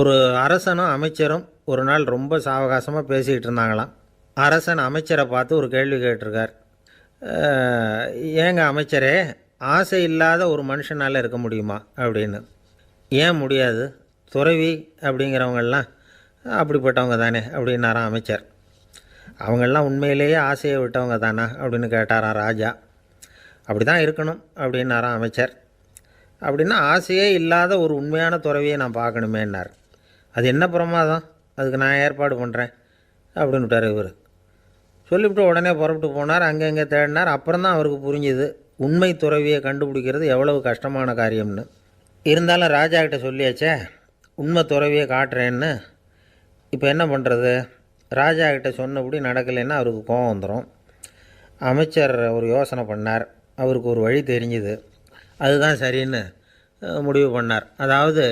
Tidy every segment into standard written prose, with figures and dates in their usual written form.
ஒரு அரசனும் அமைச்சரும் ஒரு நாள் ரொம்ப சாவகாசமாக பேசிக்கிட்டு இருந்தாங்களாம். அரசன் அமைச்சரை பார்த்து ஒரு கேள்வி கேட்டிருக்கார். ஏங்க அமைச்சரே, ஆசை இல்லாத ஒரு மனுஷனால் இருக்க முடியுமா அப்படின்னு. ஏன் முடியாது, துறவி அப்படிங்கிறவங்கெல்லாம் அப்படிப்பட்டவங்க தானே அப்படின்னாராம் அமைச்சர். அவங்கெல்லாம் உண்மையிலேயே ஆசையை விட்டவங்க தானா அப்படின்னு கேட்டாராம் ராஜா. அப்படி தான் இருக்கணும் அப்படின்னாராம் அமைச்சர். அப்படின்னா ஆசையே இல்லாத ஒரு உண்மையான துறவியை நான் பார்க்கணுமேன்னார். அது என்ன பிரமாதம், அதுக்கு நான் ஏற்பாடு பண்ணுறேன் அப்படின்னு விட்டார் இவர். சொல்லிவிட்டு உடனே புறப்பட்டு போனார். அங்கங்கே தேடினார். அப்புறம் தான் அவருக்கு புரிஞ்சுது உண்மை துறவியை கண்டுபிடிக்கிறது எவ்வளவு கஷ்டமான காரியம்னு. இருந்தாலும் ராஜா கிட்ட சொல்லியாச்சே, உண்மை துறவியை காட்டுறேன்னு. இப்போ என்ன பண்ணுறது? ராஜா கிட்ட சொன்னபடி நடக்கலைன்னா அவருக்கு கோபம் வந்துடும். அமைச்சர் ஒரு யோசனை பண்ணார். அவருக்கு ஒரு வழி தெரிஞ்சுது. அதுதான் சரின்னு முடிவு பண்ணார். அதாவது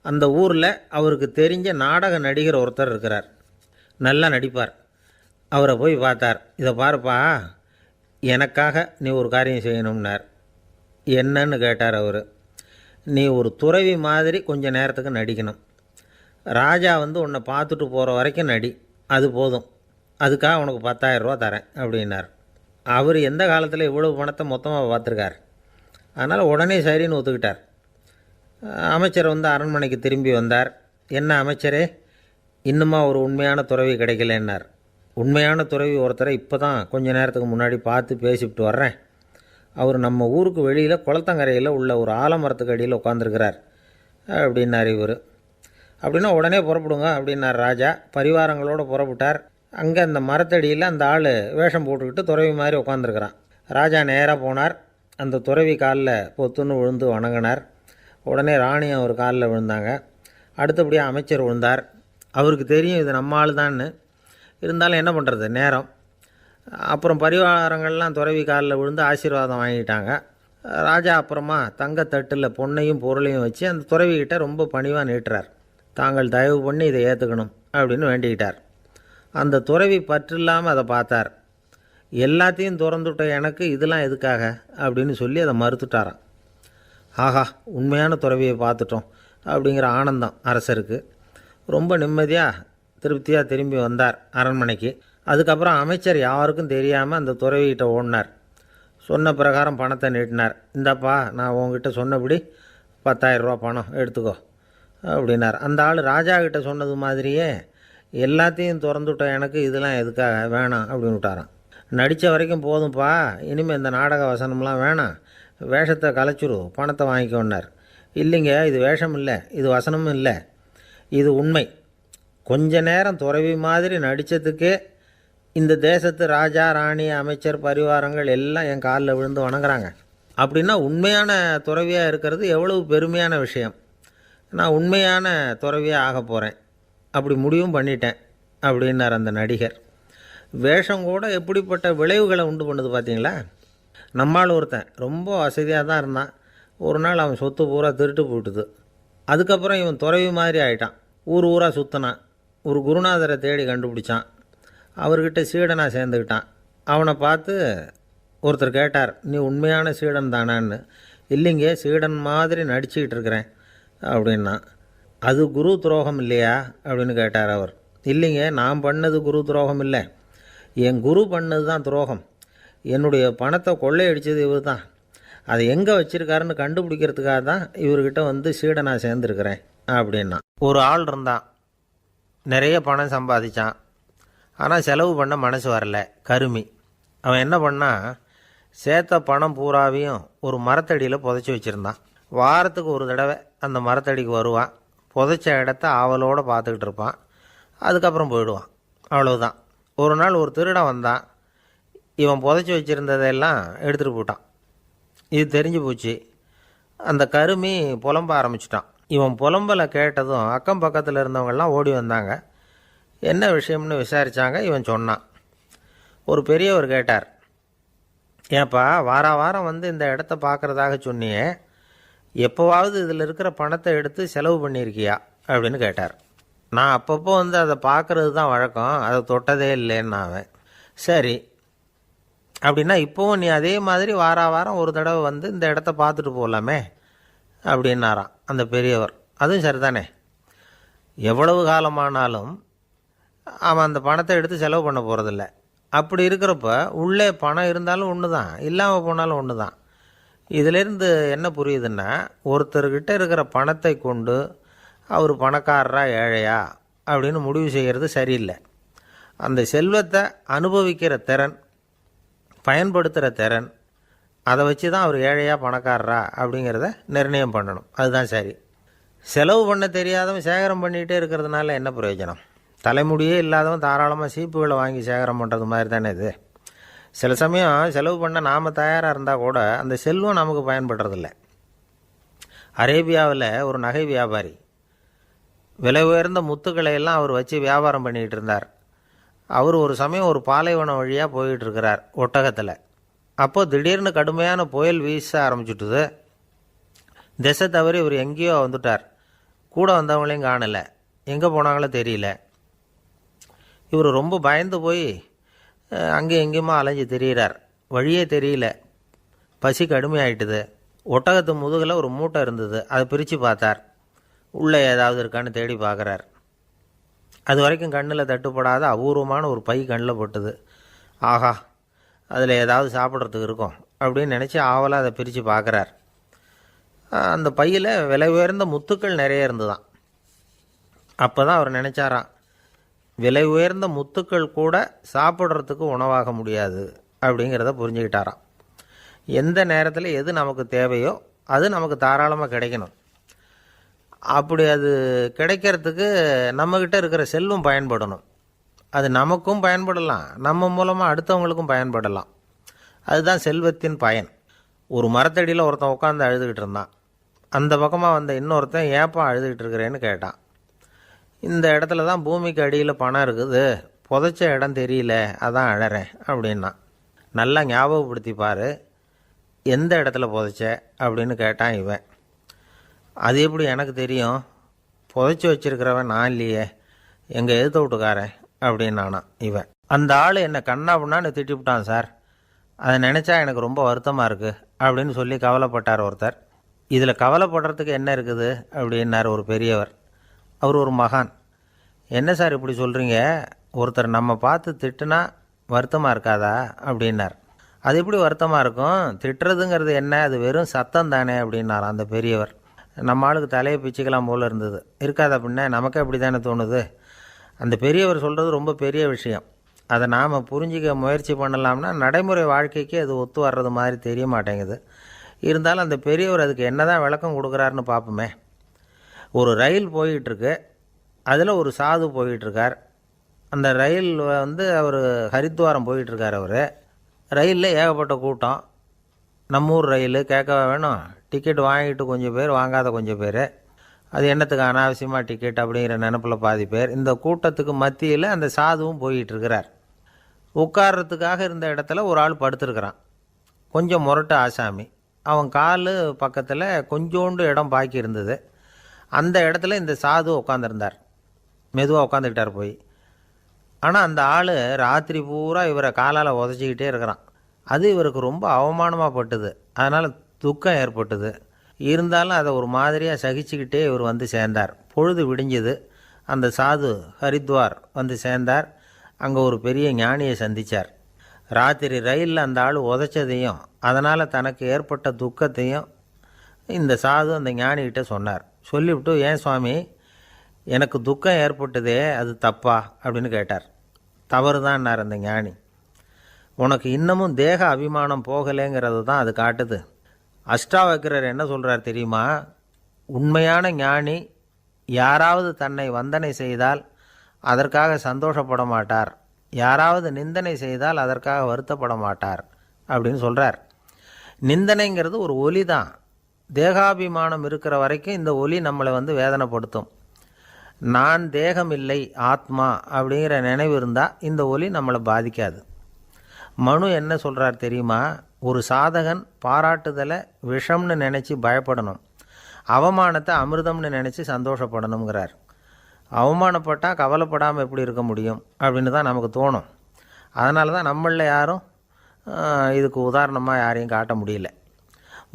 அந்த ஊரில் அவருக்கு தெரிஞ்ச நாடக நடிகர் ஒருத்தர் இருக்கிறார், நல்லா நடிப்பார். அவரை போய் பார்த்தார். இதை பாருப்பா, எனக்காக நீ ஒரு காரியம் செய்யணும்னார். என்னன்னு கேட்டார் அவர். நீ ஒரு துறவி மாதிரி கொஞ்சம் நேரத்துக்கு நடிக்கணும். ராஜா உன்னை பார்த்துட்டு போகிற வரைக்கும் நடி, அது போதும். அதுக்காக உனக்கு 10,000 ரூபா தரேன் அப்படின்னார். அவர் எந்த காலத்தில் இவ்வளவு பணத்தை மொத்தமாக பார்த்துருக்கார். அதனால் உடனே சரின்னு ஒத்துக்கிட்டார். அமைச்சர் அரண்மனைக்கு திரும்பி வந்தார். என்ன அமைச்சரே, இன்னுமா ஒரு உண்மையான துறவி கிடைக்கலன்னார். உண்மையான துறவி ஒருத்தரை இப்போ தான் கொஞ்ச நேரத்துக்கு முன்னாடி பார்த்து பேசிவிட்டு வர்றேன். அவர் நம்ம ஊருக்கு வெளியில் குளத்தங்கரையில் உள்ள ஒரு ஆலமரத்துக்கு அடியில் உட்காந்துருக்கிறார் அப்படின்னார் இவர். அப்படின்னா உடனே புறப்படுங்க அப்படின்னார் ராஜா. பரிவாரங்களோடு புறப்பட்டார். அங்கே அந்த மரத்தடியில் அந்த ஆள் வேஷம் போட்டுக்கிட்டு துறவி மாதிரி உட்காந்துருக்கிறான். ராஜா நேராக போனார். அந்த துறவி காலில் பொத்துன்னு விழுந்து வணங்கினார். உடனே ராணியும் அவர் காலில் விழுந்தாங்க. அடுத்தபடியாக அமைச்சர் விழுந்தார். அவருக்கு தெரியும் இது நம்ம ஆள் தான்னு. இருந்தாலும் என்ன பண்ணுறது, நேரம். அப்புறம் பரிவாரங்கள்லாம் துறவி காலில் விழுந்து ஆசீர்வாதம் வாங்கிட்டாங்க. ராஜா அப்புறமா தங்கத்தட்டில் பொன்னையும் பொருளையும் வச்சு அந்த துறவிக்கிட்ட ரொம்ப பணிவாக நீட்டுறார். தாங்கள் தயவு பண்ணி இதை ஏற்றுக்கணும் அப்படின்னு வேண்டிக்கிட்டார். அந்த துறவி பற்று இல்லாமல் அதை பார்த்தார். எல்லாத்தையும் திறந்துவிட்ட எனக்கு இதெல்லாம் எதுக்காக அப்படின்னு சொல்லி அதை மறுத்துட்டாராம். ஆஹா, உண்மையான துறவியை பார்த்துட்டோம் அப்படிங்கிற ஆனந்தம் அரசருக்கு. ரொம்ப நிம்மதியாக திருப்தியாக திரும்பி வந்தார் அரண்மனைக்கு. அதுக்கப்புறம் அமைச்சர் யாருக்கும் தெரியாமல் அந்த துறவிகிட்ட ஓடினார். சொன்ன பிரகாரம் பணத்தை நீட்டினார். இந்தப்பா, நான் உங்ககிட்ட சொன்னபடி 10,000 ரூபா பணம் எடுத்துக்கோ அப்படின்னார். அந்த ஆள் ராஜா கிட்ட சொன்னது மாதிரியே எல்லாத்தையும் திறந்துவிட்ட எனக்கு இதெல்லாம் எதுக்காக வேணாம் அப்படின்னு விட்டாராம். நடித்த வரைக்கும் போதும்ப்பா, இனிமேல் இந்த நாடக வசனம்லாம் வேணாம், வேஷத்தை கலைச்சிரு, பணத்தை வாங்கிக்கோன்னார். இல்லைங்க, இது வேஷம் இல்லை, இது வசனமும் இல்லை, இது உண்மை. கொஞ்ச நேரம் துறவி மாதிரி நடித்ததுக்கே இந்த தேசத்து ராஜா, ராணி, அமைச்சர், பரிவாரங்கள் எல்லாம் என் காலில் விழுந்து வணங்குறாங்க. அப்படின்னா உண்மையான துறவியாக இருக்கிறது எவ்வளவு பெருமையான விஷயம். நான் உண்மையான துறவியாக ஆக போகிறேன், அப்படி முடிவும் பண்ணிட்டேன் அப்படின்னார் அந்த நடிகர். வேஷம் கூட எப்படிப்பட்ட விளைவுகளை உண்டு பண்ணுது பார்த்தீங்களா. நம்மால் ஒருத்தன் ரொம்ப வசதியாக தான் இருந்தான். ஒரு நாள் அவன் சொத்து பூரா திருட்டு போட்டுது. அதுக்கப்புறம் இவன் துறவி மாதிரி ஆகிட்டான். ஊர் ஊராக சுற்றினான். ஒரு குருநாதரை தேடி கண்டுபிடிச்சான். அவர்கிட்ட சீடனாக சேர்ந்துக்கிட்டான். அவனை பார்த்து ஒருத்தர் கேட்டார், நீ உண்மையான சீடன் தானான்னு. இல்லைங்க, சீடன் மாதிரி நடிச்சுக்கிட்டு இருக்கிறேன் அப்படின்னா. அது குரு துரோகம் இல்லையா அப்படின்னு கேட்டார் அவர். இல்லைங்க, நான் பண்ணது குரு துரோகம் இல்லை, என் குரு பண்ணது தான் துரோகம். என்னுடைய பணத்தை கொள்ளையடித்தது இவர் தான். அதை எங்கே வச்சுருக்காருன்னு கண்டுபிடிக்கிறதுக்காக தான் இவர்கிட்ட சீடனாக சேர்ந்துருக்கிறேன் அப்படின்னா. ஒரு ஆள் இருந்தான், நிறைய பணம் சம்பாதிச்சான். ஆனால் செலவு பண்ண மனசு வரல, கருமி. அவன் என்ன பண்ணால், சேர்த்த பணம் பூராவையும் ஒரு மரத்தடியில் புதைச்சி வச்சுருந்தான். வாரத்துக்கு ஒரு தடவை அந்த மரத்தடிக்கு வருவான். புதைச்ச இடத்த ஆவலோடு பார்த்துக்கிட்டு இருப்பான். அதுக்கப்புறம் போயிடுவான். அவ்வளவுதான். ஒரு நாள் ஒரு திருடன் வந்தான். இவன் புதைச்சி வச்சுருந்ததெல்லாம் எடுத்துகிட்டு போட்டான். இது தெரிஞ்சு போச்சு. அந்த கருமி புலம்ப ஆரம்பிச்சிட்டான். இவன் புலம்பலை கேட்டதும் அக்கம் பக்கத்தில் இருந்தவங்கெல்லாம் ஓடி வந்தாங்க. என்ன விஷயம்னு விசாரித்தாங்க. இவன் சொன்னான். ஒரு பெரியவர் கேட்டார், ஏன்ப்பா வாரம் இந்த இடத்த பார்க்குறதாக சொன்னியே, எப்போவாவது இதில் இருக்கிற பணத்தை எடுத்து செலவு பண்ணியிருக்கியா அப்படின்னு கேட்டார். நான் அப்பப்போ அதை பார்க்குறது தான் வழக்கம், அதை தொட்டதே இல்லைன்னு அவன். சரி, அப்படின்னா இப்போவும் நீ அதே மாதிரி வாரம் ஒரு தடவை இந்த இடத்த பார்த்துட்டு போகலாமே அப்படின்னாராம் அந்த பெரியவர். அதுவும் சரிதானே. எவ்வளவு காலமானாலும் அவன் அந்த பணத்தை எடுத்து செலவு பண்ண போகிறதில்ல. அப்படி இருக்கிறப்ப உள்ளே பணம் இருந்தாலும் ஒன்று தான், இல்லாமல் போனாலும் ஒன்று தான். இதிலேருந்து என்ன புரியுதுன்னா, ஒருத்தர்கிட்ட இருக்கிற பணத்தை கொண்டு அவர் பணக்காரரா ஏழையா அப்படின்னு முடிவு செய்கிறது சரியில்லை. அந்த செல்வத்தை அனுபவிக்கிற திறன், பயன்படுத்துகிற திறன், அதை வச்சு தான் அவர் ஏழையா பணக்காரரா அப்படிங்கிறத நிர்ணயம் பண்ணணும். அதுதான் சரி. செலவு பண்ண தெரியாதவன் சேகரம் பண்ணிகிட்டே இருக்கிறதுனால என்ன பிரயோஜனம்? தலைமுடியே இல்லாதவன் தாராளமாக சீப்புகளை வாங்கி சேகரம் பண்ணுறது மாதிரி தானே இது. சில சமயம் செலவு பண்ண நாம் தயாராக இருந்தால் கூட அந்த செல்வம் நமக்கு பயன்படுறதில்ல. அரேபியாவில் ஒரு நகை வியாபாரி விலை உயர்ந்த முத்துக்களை எல்லாம் அவர் வச்சு வியாபாரம் பண்ணிகிட்டு இருந்தார். அவர் ஒரு சமயம் ஒரு பாலைவனம் வழியாக போயிட்டுருக்கிறார் ஒட்டகத்தில். அப்போது திடீர்னு கடுமையான புயல் வீச ஆரம்பிச்சுட்டுது. திசை தவறி இவர் எங்கேயோ வந்துட்டார். கூட வந்தவங்களையும் காணலை, எங்கே போனாங்களோ தெரியல. இவர் ரொம்ப பயந்து போய் அங்கே எங்கேயுமா அலைஞ்சு திரியிறார். வழியே தெரியல. பசி கடுமையாயிட்டுது. ஒட்டகத்து முதுகில் ஒரு மூட்டை இருந்தது. அதை பிரித்து பார்த்தார். உள்ளே ஏதாவது இருக்கான்னு தேடி பார்க்குறார். அது வரைக்கும் கண்ணில் தட்டுப்படாத அபூர்வமான ஒரு பை கண்ணில் பட்டுது. ஆஹா, அதில் ஏதாவது சாப்பிட்றதுக்கு இருக்கும் அப்படின்னு நினச்சி ஆவலாக அதை பிரித்து பார்க்குறார். அந்த பையில் விலை உயர்ந்த முத்துக்கள் நிறைய இருந்துதான். அப்போ தான் அவர் நினச்சாராம், விலை உயர்ந்த முத்துக்கள் கூட சாப்பிட்றதுக்கு உணவாக முடியாது அப்படிங்கிறத புரிஞ்சுக்கிட்டாராம். எந்த நேரத்தில் எது நமக்கு தேவையோ அது நமக்கு தாராளமாக கிடைக்கணும். அப்படி அது கிடைக்கிறதுக்கு நம்மக்கிட்ட இருக்கிற செல்வம் பயன்படணும். அது நமக்கும் பயன்படலாம், நம்ம மூலமாக அடுத்தவங்களுக்கும் பயன்படலாம். அதுதான் செல்வத்தின் பயன். ஒரு மரத்தடியில் ஒருத்தன் உட்காந்து அழுதுகிட்டு இருந்தான். அந்த பக்கமாக வந்த இன்னொருத்தன் ஏப்பா அழுதுகிட்டு இருக்கிறேன்னு கேட்டான். இந்த இடத்துல தான் பூமிக்கு அடியில் பணம் இருக்குது, புதைச்ச இடம் தெரியல, அதான் அழறேன் அப்படின்னா. நல்லா ஞாபகப்படுத்தி பாரு, எந்த இடத்துல புதைச்ச அப்படின்னு கேட்டான் இவன். அது எப்படி எனக்கு தெரியும், புதைச்சி வச்சிருக்கிறவன் நான் இல்லையே, எங்கள் எதிர்த்த வீட்டுக்காரன் அப்படின்னானா இவன். அந்த ஆள் என்னை கண்ணாப்புண்ணான்னு திட்டிவிட்டான் சார், அதை நினச்சா எனக்கு ரொம்ப வருத்தமாக இருக்குது அப்படின்னு சொல்லி கவலைப்பட்டார் ஒருத்தர். இதில் கவலைப்படுறதுக்கு என்ன இருக்குது அப்படின்னார் ஒரு பெரியவர். அவர் ஒரு மகான். என்ன சார் இப்படி சொல்கிறீங்க, ஒருத்தர் நம்ம பார்த்து திட்டுனா வருத்தமாக இருக்காதா அப்படின்னார். அது எப்படி வருத்தமாக இருக்கும், திட்டுறதுங்கிறது என்ன, அது வெறும் சத்தம் தானே அப்படின்னார் அந்த பெரியவர். நம்ம ஆளுக்கு தலையை பிச்சுக்கலாம் போல் இருந்தது. இருக்காது அப்படின்னா நமக்கே அப்படி தானே தோணுது. அந்த பெரியவர் சொல்கிறது ரொம்ப பெரிய விஷயம். அதை நாம் புரிஞ்சிக்க முயற்சி பண்ணலாம்னா நடைமுறை வாழ்க்கைக்கு அது ஒத்து வர்றது மாதிரி தெரிய மாட்டேங்குது. இருந்தாலும் அந்த பெரியவர் அதுக்கு என்ன தான் விளக்கம் கொடுக்குறாருன்னு பார்ப்போமே. ஒரு ரயில் போயிட்டுருக்கு, அதில் ஒரு சாது போயிட்டுருக்கார். அந்த ரயில் அவர் ஹரித்வாரம் போயிட்டுருக்கார். அவர் ரயிலில் ஏகப்பட்ட கூட்டம். நம்ம ஊர் ரயில் கேட்க வேணும், டிக்கெட் வாங்கிட்டு கொஞ்சம் பேர், வாங்காத கொஞ்சம் பேர். அது என்னத்துக்கு அனாவசியமாக டிக்கெட் அப்படிங்கிற நினப்பில் பாதி பேர். இந்த கூட்டத்துக்கு மத்தியில் அந்த சாதுவும் போயிட்டுருக்கிறார். உட்கார்றதுக்காக இருந்த இடத்துல ஒரு ஆள் படுத்துருக்கிறான். கொஞ்சம் முரட்டு ஆசாமி. அவன் கால் பக்கத்தில் கொஞ்சோண்டு இடம் பாக்கி இருந்தது. அந்த இடத்துல இந்த சாது உட்காந்துருந்தார். மெதுவாக உட்காந்துக்கிட்டார் போய். ஆனால் அந்த ஆள் ராத்திரி பூரா இவரை காலால் உதச்சிக்கிட்டே இருக்கிறான். அது இவருக்கு ரொம்ப அவமானமாக பட்டுது. அதனால் துக்கம் ஏற்பட்டுது. இருந்தாலும் அதை ஒரு மாதிரியாக சகிச்சுக்கிட்டே இவர் வந்து சேர்ந்தார். பொழுது விடிஞ்சது. அந்த சாது ஹரித்வார் வந்து சேர்ந்தார். அங்கே ஒரு பெரிய ஞானியை சந்தித்தார். ராத்திரி ரயிலில் அந்த ஆள் உதைச்சதையும் அதனால் தனக்கு ஏற்பட்ட துக்கத்தையும் இந்த சாது அந்த ஞானிகிட்ட சொன்னார். சொல்லிவிட்டு, ஏன் சுவாமி, எனக்கு துக்கம் ஏற்பட்டதே அது தப்பா அப்படின்னு கேட்டார். தவறு தான்னார் அந்த ஞானி. உனக்கு இன்னமும் தேக அபிமானம் போகலைங்கிறது தான் அது காட்டுது. அஷ்டாவக்கிரர் என்ன சொல்கிறார் தெரியுமா, உண்மையான ஞானி யாராவது தன்னை வந்தனை செய்தால் அதற்காக சந்தோஷப்பட மாட்டார், யாராவது நிந்தனை செய்தால் அதற்காக வருத்தப்பட மாட்டார் அப்படின்னு சொல்கிறார். நிந்தனைங்கிறது ஒரு ஒலி தான். தேகாபிமானம் இருக்கிற வரைக்கும் இந்த ஒலி நம்மளை வேதனைப்படுத்தும். நான் தேகம் இல்லை, ஆத்மா அப்படிங்கிற நினைவு இருந்தால் இந்த ஒலி நம்மளை பாதிக்காது. மனு என்ன சொல்கிறார் தெரியுமா, ஒரு சாதகன் பாராட்டுதலை விஷம்னு நினச்சி பயப்படணும், அவமானத்தை அமிர்தம்னு நினச்சி சந்தோஷப்படணுங்கிறார். அவமானப்பட்டால் கவலைப்படாமல் எப்படி இருக்க முடியும் அப்படின்னு தான் நமக்கு தோணும். அதனால தான் நம்மளில் யாரும் இதுக்கு உதாரணமாக யாரையும் காட்ட முடியல.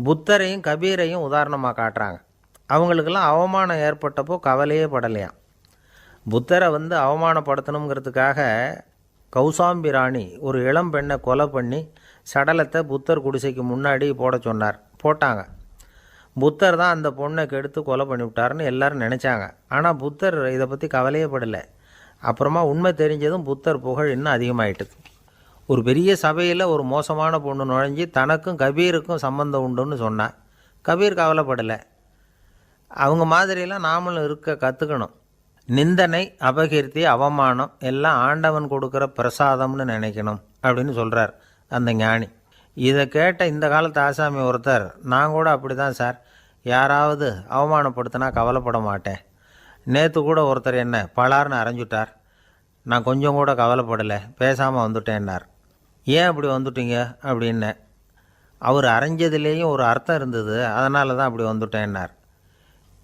புத்தரையும் கபீரையும் உதாரணமாக காட்டுறாங்க. அவங்களுக்கெல்லாம் அவமானம் ஏற்பட்டப்போ கவலையே படலையாம். புத்தரை அவமானப்படுத்தணுங்கிறதுக்காக கௌசாம்பி ராணி ஒரு இளம் பெண்ணை கொலை பண்ணி சடலத்தை புத்தர் குடிசைக்கு முன்னாடி போட சொன்னார். போட்டாங்க. புத்தர் தான் அந்த பொண்ணை கெடுத்து கொலை பண்ணிவிட்டார்னு எல்லாரும் நினச்சாங்க. ஆனால் புத்தர் இதை பற்றி கவலையே படலை. அப்புறமா உண்மை தெரிஞ்சதும் புத்தர் புகழ் இன்னும் அதிகமாயிட்டுது. ஒரு பெரிய சபையில் ஒரு மோசமான பொண்ணு நுழைஞ்சி தனக்கும் கபீருக்கும் சம்பந்தம் உண்டுன்னு சொன்னான். கபீர் கவலைப்படலை. அவங்க மாதிரியெல்லாம் நாமளும் இருக்க கற்றுக்கணும். நிந்தனை, அபகீர்த்தி, அவமானம் எல்லாம் ஆண்டவன் கொடுக்குற பிரசாதம்னு நினைக்கணும் அப்படின்னு சொல்கிறார் அந்த ஞானி. இதை கேட்ட இந்த காலத்து ஆசாமி ஒருத்தர், நான் கூட அப்படி தான் சார், யாராவது அவமானப்படுத்தினா கவலைப்பட மாட்டேன். நேற்று கூட ஒருத்தர் என்ன பலார்னு அரைஞ்சுட்டார், நான் கொஞ்சம் கூட கவலைப்படலை, பேசாமல் வந்துட்டேன்னார். ஏன் அப்படி வந்துட்டீங்க அப்படின்னேன். அவர் அரைஞ்சதுலேயும் ஒரு அர்த்தம் இருந்தது, அதனால தான் அப்படி வந்துட்டேன்னார்.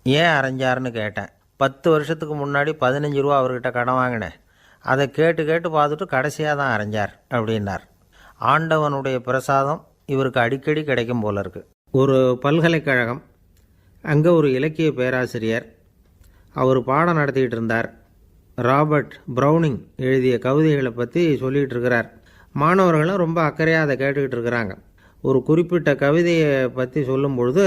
ஏன் அரைஞ்சாருன்னு கேட்டேன். 10 வருஷத்துக்கு முன்னாடி 15 ரூபா அவர்கிட்ட கடன் வாங்கினேன், அதை கேட்டு கேட்டு பார்த்துட்டு கடைசியாக தான் அரைஞ்சார் அப்படின்னார். ஆண்டவனுடைய பிரசாதம் இவருக்கு அடிக்கடி கிடைக்கும் போல இருக்கு. ஒரு பல்கலைக்கழகம், அங்கே ஒரு இலக்கிய பேராசிரியர், அவர் பாடம் நடத்திக்கிட்டு இருந்தார். ராபர்ட் ப்ரௌனிங் எழுதிய கவிதைகளை பற்றி சொல்லிகிட்டு இருக்கிறார். மாணவர்களும் ரொம்ப அக்கறையாக அதை கேட்டுக்கிட்டு இருக்கிறாங்க. ஒரு குறிப்பிட்ட கவிதையை பற்றி சொல்லும் பொழுது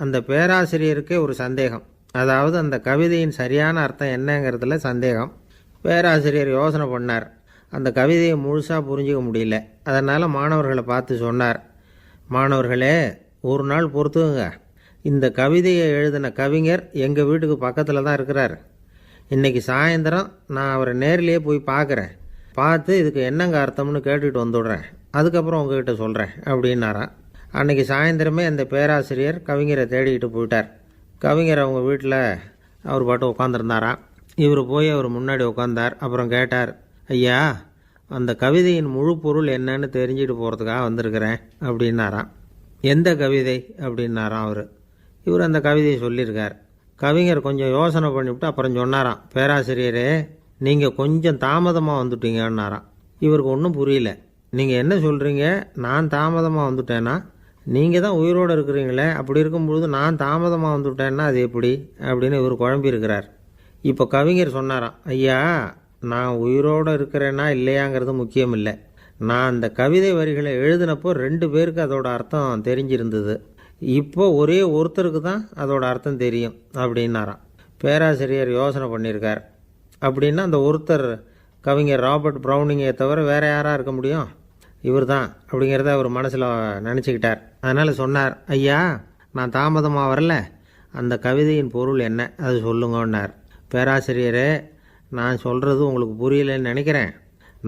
அந்த பேராசிரியருக்கே ஒரு சந்தேகம். அதாவது அந்த கவிதையின் சரியான அர்த்தம் என்னங்கிறதுல சந்தேகம். பேராசிரியர் யோசனை பண்ணார். அந்த கவிதையை முழுசாக புரிஞ்சிக்க முடியல. அதனால் மாணவர்களை பார்த்து சொன்னார், மாணவர்களே, ஒரு நாள் பொறுத்துக்குங்க. இந்த கவிதையை எழுதின கவிஞர் எங்கள் வீட்டுக்கு பக்கத்தில் தான் இருக்கிறார். இன்றைக்கி சாயந்தரம் நான் அவரை நேரிலேயே போய் பார்க்குறேன். பார்த்து இதுக்கு என்னங்க அர்த்தம்னு கேட்டுக்கிட்டு வந்துவிடுறேன். அதுக்கப்புறம் உங்ககிட்ட சொல்கிறேன் அப்படின்னாராம். அன்றைக்கி சாயந்தரமே அந்த பேராசிரியர் கவிஞரை தேடிக்கிட்டு போயிட்டார். கவிஞர் அவங்க வீட்டில் அவர் பாட்டு உட்காந்துருந்தாராம். இவர் போய் அவர் முன்னாடி உட்காந்தார். அப்புறம் கேட்டார், ஐயா, அந்த கவிதையின் முழு பொருள் என்னன்னு தெரிஞ்சுட்டு போகிறதுக்காக வந்திருக்கிறேன் அப்படின்னாராம். எந்த கவிதை அப்படின்னாராம் அவர். இவர் அந்த கவிதையை சொல்லியிருக்கார். கவிஞர் கொஞ்சம் யோசனை பண்ணிவிட்டு அப்புறம் சொன்னாராம், பேராசிரியரே, நீங்கள் கொஞ்சம் தாமதமாக வந்துட்டீங்கன்னாராம். இவருக்கு ஒன்றும் புரியல. நீங்கள் என்ன சொல்கிறீங்க? நான் தாமதமாக வந்துட்டேன்னா? நீங்கள் தான் உயிரோடு இருக்கிறீங்களே, அப்படி இருக்கும்பொழுது நான் தாமதமாக வந்துட்டேன்னா அது எப்படி அப்படின்னு இவர் குழம்பியிருக்கிறார். இப்போ கவிஞர் சொன்னாராம், ஐயா, நான் உயிரோடு இருக்கிறேன்னா இல்லையாங்கிறது முக்கியம் இல்லை. நான் அந்த கவிதை வரிகளை எழுதினப்போ 2 பேருக்கு அதோட அர்த்தம் தெரிஞ்சிருந்தது. இப்போ ஒரே ஒருத்தருக்கு தான் அதோட அர்த்தம் தெரியும் அப்படின்னாராம். பேராசிரியர் யோசனை பண்ணியிருக்கார். அப்படின்னா அந்த ஒருத்தர் கவிஞர் ராபர்ட் ப்ரௌனிங்கை தவிர வேறு யாராக இருக்க முடியும்? இவர் தான் அப்படிங்கிறத அவர் மனசில் நினச்சிக்கிட்டார். அதனால் சொன்னார், ஐயா, நான் தாமதமாக வரல, அந்த கவிதையின் பொருள் என்ன அது சொல்லுங்கன்னார். பேராசிரியரே, நான் சொல்கிறது உங்களுக்கு புரியலைன்னு நினைக்கிறேன்.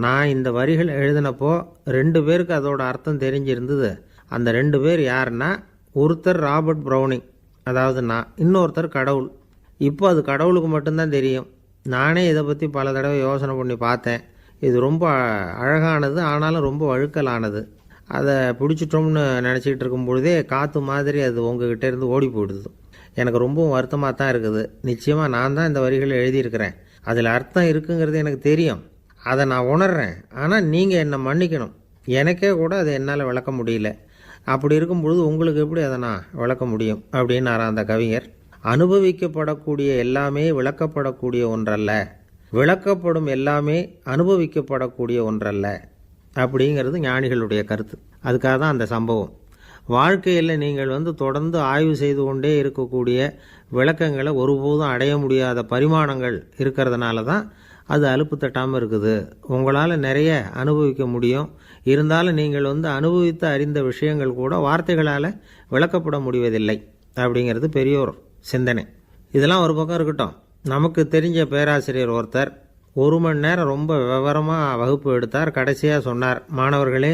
நான் இந்த வரிகள் எழுதினப்போ 2 பேருக்கு அதோட அர்த்தம் தெரிஞ்சிருந்தது. அந்த 2 பேர் யாருன்னா, ஒருத்தர் ராபர்ட் ப்ரௌனிங், அதாவது நான், இன்னொருத்தர் கடவுள். இப்போ அது கடவுளுக்கு மட்டும்தான் தெரியும். நானே இதை பற்றி பல தடவை யோசனை பண்ணி பார்த்தேன். இது ரொம்ப அழகானது, ஆனாலும் ரொம்ப வழுக்கலானது. அதை பிடிச்சிட்டோம்னு நினச்சிக்கிட்டு இருக்கும் பொழுதே காற்று மாதிரி அது உங்ககிட்ட இருந்து ஓடி போயிடுது. எனக்கு ரொம்பவும் வருத்தமாக தான் இருக்குது. நிச்சயமாக நான் தான் இந்த வரிகளை எழுதியிருக்கிறேன். அதில் அர்த்தம் இருக்குங்கிறது எனக்கு தெரியும், அதை நான் உணர்கிறேன். ஆனால் நீங்கள் என்னை மன்னிக்கணும். எனக்கே கூட அதை என்னால் விளக்க முடியல. அப்படி இருக்கும் பொழுது உங்களுக்கு எப்படி அதை நான் விளக்க முடியும் அப்படின்னாரா அந்த கவிஞர். அனுபவிக்கப்படக்கூடிய எல்லாமே விளக்கப்படக்கூடிய ஒன்றல்ல, விளக்கப்படும் எல்லாமே அனுபவிக்கப்படக்கூடிய ஒன்றல்ல அப்படிங்கிறது ஞானிகளுடைய கருத்து. அதுக்காக தான் அந்த சம்பவம். வாழ்க்கையில் நீங்கள் தொடர்ந்து ஆய்வு செய்து கொண்டே இருக்கக்கூடிய விளக்கங்களை ஒருபோதும் அடைய முடியாத பரிமாணங்கள் இருக்கிறதுனால தான் அது அலுப்பு தட்டாமல் இருக்குது. உங்களால் நிறைய அனுபவிக்க முடியும். இருந்தாலும் நீங்கள் அனுபவித்து அறிந்த விஷயங்கள் கூட வார்த்தைகளால் விளக்கப்பட முடிவதில்லை அப்படிங்கிறது பெரியோர் சிந்தனை. இதெல்லாம் ஒரு பக்கம் இருக்கட்டும். நமக்கு தெரிஞ்ச பேராசிரியர் ஒருத்தர் 1 மணி நேரம் ரொம்ப விவரமாக வகுப்பு எடுத்தார். கடைசியாக சொன்னார், மாணவர்களே,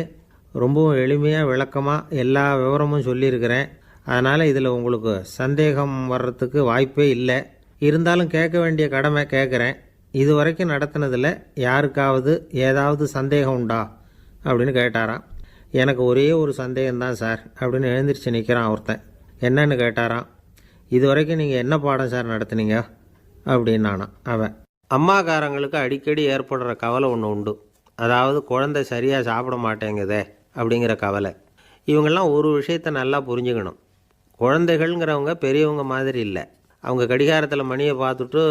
ரொம்பவும் எளிமையாக விளக்கமாக எல்லா விவரமும் சொல்லியிருக்கிறேன். அதனால் இதில் உங்களுக்கு சந்தேகம் வர்றதுக்கு வாய்ப்பே இல்லை. இருந்தாலும் கேட்க வேண்டிய கடமை கேட்குறேன். இது வரைக்கும் நடத்தினதில் யாருக்காவது ஏதாவது சந்தேகம் உண்டா அப்படின்னு கேட்டாராம். எனக்கு ஒரே ஒரு சந்தேகம்தான் சார் அப்படின்னு எழுந்திரிச்சு நிற்கிறான் ஒருத்தன். என்னன்னு கேட்டாராம். இது வரைக்கும் நீங்கள் என்ன பாடம் சார் நடத்துனீங்க அப்படின்னானா அவன். அம்மாக்காரங்களுக்கு அடிக்கடி ஏற்படுற கவலை ஒன்று உண்டு. அதாவது குழந்தை சரியாக சாப்பிட மாட்டேங்குதே அப்படிங்கிற கவலை. இவங்கெல்லாம் ஒரு விஷயத்தை நல்லா புரிஞ்சுக்கணும். குழந்தைகள்ங்கிறவங்க பெரியவங்க மாதிரி இல்லை. அவங்க கடிகாரத்தில் மணியை பார்த்துட்டு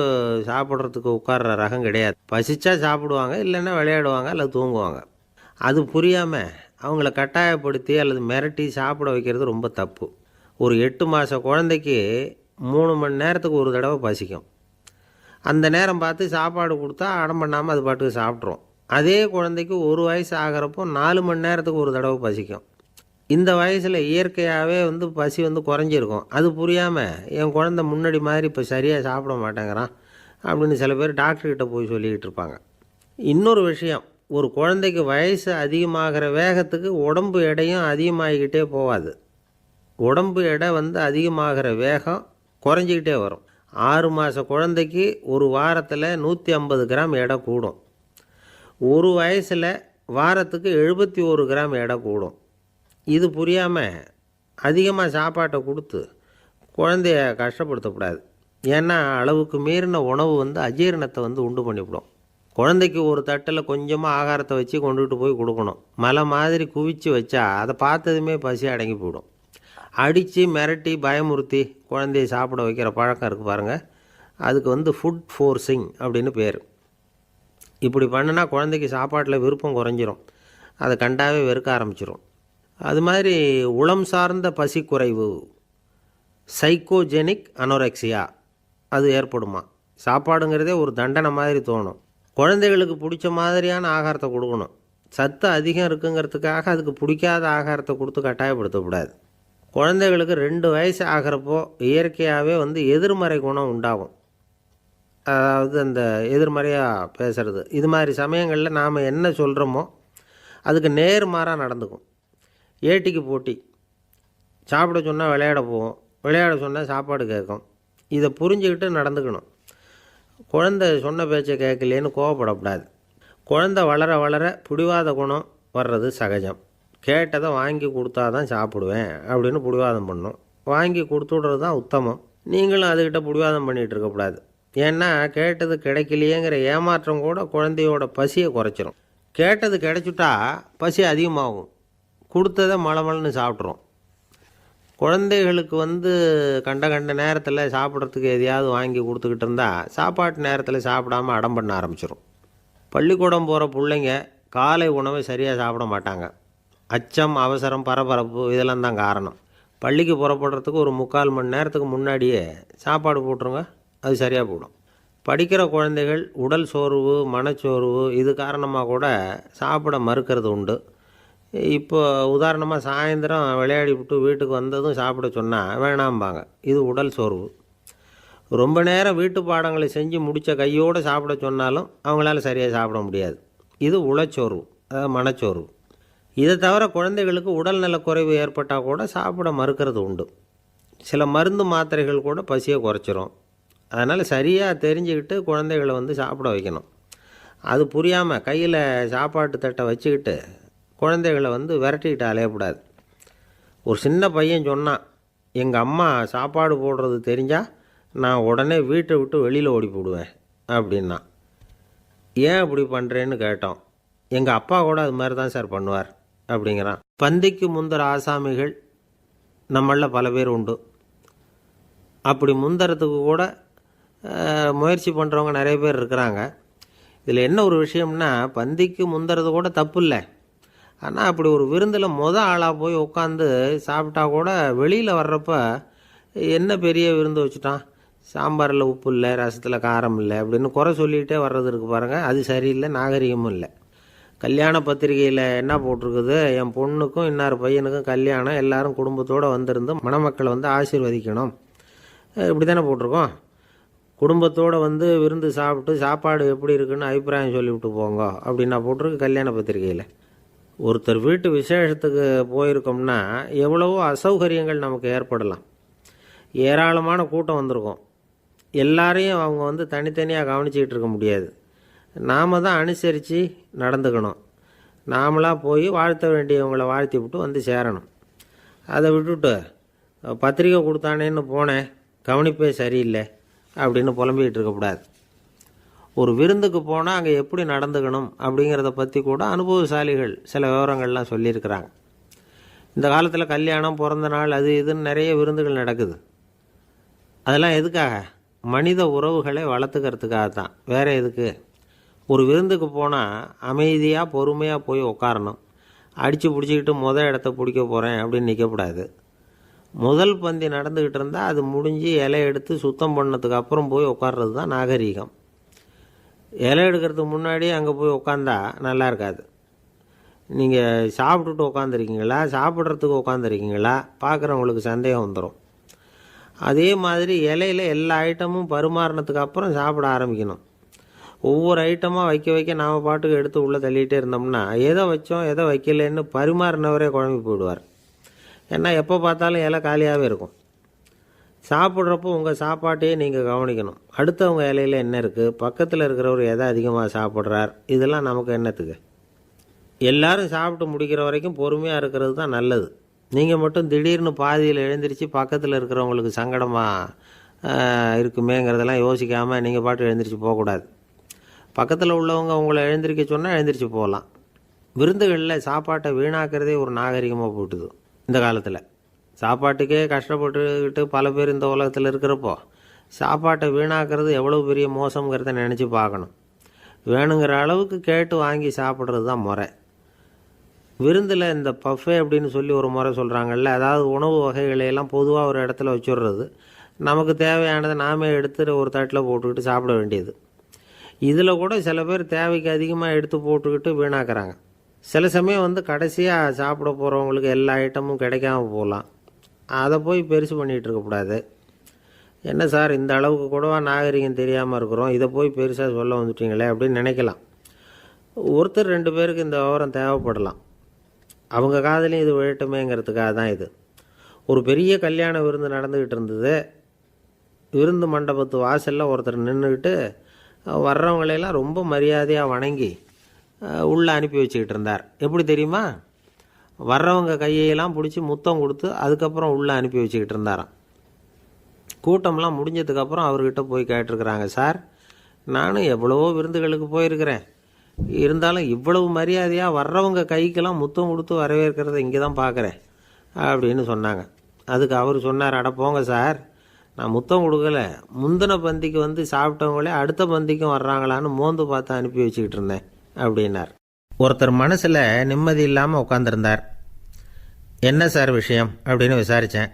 சாப்பிட்றதுக்கு உட்கார்ற ரகம் கிடையாது. பசிச்சா சாப்பிடுவாங்க, இல்லைன்னா விளையாடுவாங்க அல்லது தூங்குவாங்க. அது புரியாமல் அவங்கள கட்டாயப்படுத்தி அல்லது மிரட்டி சாப்பிட வைக்கிறது ரொம்ப தப்பு. ஒரு 8 மாத குழந்தைக்கு 3 மணி நேரத்துக்கு ஒரு தடவை பசிக்கும். அந்த நேரம் பார்த்து சாப்பாடு கொடுத்தா அடம் பண்ணாமல் அது பாட்டுக்கு சாப்பிட்ரும். அதே குழந்தைக்கு 1 வயசு ஆகிறப்போ 4 மணி நேரத்துக்கு ஒரு தடவை பசிக்கும். இந்த வயசில் இயற்கையாகவே பசி குறைஞ்சிருக்கும். அது புரியாமல் என் குழந்தை முன்னாடி மாதிரி இப்போ சரியாக சாப்பிட மாட்டேங்கிறான் அப்படின்னு சில பேர் டாக்டர்கிட்ட போய் சொல்லிக்கிட்டு இருப்பாங்க. இன்னொரு விஷயம், ஒரு குழந்தைக்கு வயசு அதிகமாகிற வேகத்துக்கு உடம்பு எடையும் அதிகமாகிக்கிட்டே போகாது. உடம்பு எடை அதிகமாகிற வேகம் குறைஞ்சிக்கிட்டே வரும். 6 மாத குழந்தைக்கு ஒரு வாரத்தில் 150 கிராம் எடை கூடும். ஒரு வயசில் வாரத்துக்கு 71 கிராம் எடை கூடும். இது புரியாமல் அதிகமாக சாப்பாட்டை கொடுத்து குழந்தைய கஷ்டப்படுத்தக்கூடாது. ஏன்னா அளவுக்கு மீறின உணவு அஜீரணத்தை உண்டு பண்ணிவிடும். குழந்தைக்கு ஒரு தட்டில் கொஞ்சமாக ஆகாரத்தை வச்சு கொண்டுகிட்டு போய் கொடுக்கணும். மலை மாதிரி குவிச்சு வச்சா அதை பார்த்ததுமே பசி அடங்கி போயிடும். அடித்து மிரட்டி பயமுறுத்தி குழந்தைய சாப்பிட வைக்கிற பழக்கம் இருக்குது பாருங்கள், அதுக்கு ஃபுட் ஃபோர்ஸிங் அப்படின்னு பேர். இப்படி பண்ணுனா குழந்தைக்கு சாப்பாட்டில் விருப்பம் குறைஞ்சிரும், அதை கண்டாவே வெறுக்க ஆரம்பிச்சிடும். அது மாதிரி உளம் சார்ந்த பசி குறைவு, சைக்கோஜெனிக் அனோரெக்சியா, அது ஏற்படுமா. சாப்பாடுங்கிறதே ஒரு தண்டனை மாதிரி தோணும். குழந்தைகளுக்கு பிடிச்ச மாதிரியான ஆகாரத்தை கொடுக்கணும். சத்து அதிகம் இருக்குங்கிறதுக்காக அதுக்கு பிடிக்காத ஆகாரத்தை கொடுத்து கட்டாயப்படுத்தக்கூடாது. குழந்தைகளுக்கு 2 வயசு ஆகிறப்போ இயற்கையாகவே எதிர்மறை குணம் உண்டாகும். அதாவது அந்த எதிர்மறையாக பேசுகிறது. இது மாதிரி சமயங்களில் நாம் என்ன சொல்கிறோமோ அதுக்கு நேர்மாறாக நடந்துக்கும். ஏட்டிக்கு போட்டி. சாப்பிட சொன்னால் விளையாட போவோம், விளையாட சொன்னால் சாப்பாடு கேட்கும். இதை புரிஞ்சுக்கிட்டு நடந்துக்கணும். குழந்தை சொன்ன பேச்சை கேட்கலேன்னு கோவப்படக்கூடாது. குழந்தை வளர வளர பிடிவாத குணம் வர்றது சகஜம். கேட்டதை வாங்கி கொடுத்தா தான் சாப்பிடுவேன் அப்படின்னு பிடிவாதம் பண்ணும். வாங்கி கொடுத்துடுறது தான் உத்தமம். நீங்களும் அதுக்கிட்ட பிடிவாதம் பண்ணிகிட்டு இருக்கக்கூடாது. ஏன்னா கேட்டது கிடைக்கலையேங்கிற ஏமாற்றம் கூட குழந்தையோட பசியை குறைச்சிரும். கேட்டது கிடைச்சிட்டா பசி அதிகமாகும். கொடுத்ததை மலமலன்னு சாப்பிட்றோம். குழந்தைகளுக்கு கண்ட நேரத்தில் சாப்பிட்றதுக்கு எதையாவது வாங்கி கொடுத்துக்கிட்டு இருந்தால் சாப்பாட்டு நேரத்தில் சாப்பிடாமல் அடம் பண்ண ஆரம்பிச்சிடும். பள்ளிக்கூடம் போகிற பிள்ளைங்க காலை உணவை சரியாக சாப்பிட மாட்டாங்க. அச்சம், அவசரம், பரபரப்பு இதெல்லாம் தான் காரணம். பள்ளிக்கு புறப்படுறதுக்கு ஒரு 3/4 மணி நேரத்துக்கு முன்னாடியே சாப்பாடு போட்டுருங்க, அது சரியாக போடும். படிக்கிற குழந்தைகள் உடல் சோர்வு, மனச்சோர்வு இது காரணமாக கூட சாப்பிட மறுக்கிறது உண்டு. இப்போ உதாரணமாக சாயந்தரம் விளையாடி விட்டு வீட்டுக்கு வந்ததும் சாப்பிட சொன்னால் வேணாம்பாங்க. இது உடல் சோர்வு. ரொம்ப நேரம் வீட்டு பாடங்களை செஞ்சு முடித்த கையோடு சாப்பிட சொன்னாலும் அவங்களால சரியாக சாப்பிட முடியாது. இது உளச்சோர்வு, அதாவது மனச்சோர்வு. இதை தவிர குழந்தைகளுக்கு உடல்நலக் குறைவு ஏற்பட்டால் கூட சாப்பிட மறுக்கிறது உண்டு. சில மருந்து மாத்திரைகள் கூட பசியை குறைச்சிரும். அதனால் சரியாக தெரிஞ்சுக்கிட்டு குழந்தைகளை சாப்பிட வைக்கணும். அது புரியாமல் கையில் சாப்பாட்டு தட்டை வச்சுக்கிட்டு குழந்தைகளை விரட்டிக்கிட்டு அலையக்கூடாது. ஒரு சின்ன பையன் சொன்னான், எங்கள் அம்மா சாப்பாடு போடுறது தெரிஞ்சால் நான் உடனே வீட்டை விட்டு வெளியில் ஓடி போடுவேன் அப்படின்னா. ஏன் அப்படி பண்ணுறேன்னு கேட்டோம். எங்கள் அப்பா கூட அது மாதிரி தான் சார் பண்ணுவார் அப்படிங்கிறான். பந்திக்கு முந்தர ஆசாமிகள் நம்மளில் பல பேர் உண்டு. அப்படி முந்தறதுக்கு கூட முயற்சி பண்ணுறவங்க நிறைய பேர் இருக்கிறாங்க. இதில் என்ன ஒரு விஷயம்னா, பந்திக்கு முந்தறது கூட தப்பு இல்லை. ஆனால் அப்படி ஒரு விருந்தில் ஆளாக போய் உட்காந்து சாப்பிட்டா கூட வெளியில் வர்றப்ப என்ன பெரிய விருந்து வச்சுட்டான், சாம்பாரில் உப்பு இல்லை, ரசத்தில் காரம் இல்லை அப்படின்னு குறை சொல்லிகிட்டே வர்றது இருக்குது பாருங்கள். அது சரியில்லை, நாகரிகமும் இல்லை. கல்யாண பத்திரிகையில் என்ன போட்டிருக்குது, என் பொண்ணுக்கும் இன்னார் பையனுக்கும் கல்யாணம், எல்லாரும் குடும்பத்தோடு வந்திருந்து மணமக்களை ஆசீர்வதிக்கணும், இப்படி தானே போட்டிருக்கோம். குடும்பத்தோடு விருந்து சாப்பிட்டு சாப்பாடு எப்படி இருக்குன்னு அபிப்பிராயம் சொல்லிவிட்டு போங்க அப்படின்னா போட்டிருக்கு கல்யாண பத்திரிகையில். ஒருத்தர் வீட்டு விசேஷத்துக்கு போயிருக்கோம்னா எவ்வளவோ அசௌகரியங்கள் நமக்கு ஏற்படலாம். ஏராளமான கூட்டம் வந்திருக்கும். எல்லாரையும் அவங்க தனித்தனியாக கவனிச்சிக்கிட்டு இருக்க முடியாது. நாம் தான் அனுசரித்து நடந்துக்கணும். நாமளாக போய் வாழ்த்த வேண்டியவங்களை வாழ்த்தி விட்டு சேரணும். அதை விட்டுட்டு பத்திரிக்கை கொடுத்தானேன்னு போனேன், கவனிப்பே சரியில்லை அப்படின்னு புலம்பிக்கிட்டு இருக்கக்கூடாது. ஒரு விருந்துக்கு போனால் அங்கே எப்படி நடந்துக்கணும் அப்படிங்கிறத பற்றி கூட அனுபவசாலிகள் சில விவரங்கள்லாம் சொல்லியிருக்கிறாங்க. இந்த காலத்தில் கல்யாணம், பிறந்த நாள், அது இதுன்னு நிறைய விருந்துகள் நடக்குது. அதெல்லாம் எதுக்காக? மனித உறவுகளை வளர்த்துக்கிறதுக்காக தான், வேறு எதுக்கு? ஒரு விருந்துக்கு போனால் அமைதியாக பொறுமையாக போய் உட்காரணும். அடித்து பிடிச்சிக்கிட்டு இடத்த பிடிக்க போகிறேன் அப்படின்னு நிற்கக்கூடாது. முதல் பந்தி நடந்துக்கிட்டு இருந்தால் அது முடிஞ்சு இலை எடுத்து சுத்தம் பண்ணதுக்கு அப்புறம் போய் உட்கார்றது தான் நாகரீகம். இலை எடுக்கிறதுக்கு முன்னாடி அங்கே போய் உட்காந்தா நல்லா இருக்காது. நீங்கள் சாப்பிட்டுட்டு உட்காந்துருக்கீங்களா, சாப்பிட்றதுக்கு உட்காந்துருக்கீங்களா, பார்க்குறவங்களுக்கு சந்தேகம் வந்துடும். அதே மாதிரி இலையில் எல்லா ஐட்டமும் பரிமாறினதுக்கு அப்புறம் சாப்பிட ஆரம்பிக்கணும். ஒவ்வொரு ஐட்டமாக வைக்க வைக்க நாம் பாட்டுக்கு எடுத்து உள்ளே தள்ளிகிட்டே இருந்தோம்னா எதை வச்சோம் எதை வைக்கலன்னு பரிமாறினவரே குழம்பி போயிடுவார். ஏன்னா எப்போ பார்த்தாலும் இலை காலியாகவே இருக்கும். சாப்பிட்றப்போ உங்கள் சாப்பாட்டையே நீங்கள் கவனிக்கணும். அடுத்தவங்க இலையில் என்ன இருக்குது, பக்கத்தில் இருக்கிறவர் எதை அதிகமாக சாப்பிட்றார், இதெல்லாம் நமக்கு என்னத்துக்கு? எல்லாரும் சாப்பிட்டு முடிக்கிற வரைக்கும் பொறுமையாக இருக்கிறது தான் நல்லது. நீங்கள் மட்டும் திடீர்னு பாதியில் எழுந்திரிச்சு பக்கத்தில் இருக்கிறவங்களுக்கு சங்கடமாக இருக்குமேங்கிறதெல்லாம் யோசிக்காமல் நீங்கள் பாட்டு எழுந்திரிச்சு போகக்கூடாது. பக்கத்தில் உள்ளவங்க உங்களை எழுந்திரிக்க சொன்னால் எழுந்திரிச்சு போகலாம். விருந்துகளில் சாப்பாட்டை வீணாக்கிறதே ஒரு நாகரிகமாக போட்டுது இந்த காலத்தில். சாப்பாட்டுக்கே கஷ்டப்பட்டுக்கிட்டு பல பேர் இந்த உலகத்தில் இருக்கிறப்போ சாப்பாட்டை வீணாக்கிறது எவ்வளோ பெரிய மோசங்கிறத நினச்சி பார்க்கணும். வேணுங்கிற அளவுக்கு கேட்டு வாங்கி சாப்பிட்றது தான் முறை. விருந்தில் இந்த பஃபே அப்படின்னு சொல்லி ஒரு முறை சொல்கிறாங்கல்ல, அதாவது உணவு வகைகளையெல்லாம் பொதுவாக ஒரு இடத்துல வச்சுடுறது, நமக்கு தேவையானதை நாமே எடுத்து ஒரு தட்டில் போட்டுக்கிட்டு சாப்பிட வேண்டியது. இதில் கூட சில பேர் தேவைக்கு அதிகமாக எடுத்து போட்டுக்கிட்டு வீணாக்குறாங்க. சில சமயம் கடைசியாக சாப்பிட போகிறவங்களுக்கு எல்லா ஐட்டமும் கிடைக்காம போகலாம். அதை போய் பெருசு பண்ணிகிட்டு இருக்கக்கூடாது. என்ன சார் இந்த அளவுக்கு கூடவா நாகரிகம் தெரியாமல் இருக்கிறோம், இதை போய் பெருசாக சொல்ல வந்துட்டீங்களே அப்படின்னு நினைக்கலாம். ஒருத்தர் 2 பேருக்கு இந்த விவரம் தேவைப்படலாம். அவங்க காதலையும் இது விழட்டுமேங்கிறதுக்காக தான் இது. ஒரு பெரிய கல்யாண விருந்து நடந்துக்கிட்டு இருந்தது. விருந்து மண்டபத்து வாசலில் ஒருத்தர் நின்றுக்கிட்டு வர்றவங்களையெல்லாம் ரொம்ப மரியாதையாக வணங்கி உள்ளே அனுப்பி வச்சுக்கிட்டு இருந்தார். எப்படி தெரியுமா? வர்றவங்க கையெல்லாம் பிடிச்சி முத்தம் கொடுத்து அதுக்கப்புறம் உள்ளே அனுப்பி வச்சுக்கிட்டு இருந்தாராம். கூட்டம்லாம் முடிஞ்சதுக்கப்புறம் அவர்கிட்ட போய் கேட்டிருக்கிறாங்க, சார் நானும் எவ்வளவோ விருந்துகளுக்கு போயிருக்கிறேன், இருந்தாலும் இவ்வளவு மரியாதையாக வர்றவங்க கைக்கெல்லாம் முத்தம் கொடுத்து வரவேற்கிறத இங்கே தான் பார்க்குறேன் அப்படின்னு சொன்னாங்க. அதுக்கு அவர் சொன்னார், அட போங்க சார், நான் முத்தம் கொடுக்கல, முந்தின பந்திக்கு சாப்பிட்டவங்களே அடுத்த பந்திக்கும் வர்றாங்களான்னு மோந்து பார்த்து அனுப்பி வச்சுக்கிட்டு இருந்தேன் அப்படின்னார். ஒருத்தர் மனசில் நிம்மதி இல்லாமல் உட்காந்துருந்தார். என்ன சார் விஷயம் அப்படின்னு விசாரித்தேன்.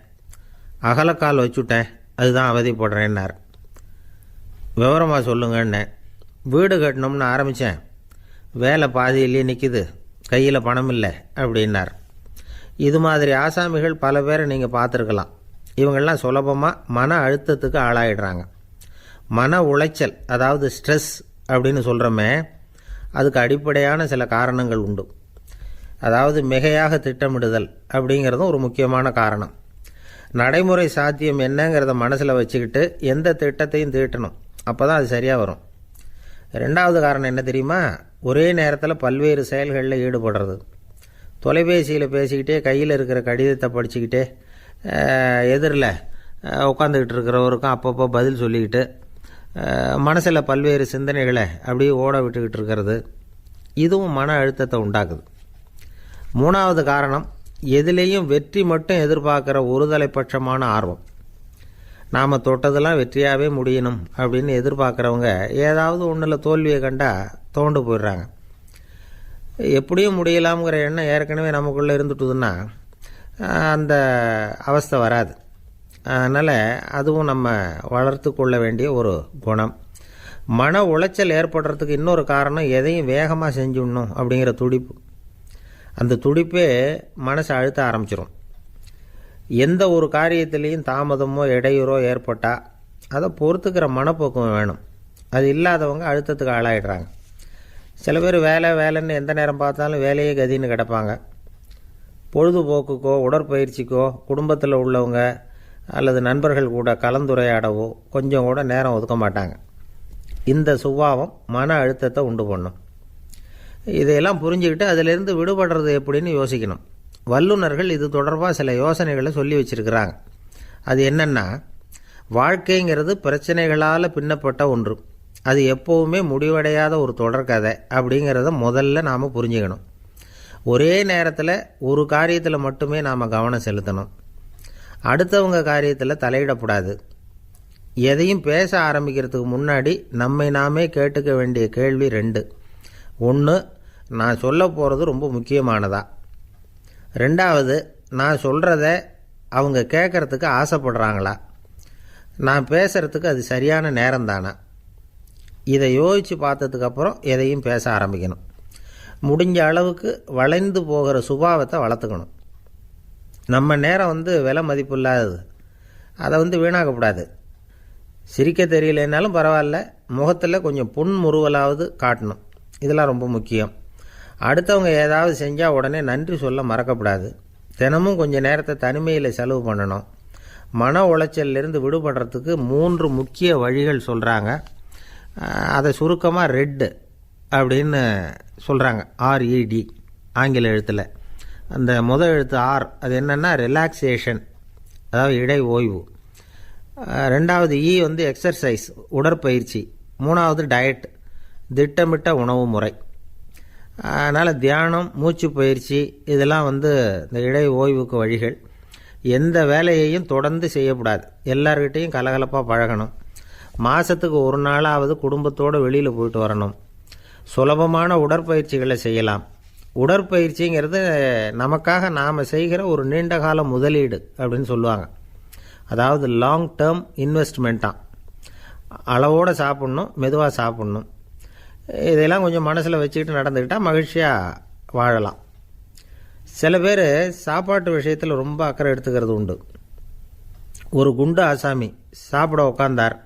அகலக்கால் வச்சுட்டேன், அதுதான் அவதிப்படுறேன்னார். விவரமாக சொல்லுங்கன்னு. வீடு கட்டணும்னு ஆரம்பித்தேன், வேலை பாதியிலேயே நிற்கிது, கையில் பணம் இல்லை அப்படின்னார். இது மாதிரி ஆசாமிகள் பல பேரை நீங்கள் பார்த்துருக்கலாம். இவங்கெல்லாம் சுலபமாக மன அழுத்தத்துக்கு ஆளாயிடுறாங்க. மன உளைச்சல், அதாவது ஸ்ட்ரெஸ் அப்படின்னு சொல்கிறோமே, அதுக்கு அடிப்படையான சில காரணங்கள் உண்டு. அதாவது மிகையாக திட்டமிடுதல் அப்படிங்கிறதும் ஒரு முக்கியமான காரணம். நடைமுறை சாத்தியம் என்னங்கிறத மனசில் வச்சுக்கிட்டு எந்த திட்டத்தையும் தீட்டணும், அப்போ தான் அது சரியாக வரும். 2வது காரணம் என்ன தெரியுமா? ஒரே நேரத்தில் பல்வேறு செயல்களில் ஈடுபடுறது. தொலைபேசியில் பேசிக்கிட்டே கையில் இருக்கிற கடிதத்தை படிச்சுக்கிட்டே எதிரில் உட்காந்துக்கிட்டு இருக்கிறவருக்கும் அப்பப்போ பதில் சொல்லிக்கிட்டு மனசில் பல்வேறு சிந்தனைகளை அப்படியே ஓட விட்டுக்கிட்டு இருக்கிறது, இதுவும் மன அழுத்தத்தை உண்டாக்குது. 3வது காரணம், எதிலேயும் வெற்றி மட்டும் எதிர்பார்க்குற ஒருதலைப்பட்சமான ஆர்வம். நாம் தொட்டதெல்லாம் வெற்றியாகவே முடியணும் அப்படின்னு எதிர்பார்க்குறவங்க ஏதாவது ஒன்றில் தோல்வியை கண்டால் தோண்டு போயிடுறாங்க. எப்படியும் முடியலாம்ங்கிற எண்ணம் ஏற்கனவே நமக்குள்ளே இருந்துட்டுதுன்னா அந்த அவஸ்தை வராது. அதனால் அதுவும் நம்ம வளர்த்து கொள்ள வேண்டிய ஒரு குணம். மன உளைச்சல் ஏற்படுறதுக்கு இன்னொரு காரணம், எதையும் வேகமாக செஞ்சுடணும் அப்படிங்கிற துடிப்பு. அந்த துடிப்பே மனசை அழுத்த ஆரம்பிச்சிடும். எந்த ஒரு காரியத்திலையும் தாமதமோ இடையூறோ ஏற்பட்டால் அதை பொறுத்துக்கிற மனப்போக்கம் வேணும். அது இல்லாதவங்க அழுத்தத்துக்கு ஆளாயிடுறாங்க. சில பேர் வேலைன்னு எந்த நேரம் பார்த்தாலும் வேலையே கதின்னு கிடப்பாங்க. பொழுதுபோக்குக்கோ உடற்பயிற்சிக்கோ குடும்பத்தில் உள்ளவங்க அல்லது நண்பர்கள் கூட கலந்துரையாடவோ கொஞ்சம் கூட நேரம் ஒதுக்க மாட்டாங்க. இந்த சுபாவம் மன அழுத்தத்தை உண்டு பண்ணும். இதையெல்லாம் புரிஞ்சுக்கிட்டு அதிலிருந்து விடுபடுறது எப்படின்னு யோசிக்கணும். வல்லுநர்கள் இது தொடர்பாக சில யோசனைகளை சொல்லி வச்சுருக்கிறாங்க. அது என்னென்னா, வாழ்க்கைங்கிறது பிரச்சனைகளால் பின்னப்பட்ட ஒன்று, அது எப்போவுமே முடிவடையாத ஒரு தொடர்கதை அப்படிங்கிறத முதல்ல நாம் புரிஞ்சுக்கணும். ஒரே நேரத்தில் ஒரு காரியத்தில் மட்டுமே நாம் கவனம் செலுத்தணும். அடுத்தவங்க காரியத்தில் தலையிடக்கூடாது. எதையும் பேச ஆரம்பிக்கிறதுக்கு முன்னாடி நம்மை நாமே கேட்டுக்க வேண்டிய கேள்வி 2. ஒன்று, நான் சொல்ல போகிறது ரொம்ப முக்கியமானதா? 2வது, நான் சொல்கிறத அவங்க கேட்குறதுக்கு ஆசைப்படுறாங்களா? நான் பேசுகிறதுக்கு அது சரியான நேரம்தானா? இதை யோசித்து பார்த்ததுக்கப்புறம் எதையும் பேச ஆரம்பிக்கணும். முடிஞ்ச அளவுக்கு வளைந்து போகிற சுபாவத்தை வளர்த்துக்கணும். நம்ம நேரம் விலை மதிப்பு இல்லாதது, அதை வீணாக்கக்கூடாது. சிரிக்க தெரியலனாலும் பரவாயில்ல, முகத்தில் கொஞ்சம் புன்முறுவலாவது காட்டணும். இதெல்லாம் ரொம்ப முக்கியம். அடுத்தவங்க ஏதாவது செஞ்சால் உடனே நன்றி சொல்ல மறக்கக்கூடாது. தினமும் கொஞ்சம் நேரத்தை தனிமையில் செலவு பண்ணணும். மன உளைச்சலிருந்து விடுபடுறதுக்கு 3 முக்கிய வழிகள் சொல்கிறாங்க. அதை சுருக்கமாக ரெட் அப்படின்னு சொல்கிறாங்க. RED ஆங்கில எழுத்தில். அந்த முதல் எழுத்து ஆர், அது என்னென்னா ரிலாக்ஸேஷன், அதாவது இடை ஓய்வு. 2வது இ எக்ஸர்சைஸ், உடற்பயிற்சி. 3வது டயட், திட்டமிட்ட உணவு முறை. அதனால் தியானம், மூச்சு பயிற்சி இதெல்லாம் இந்த இடை ஓய்வுக்கு வழிகள். எந்த வேலையையும் தொடர்ந்து செய்யக்கூடாது. எல்லார்கிட்டையும் கலகலப்பாக பழகணும். மாதத்துக்கு ஒரு நாளாவது குடும்பத்தோடு வெளியில் போயிட்டு வரணும். சுலபமான உடற்பயிற்சிகளை செய்யலாம். உடற்பயிற்சிங்கிறது நமக்காக நாம் செய்கிற ஒரு நீண்டகால முதலீடு அப்படின்னு சொல்லுவாங்க. அதாவது லாங் டேர்ம் இன்வெஸ்ட்மெண்ட்டாக. அளவோடு சாப்பிட்ணும், மெதுவாக சாப்பிட்ணும். இதெல்லாம் கொஞ்சம் மனசில் வச்சுக்கிட்டு நடந்துக்கிட்டால் மகிழ்ச்சியாக வாழலாம். சில பேர் சாப்பாட்டு விஷயத்தில் ரொம்ப அக்கறை எடுத்துக்கிறது உண்டு. ஒரு குண்டு ஆசாமி சாப்பிட உக்காந்தார்.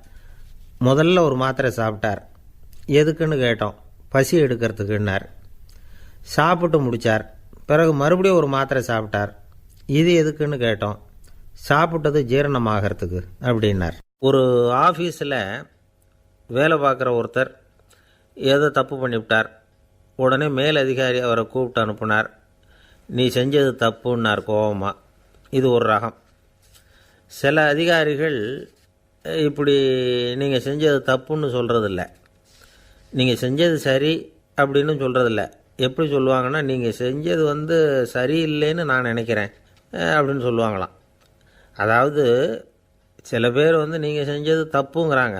முதல்ல ஒரு மாத்திரை சாப்பிட்டார். எதுக்குன்னு கேட்டோம். பசி எடுக்கிறதுக்குன்னார். சாப்பிட்டு முடித்தார். பிறகு மறுபடியும் ஒரு மாத்திரை சாப்பிட்டார். இது எதுக்குன்னு கேட்டோம். சாப்பிட்டது ஜீரணமாகறதுக்கு அப்படின்னார். ஒரு ஆஃபீஸில் வேலை பார்க்குற ஒருத்தர் ஏதோ தப்பு பண்ணிவிட்டார். உடனே மேலதிகாரி அவரை கூப்பிட்டு அனுப்புனார். நீ செஞ்சது தப்புன்னார் கோபமாக. இது ஒரு ரகம். சில அதிகாரிகள் இப்படி நீங்கள் செஞ்சது தப்புன்னு சொல்கிறதில்ல, நீங்கள் செஞ்சது சரி அப்படின்னு சொல்கிறதில்ல. எப்படி சொல்லுவாங்கன்னா, நீங்கள் செஞ்சது சரியில்லைன்னு நான் நினைக்கிறேன் அப்படின்னு சொல்லுவாங்களாம். அதாவது சில பேர் நீங்கள் செஞ்சது தப்புங்கிறாங்க,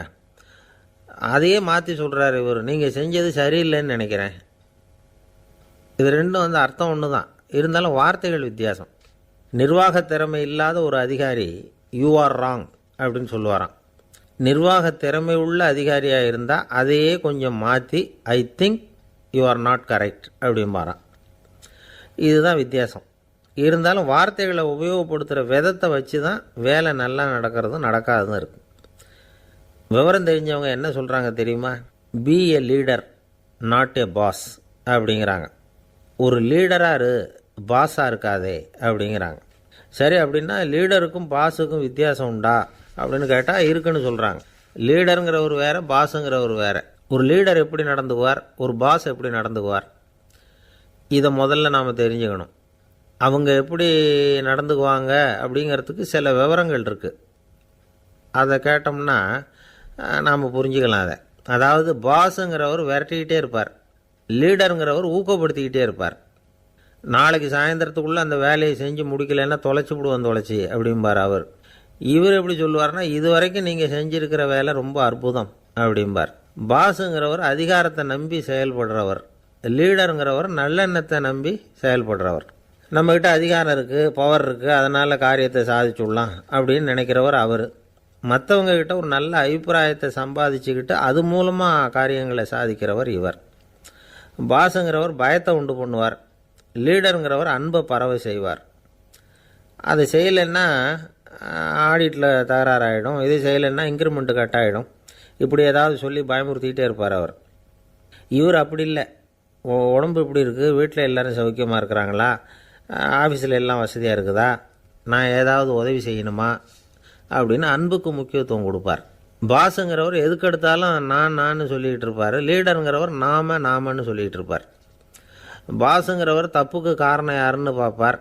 அதையே மாற்றி சொல்கிறாரு இவர், நீங்கள் செஞ்சது சரியில்லைன்னு நினைக்கிறேன். இது ரெண்டும் அர்த்தம் ஒன்று தான், இருந்தாலும் வார்த்தைகள் வித்தியாசம். நிர்வாக திறமை இல்லாத ஒரு அதிகாரி யூ ஆர் ராங் அப்படின்னு சொல்லுவாராம். நிர்வாக திறமை உள்ள அதிகாரியாக இருந்தால் அதையே கொஞ்சம் மாற்றி I think you are not correct அப்படிம்பாரான். இதுதான் வித்தியாசம். இருந்தாலும் வார்த்தைகளை உபயோகப்படுத்துகிற விதத்தை வச்சு தான் வேலை நல்லா நடக்கிறதும் நடக்காததும் இருக்குது. விவரம் தெரிஞ்சவங்க என்ன சொல்கிறாங்க தெரியுமா? Be a leader not a boss அப்படிங்கிறாங்க. ஒரு லீடராக பாஸாக இருக்காதே அப்படிங்கிறாங்க. சரி, அப்படின்னா லீடருக்கும் பாஸுக்கும் வித்தியாசம் உண்டா அப்படின்னு கேட்டால் இருக்குன்னு சொல்கிறாங்க. லீடருங்கிறவர் வேறு, பாஸுங்கிறவர் வேறு. ஒரு லீடர் எப்படி நடந்துக்குவார், ஒரு பாஸ் எப்படி நடந்துக்குவார், இதை முதல்ல நாம் தெரிஞ்சுக்கணும். அவங்க எப்படி நடந்துக்குவாங்க அப்படிங்கிறதுக்கு சில விவரங்கள் இருக்குது. அதை கேட்டோம்னா நாம் புரிஞ்சுக்கலாம் அதை. அதாவது பாஸுங்கிறவர் விரட்டிக்கிட்டே இருப்பார், லீடருங்கிறவர் ஊக்கப்படுத்திக்கிட்டே இருப்பார். நாளைக்கு சாயந்தரத்துக்குள்ளே அந்த வேலையை செஞ்சு முடிக்கலைன்னா தொலைச்சி விடுவோம் தொலைச்சி அப்படிம்பார் அவர். இவர் எப்படி சொல்லுவார்னா, இது வரைக்கும் நீங்கள் செஞ்சுருக்கிற வேலை ரொம்ப அற்புதம் அப்படிம்பார். பாஸுங்கிறவர் அதிகாரத்தை நம்பி செயல்படுறவர், லீடருங்கிறவர் நல்லெண்ணத்தை நம்பி செயல்படுறவர். நம்மக்கிட்ட அதிகாரம் இருக்குது, பவர் இருக்குது, அதனால் காரியத்தை சாதிச்சுடலாம் அப்படின்னு நினைக்கிறவர் அவர். மற்றவங்கக்கிட்ட ஒரு நல்ல அபிப்பிராயத்தை சம்பாதிச்சுக்கிட்டு அது மூலமாக காரியங்களை சாதிக்கிறவர் இவர். பாஸுங்கிறவர் பயத்தை உண்டு பண்ணுவார், லீடருங்கிறவர் அன்பை பரவ செய்வார். அதை செய்யலைன்னா ஆடிட்டில் தகராறாயிடும், இது செய்யலைன்னா இன்க்ரிமெண்ட்டு கட் ஆகிடும், இப்படி ஏதாவது சொல்லி பயமுறுத்திக்கிட்டே இருப்பார் அவர். இவர் அப்படி இல்லை. உடம்பு இப்படி இருக்குது, வீட்டில் எல்லோரும் சௌக்கியமாக இருக்கிறாங்களா, ஆஃபீஸில் எல்லாம் வசதியாக இருக்குதா, நான் ஏதாவது உதவி செய்யணுமா அப்படின்னு அன்புக்கு முக்கியத்துவம் கொடுப்பார். பாஸுங்கிறவர் எதுக்கெடுத்தாலும் நான் சொல்லிகிட்டு இருப்பார், லீடருங்கிறவர் நாமன்னு சொல்லிகிட்டு இருப்பார். பாஸுங்கிறவர் தப்புக்கு காரணம் யாருன்னு பார்ப்பார்,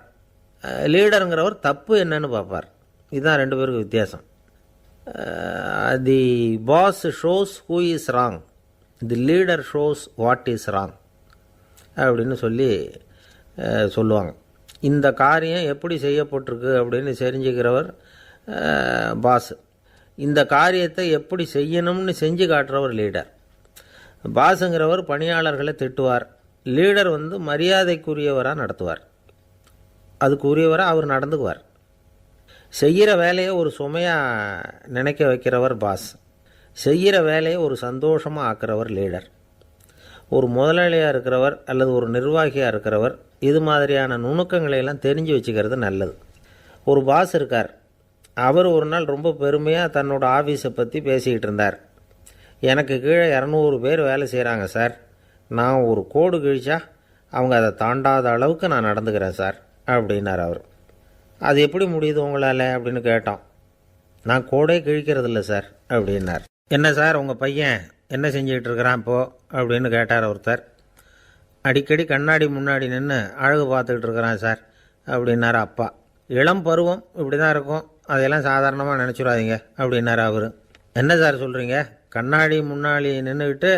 லீடருங்கிறவர் தப்பு என்னன்னு பார்ப்பார். இதுதான் ரெண்டு பேருக்கு வித்தியாசம். The boss shows who is wrong, the leader shows what is wrong அப்படின்னு சொல்லுவாங்க. இந்த காரியம் எப்படி செய்யப்பட்டிருக்கு அப்படின்னு தெரிஞ்சுக்கிறவர் பாஸ். இந்த காரியத்தை எப்படி செய்யணும்னு செஞ்சு காட்டுறவர் லீடர். பாஸுங்கிறவர் பணியாளர்களை திட்டுவார், லீடர் வந்து மரியாதைக்குரியவராக நடத்துவார், அதுக்குரியவராக அவர் நடந்துக்குவார். செய்கிற வேலையை ஒரு சுமையாக நினைக்க வைக்கிறவர் பாஸ், செய்கிற வேலையை ஒரு சந்தோஷமாக ஆக்கிறவர் லீடர். ஒரு முதலாளியாக இருக்கிறவர் அல்லது ஒரு நிர்வாகியாக இருக்கிறவர் இது மாதிரியான நுணுக்கங்களையெல்லாம் தெரிஞ்சு வச்சுக்கிறது நல்லது. ஒரு பாஸ் இருக்கார், அவர் ஒரு நாள் ரொம்ப பெருமையாக தன்னோட ஆஃபீஸை பற்றி பேசிக்கிட்டு இருந்தார். எனக்கு கீழே 200 பேர் வேலை செய்கிறாங்க சார், நான் ஒரு கோடு கிழிச்சா அவங்க அதை தாண்டாத அளவுக்கு நான் நடந்துக்கிறேன் சார் அப்படின்னார் அவர். அது எப்படி முடியுது உங்களால் அப்படின்னு கேட்டோம். நான் கோடே கிழிக்கிறதில்ல சார் அப்படின்னார். என்ன சார் உங்கள் பையன் என்ன செஞ்சுக்கிட்டு இருக்கிறான் இப்போது அப்படின்னு கேட்டார் ஒருத்தர். அடிக்கடி கண்ணாடி முன்னாடி நின்று அழகு பார்த்துக்கிட்டு இருக்கிறான் சார் அப்படின்னார் அப்பா. இளம் பருவம் இப்படி தான் இருக்கும், அதையெல்லாம் சாதாரணமாக நினச்சிடாதீங்க அப்படின்னார் அவர். என்ன சார் சொல்கிறீங்க, கண்ணாடி முன்னாடி நின்றுக்கிட்டு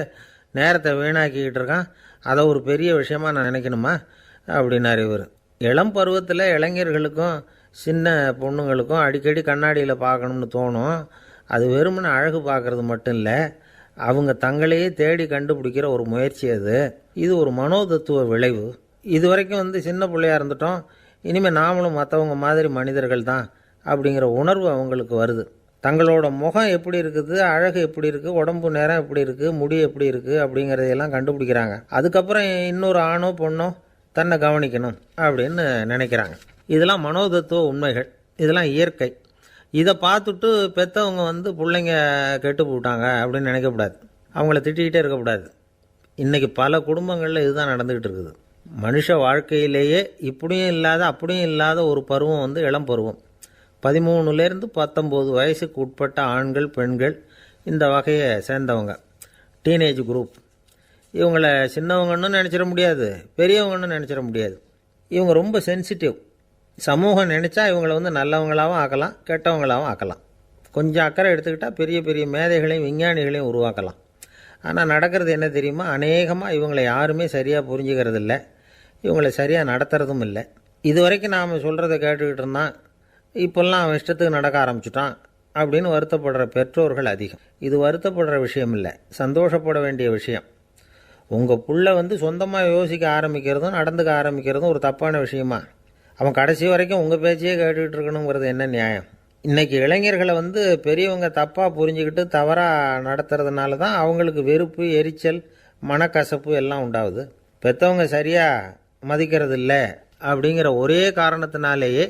நேரத்தை வீணாக்கிக்கிட்டு இருக்கான், அதை ஒரு பெரிய விஷயமாக நான் நினைக்கணுமா அப்படின்னார் இவர். இளம் பருவத்தில் இளைஞர்களுக்கும் சின்ன பொண்ணுங்களுக்கும் அடிக்கடி கண்ணாடியில் பார்க்கணும்னு தோணும். அது வெறுமனே அழகு பார்க்குறது மட்டும் இல்லை, அவங்க தங்களையே தேடி கண்டுபிடிக்கிற ஒரு முயற்சி அது. இது ஒரு மனோதத்துவ விளைவு. இது வரைக்கும் வந்து சின்ன பிள்ளையாக இருந்துட்டோம், இனிமேல் நாமளும் மற்றவங்க மாதிரி மனிதர்கள் தான் அப்படிங்கிற உணர்வு அவங்களுக்கு வருது. தங்களோட முகம் எப்படி இருக்குது, அழகு எப்படி இருக்குது, உடம்பு நேரம் எப்படி இருக்குது, முடி எப்படி இருக்குது அப்படிங்கிறதையெல்லாம் கண்டுபிடிக்கிறாங்க. அதுக்கப்புறம் இன்னொரு ஆணோ பொண்ணோ தன்னை கவனிக்கணும் அப்படின்னு நினைக்கிறாங்க. இதெல்லாம் மனோதத்துவ உண்மைகள், இதெல்லாம் இயற்கை. இதை பார்த்துட்டு பெற்றவங்க வந்து பிள்ளைங்க கெட்டு போட்டாங்க அப்படின்னு நினைக்கக்கூடாது, அவங்கள திட்டிக்கிட்டே இருக்கக்கூடாது. இன்றைக்கி பல குடும்பங்களில் இதுதான் நடந்துக்கிட்டு இருக்குது. மனுஷ வாழ்க்கையிலேயே இப்படியும் இல்லாத அப்படியும் இல்லாத ஒரு பருவம் வந்து இளம் பருவம். 13லேருந்து 19 வயசுக்கு உட்பட்ட ஆண்கள் பெண்கள் இந்த வகையை சேர்ந்தவங்க, டீனேஜ் குரூப். இவங்கள சின்னவங்கன்னு நினச்சிட முடியாது, பெரியவங்கன்னு நினச்சிட முடியாது. இவங்க ரொம்ப சென்சிட்டிவ். சமூகம் நினச்சா இவங்களை வந்து நல்லவங்களாகவும் ஆக்கலாம், கெட்டவங்களாகவும் ஆக்கலாம். கொஞ்சம் அக்கறை எடுத்துக்கிட்டால் பெரிய பெரிய மேதைகளையும் விஞ்ஞானிகளையும் உருவாக்கலாம். ஆனால் நடக்கிறது என்ன தெரியுமா, அநேகமாக இவங்களை யாருமே சரியாக புரிஞ்சுக்கிறது இல்லை, இவங்களை சரியாக நடத்துறதும் இல்லை. இது வரைக்கும் நாம் சொல்கிறத கேட்டுக்கிட்டு இருந்தான், இப்போல்லாம் அவன் இஷ்டத்துக்கு நடக்க ஆரம்பிச்சுட்டான் அப்படின்னு வருத்தப்படுற பெற்றோர்கள் அதிகம். இது வருத்தப்படுற விஷயம் இல்லை, சந்தோஷப்பட வேண்டிய விஷயம். உங்கள் புள்ள வந்து சொந்தமாக யோசிக்க ஆரம்பிக்கிறதும் நடந்துக்க ஆரம்பிக்கிறதும் ஒரு தப்பான விஷயமா? அவன் கடைசி வரைக்கும் உங்கள் பேச்சையே கேட்டுக்கிட்டு இருக்கணுங்கிறது என்ன நியாயம்? இன்றைக்கி இளைஞர்களை வந்து பெரியவங்க தப்பாக புரிஞ்சுக்கிட்டு தவறாக நடத்துறதுனால தான் அவங்களுக்கு வெறுப்பு, எரிச்சல், மனக்கசப்பு எல்லாம் உண்டாகுது. பெற்றவங்க சரியாக மதிக்கிறது இல்லை அப்படிங்கிற ஒரே காரணத்தினாலேயே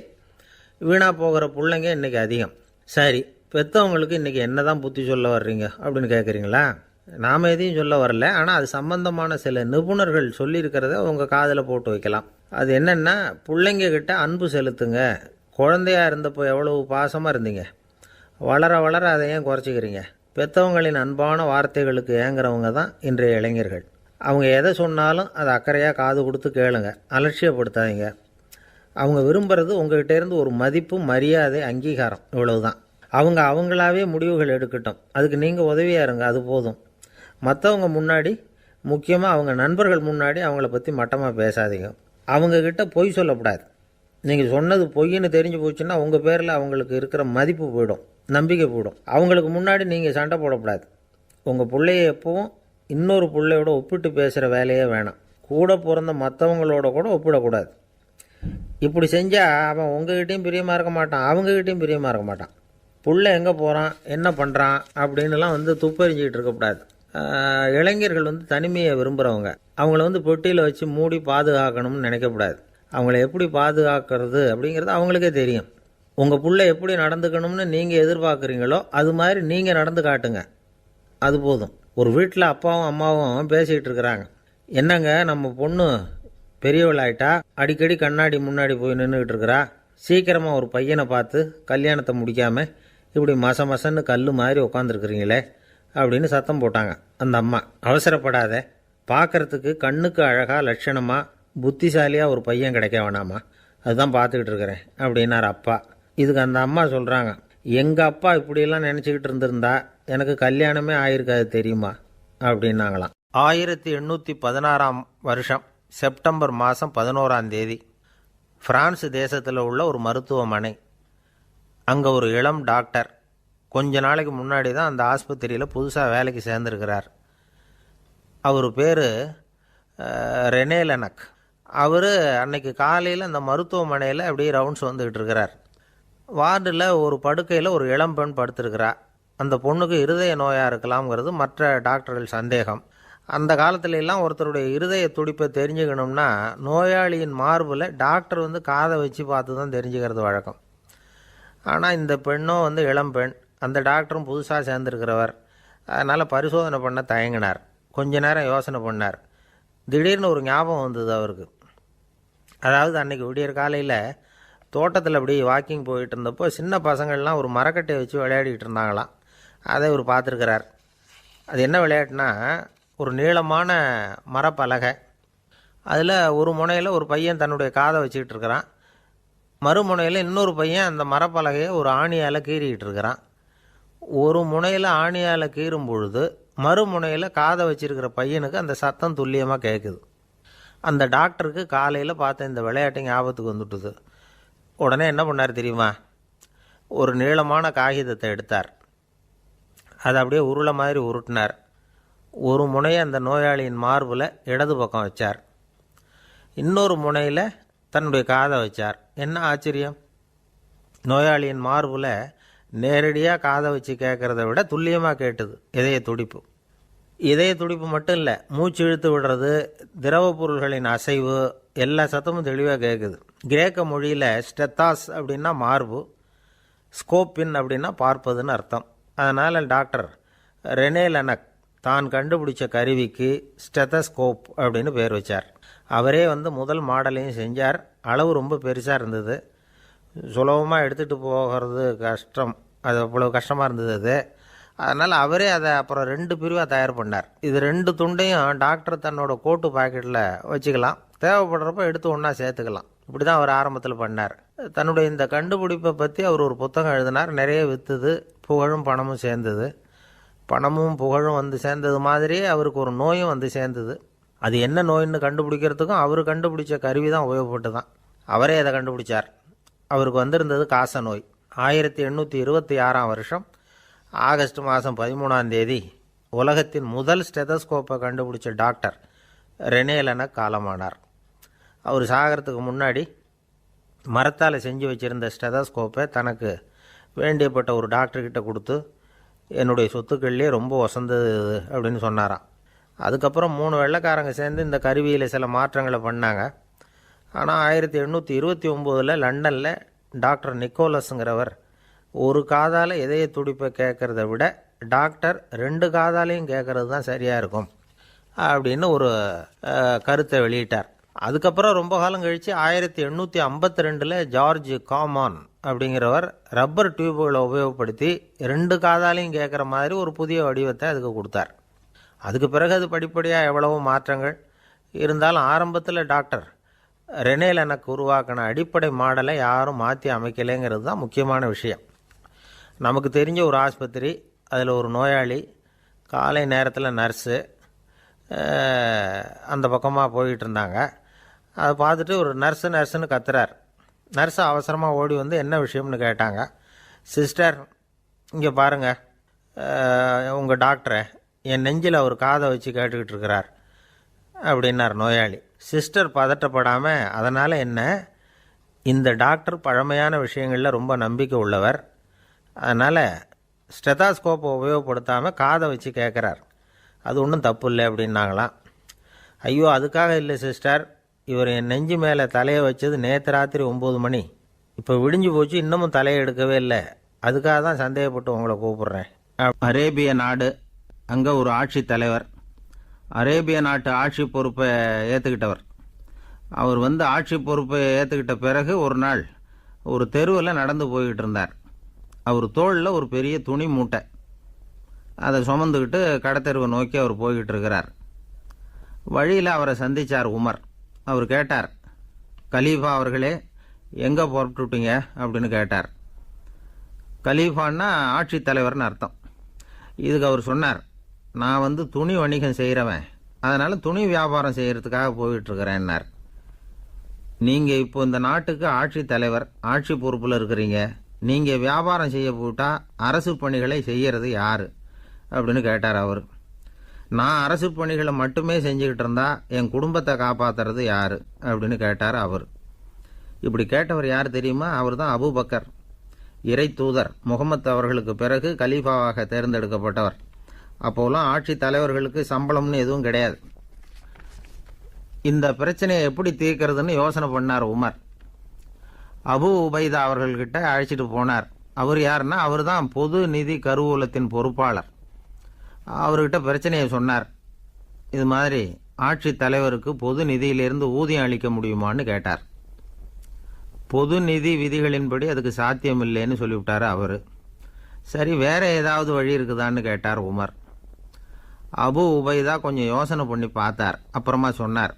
வீணாக போகிற பிள்ளைங்க இன்றைக்கி அதிகம். சரி, பெற்றவங்களுக்கு இன்றைக்கி என்ன தான் புத்தி சொல்ல வர்றீங்க அப்படின்னு கேட்குறீங்களா? நாம் எதையும் சொல்ல வரல, ஆனால் அது சம்பந்தமான சில நிபுணர்கள் சொல்லியிருக்கிறத உங்கள் காதில் போட்டு வைக்கலாம். அது என்னென்னா, பிள்ளைங்க கிட்ட அன்பு செலுத்துங்க. குழந்தையாக இருந்தப்போ எவ்வளவு பாசமாக இருந்தீங்க, வளர வளர அதை ஏன் குறைச்சிக்கிறீங்க? பெற்றவங்களின் அன்பான வார்த்தைகளுக்கு ஏங்குறவங்க தான் இன்றைய இளைஞர்கள். அவங்க எதை சொன்னாலும் அதை அக்கறையாக காது கொடுத்து கேளுங்க, அலட்சியப்படுத்தாதீங்க. அவங்க விரும்புகிறது உங்கள்கிட்டேருந்து ஒரு மதிப்பு, மரியாதை, அங்கீகாரம், இவ்வளவுதான். அவங்க அவங்களாவே முடிவுகள் எடுக்கட்டும், அதுக்கு நீங்கள் உதவியாக இருங்க, அது போதும். மற்றவங்க முன்னாடி, முக்கியமாக அவங்க நண்பர்கள் முன்னாடி அவங்கள பற்றி மட்டமாக பேசாதீங்க. அவங்கக்கிட்ட பொய் சொல்லக்கூடாது. நீங்கள் சொன்னது பொய்ன்னு தெரிஞ்சு போச்சுன்னா உங்கள் பேரில் அவங்களுக்கு இருக்கிற மதிப்பு போயிடும், நம்பிக்கை போயிடும். அவங்களுக்கு முன்னாடி நீங்கள் சண்டை போடக்கூடாது. உங்கள் பிள்ளைய எப்பவும் இன்னொரு பிள்ளையோட ஒப்பிட்டு பேசுகிற வேலையே வேணாம். கூட பிறந்த மற்றவங்களோட கூட ஒப்பிடக்கூடாது. இப்படி செஞ்சால் அவன் உங்ககிட்டையும் பிரியமாக இருக்க மாட்டான், அவங்ககிட்டையும் பிரியமாக இருக்க மாட்டான். புள்ள எங்கே போகிறான், என்ன பண்ணுறான் அப்படின்லாம் வந்து துப்பறிஞ்சிக்கிட்டு இருக்கக்கூடாது. இளைஞர்கள் வந்து தனிமையை விரும்புகிறவங்க. அவங்கள வந்து பொட்டியில் வச்சு மூடி பாதுகாக்கணும்னு நினைக்கக்கூடாது. அவங்கள எப்படி பாதுகாக்கிறது அப்படிங்கிறது அவங்களுக்கே தெரியும். உங்கள் புள்ள எப்படி நடந்துக்கணும்னு நீங்கள் எதிர்பார்க்குறீங்களோ அது மாதிரி நீங்கள் நடந்து காட்டுங்க, அது போதும். ஒரு வீட்டில் அப்பாவும் அம்மாவும் பேசிக்கிட்டு இருக்கிறாங்க. என்னங்க, நம்ம பொண்ணு பெரியவளாயிட்டா, அடிக்கடி கண்ணாடி முன்னாடி போய் நின்றுக்கிட்டு இருக்கிறா, சீக்கிரமாக ஒரு பையனை பார்த்து கல்யாணத்தை முடிக்காமல் இப்படி மசன்னு கல் மாதிரி உட்காந்துருக்குறீங்களே அப்படின்னு சத்தம் போட்டாங்க அந்த அம்மா. அவசரப்படாத, பார்க்குறதுக்கு கண்ணுக்கு அழகாக லட்சணமாக புத்திசாலியாக ஒரு பையன் கிடைக்க வேணாமா, அதுதான் பார்த்துக்கிட்டு இருக்கிறேன் அப்படின்னார் அப்பா. இதுக்கு அந்த அம்மா சொல்கிறாங்க, எங்கள் அப்பா இப்படியெல்லாம் நினச்சிக்கிட்டு இருந்திருந்தா எனக்கு கல்யாணமே ஆயிருக்காது தெரியுமா அப்படின்னாங்களாம். 1816 வருஷம் செப்டம்பர் மாதம் 11 பிரான்ஸ் தேசத்தில் உள்ள ஒரு மருத்துவமனை. அங்கே ஒரு இளம் டாக்டர் கொஞ்ச நாளைக்கு முன்னாடி தான் அந்த ஆஸ்பத்திரியில் புதுசாக வேலைக்கு சேர்ந்துருக்கிறார். அவர் பேர் ரெனே லெனக். அவர் அன்னைக்கு காலையில் அந்த மருத்துவமனையில் அப்படியே ரவுண்ட்ஸ் வந்துக்கிட்டு இருக்கிறார். வார்டில் ஒரு படுக்கையில் ஒரு இளம்பெண் படுத்திருக்கிறா. அந்த பொண்ணுக்கு இருதய நோயாக இருக்கலாம்ங்கிறது மற்ற டாக்டர்கள் சந்தேகம். அந்த காலத்துல ஒருத்தருடைய இருதய துடிப்பை தெரிஞ்சுக்கணும்னா நோயாளியின் மார்பில் டாக்டர் காதை வச்சு பார்த்து தான் தெரிஞ்சுக்கிறது வழக்கம். ஆனால் இந்த பெண்ணும் இளம்பெண், அந்த டாக்டரும் புதுசாக சேர்ந்துருக்கிறவர். அதனால் பரிசோதனை பண்ண தயங்கினார். கொஞ்ச நேரம் யோசனை பண்ணார். திடீர்னு ஒரு ஞாபகம் வந்தது அவருக்கு. அதாவது அன்றைக்கி விடியற் காலையில் தோட்டத்தில் அப்படி வாக்கிங் போயிட்டு இருந்தப்போ சின்ன பசங்கள்லாம் ஒரு மரக்கட்டையை வச்சு விளையாடிக்கிட்டு இருந்தாங்களாம். அதை இவர் பார்த்துருக்கிறார். அது என்ன விளையாட்டுனா, ஒரு நீளமான மரப்பலகை, அதில் ஒரு முனையில் ஒரு பையன் தன்னுடைய காதை வச்சுக்கிட்டு இருக்கிறான். மறுமுனையில் இன்னொரு பையன் அந்த மரப்பலகையை ஒரு ஆணியால் கீறிக்கிட்டு இருக்கிறான். ஒரு முனையில் ஆணியால் கீறும் பொழுது மறுமுனையில் காதை வச்சிருக்கிற பையனுக்கு அந்த சத்தம் துல்லியமாக கேட்குது. அந்த டாக்டருக்கு காலையில் பார்த்த இந்த விளையாட்டு ஞாபகத்துக்கு வந்துட்டுது. உடனே என்ன பண்ணார் தெரியுமா? ஒரு நீளமான காகிதத்தை எடுத்தார். அதை அப்படியே உருளை மாதிரி உருட்டினார். ஒரு முனையை அந்த நோயாளியின் மார்பில் இடது பக்கம் வச்சார். இன்னொரு முனையில் தன்னுடைய காதை வச்சார். என்ன ஆச்சரியம்! நோயாளியின் மார்பில் நேரடியாக காதை வச்சு கேட்குறத விட துல்லியமாக கேட்டுது இதய துடிப்பு. இதய துடிப்பு மட்டும் இல்லை, மூச்சு இழுத்து விடுறது, திரவ பொருள்களின் அசைவு, எல்லா சத்தமும் தெளிவாக கேட்குது. கிரேக்க மொழியில் ஸ்டெத்தாஸ் அப்படின்னா மார்பு, ஸ்கோப்பின் அப்படின்னா பார்ப்பதுன்னு அர்த்தம். அதனால் டாக்டர் ரெனே லெனக் தான் கண்டுபிடிச்ச கருவிக்கு ஸ்டெத்தஸ்கோப் அப்படின்னு பேர் வச்சார். அவரே முதல் மாடலையும் செஞ்சார். அளவு ரொம்ப பெருசாக இருந்தது, சுலபமாக எடுத்துகிட்டு போகிறது கஷ்டம். அது அவ்வளோ கஷ்டமாக இருந்தது அது. அதனால் அவரே அதை அப்புறம் 2 பிரிவாக தயார் பண்ணார். இது 2 துண்டையும் டாக்டர் தன்னோட கோட்டு பாக்கெட்டில் வச்சுக்கலாம், தேவைப்படுறப்ப எடுத்து ஒன்றா சேர்த்துக்கலாம். இப்படி தான் அவர் ஆரம்பத்தில் பண்ணார். தன்னுடைய இந்த கண்டுபிடிப்பை பற்றி அவர் ஒரு புத்தகம் எழுதினார். நிறைய விற்றுது, புகழும் பணமும் சேர்ந்தது. பணமும் புகழும் சேர்ந்தது மாதிரியே அவருக்கு ஒரு நோயும் சேர்ந்தது. அது என்ன நோயின்னு கண்டுபிடிக்கிறதுக்கும் அவர் கண்டுபிடிச்ச கருவி தான் உபயோகப்பட்டு தான். அவரே அதை கண்டுபிடிச்சார். அவருக்கு வந்திருந்தது காச நோய். 1826 வருஷம் ஆகஸ்ட் மாதம் 13 உலகத்தின் முதல் ஸ்டெதஸ்கோப்பை கண்டுபிடிச்ச டாக்டர் ரெனே லெனக் காலமானார். அவர் சாகிறதுக்கு முன்னாடி மரத்தால் செஞ்சு வச்சுருந்த ஸ்டெதஸ்கோப்பை தனக்கு வேண்டியப்பட்ட ஒரு டாக்டர்கிட்ட கொடுத்து, என்னுடைய சொத்துக்கள்லேயே ரொம்ப வசந்தது அப்படின்னு சொன்னாராம். அதுக்கப்புறம் 3 வெள்ளைக்காரங்க சேர்ந்து இந்த கருவியில் சில மாற்றங்களை பண்ணாங்க. ஆனால் 1829 லண்டனில் டாக்டர் நிக்கோலஸுங்கிறவர் ஒரு காதால் இதய துடிப்பை கேட்குறத விட டாக்டர் 2 காதாலையும் கேட்குறது தான் சரியாக இருக்கும் அப்படின்னு ஒரு கருத்தை வெளியிட்டார். அதுக்கப்புறம் ரொம்ப காலம் கழித்து 1852 ஜார்ஜ் காமான் அப்படிங்கிறவர் ரப்பர் டியூப்களை உபயோகப்படுத்தி 2 காதாலையும் கேட்குற மாதிரி ஒரு புதிய வடிவத்தை அதுக்கு கொடுத்தார். அதுக்கு பிறகு அது படிப்படியாக எவ்வளவோ மாற்றங்கள் இருந்தாலும் ஆரம்பத்தில் டாக்டர் ரெனே லெனக் உருவாக்கின அடிப்படை மாடலை யாரும் மாற்றி அமைக்கலைங்கிறது தான் முக்கியமான விஷயம். நமக்கு தெரிஞ்ச ஒரு ஆஸ்பத்திரி, அதில் ஒரு நோயாளி, காலை நேரத்தில் நர்ஸு அந்த பக்கமாக போயிட்டு இருந்தாங்க. அதை பார்த்துட்டு ஒரு நர்ஸுன்னு கத்துறார். நர்ஸு அவசரமாக ஓடி என்ன விஷயம்னு கேட்டாங்க. சிஸ்டர், இங்கே பாருங்கள், உங்கள் டாக்டரை என் நெஞ்சில் அவர் காதை வச்சு கேட்டுக்கிட்டு இருக்கிறார் அப்படின்னார் நோயாளி. சிஸ்டர் பதட்டப்படாமல், அதனால் என்ன, இந்த டாக்டர் பழமையான விஷயங்களில் ரொம்ப நம்பிக்கை உள்ளவர், அதனால் ஸ்டெதாஸ்கோப்பை உபயோகப்படுத்தாமல் காதை வச்சு கேட்குறார், அது ஒன்றும் தப்பு இல்லை அப்படின்னாங்களாம். ஐயோ, அதுக்காக இல்லை சிஸ்டர், இவர் என் நெஞ்சு மேலே தலையை வச்சது நேற்று ராத்திரி 9 மணி, இப்போ விடிஞ்சு போச்சு, இன்னமும் தலையை எடுக்கவே இல்லை, அதுக்காக தான் சந்தேகப்பட்டு உங்களை கூப்பிட்றேன். அரேபிய நாடு, அங்கே ஒரு ஆட்சி தலைவர், அரேபிய நாட்டு ஆட்சி பொறுப்பை ஏற்றுக்கிட்டவர். அவர் ஆட்சி பொறுப்பை ஏற்றுக்கிட்ட பிறகு ஒரு நாள் ஒரு தெருவில் நடந்து போய்கிட்டு இருந்தார். அவர் தோளில் ஒரு பெரிய துணி மூட்டை, அதை சுமந்துக்கிட்டு கடத்தெருவை நோக்கி அவர் போய்கிட்டு இருக்கிறார். வழியில் அவரை சந்தித்தார் உமர். அவர் கேட்டார், கலீஃபா அவர்களே, எங்கே புறப்பட்டுட்டீங்க அப்படின்னு கேட்டார். கலீஃபான்னா ஆட்சி தலைவர்னு அர்த்தம். இதுக்கு அவர் சொன்னார், நான் துணி வணிகம் செய்கிறவன், அதனால் துணி வியாபாரம் செய்கிறதுக்காக போயிட்டுருக்கிறேன்னார். நீங்கள் இப்போ இந்த நாட்டுக்கு ஆட்சி தலைவர், ஆட்சி பொறுப்பில் இருக்கிறீங்க, நீங்கள் வியாபாரம் செய்ய போட்டால் அரசு பணிகளை செய்கிறது யார் அப்படின்னு கேட்டார் அவர். நான் அரசு பணிகளை மட்டுமே செஞ்சுக்கிட்டு இருந்தா என் குடும்பத்தை காப்பாற்றுறது யார் அப்படின்னு கேட்டார் அவர். இப்படி கேட்டவர் யார் தெரியுமா? அவர் தான் அபூபக்கர், இறை தூதர் முகமது அவர்களுக்கு பிறகு கலீஃபாவாக தேர்ந்தெடுக்கப்பட்டவர். அப்போலாம் ஆட்சி தலைவர்களுக்கு சம்பளம்னு எதுவும் கிடையாது. இந்த பிரச்சனையை எப்படி தீர்க்கிறதுன்னு யோசனை பண்ணார் உமர். அபு உபைதா அவர்கள்கிட்ட அழைச்சிட்டு போனார். அவர் யாருன்னா, அவர் தான் பொது நிதி கருவூலத்தின் பொறுப்பாளர். அவர்கிட்ட பிரச்சனையை சொன்னார். இது மாதிரி ஆட்சி தலைவருக்கு பொது நிதியிலிருந்து ஊதியம் அளிக்க முடியுமான்னு கேட்டார். பொது நிதி விதிகளின்படி அதுக்கு சாத்தியம் இல்லைன்னு சொல்லிவிட்டார் அவர். சரி, வேற ஏதாவது வழி இருக்குதான்னு கேட்டார் உமர். அபு உபைதா கொஞ்சம் யோசனை பண்ணி பார்த்தார். அப்புறமா சொன்னார்,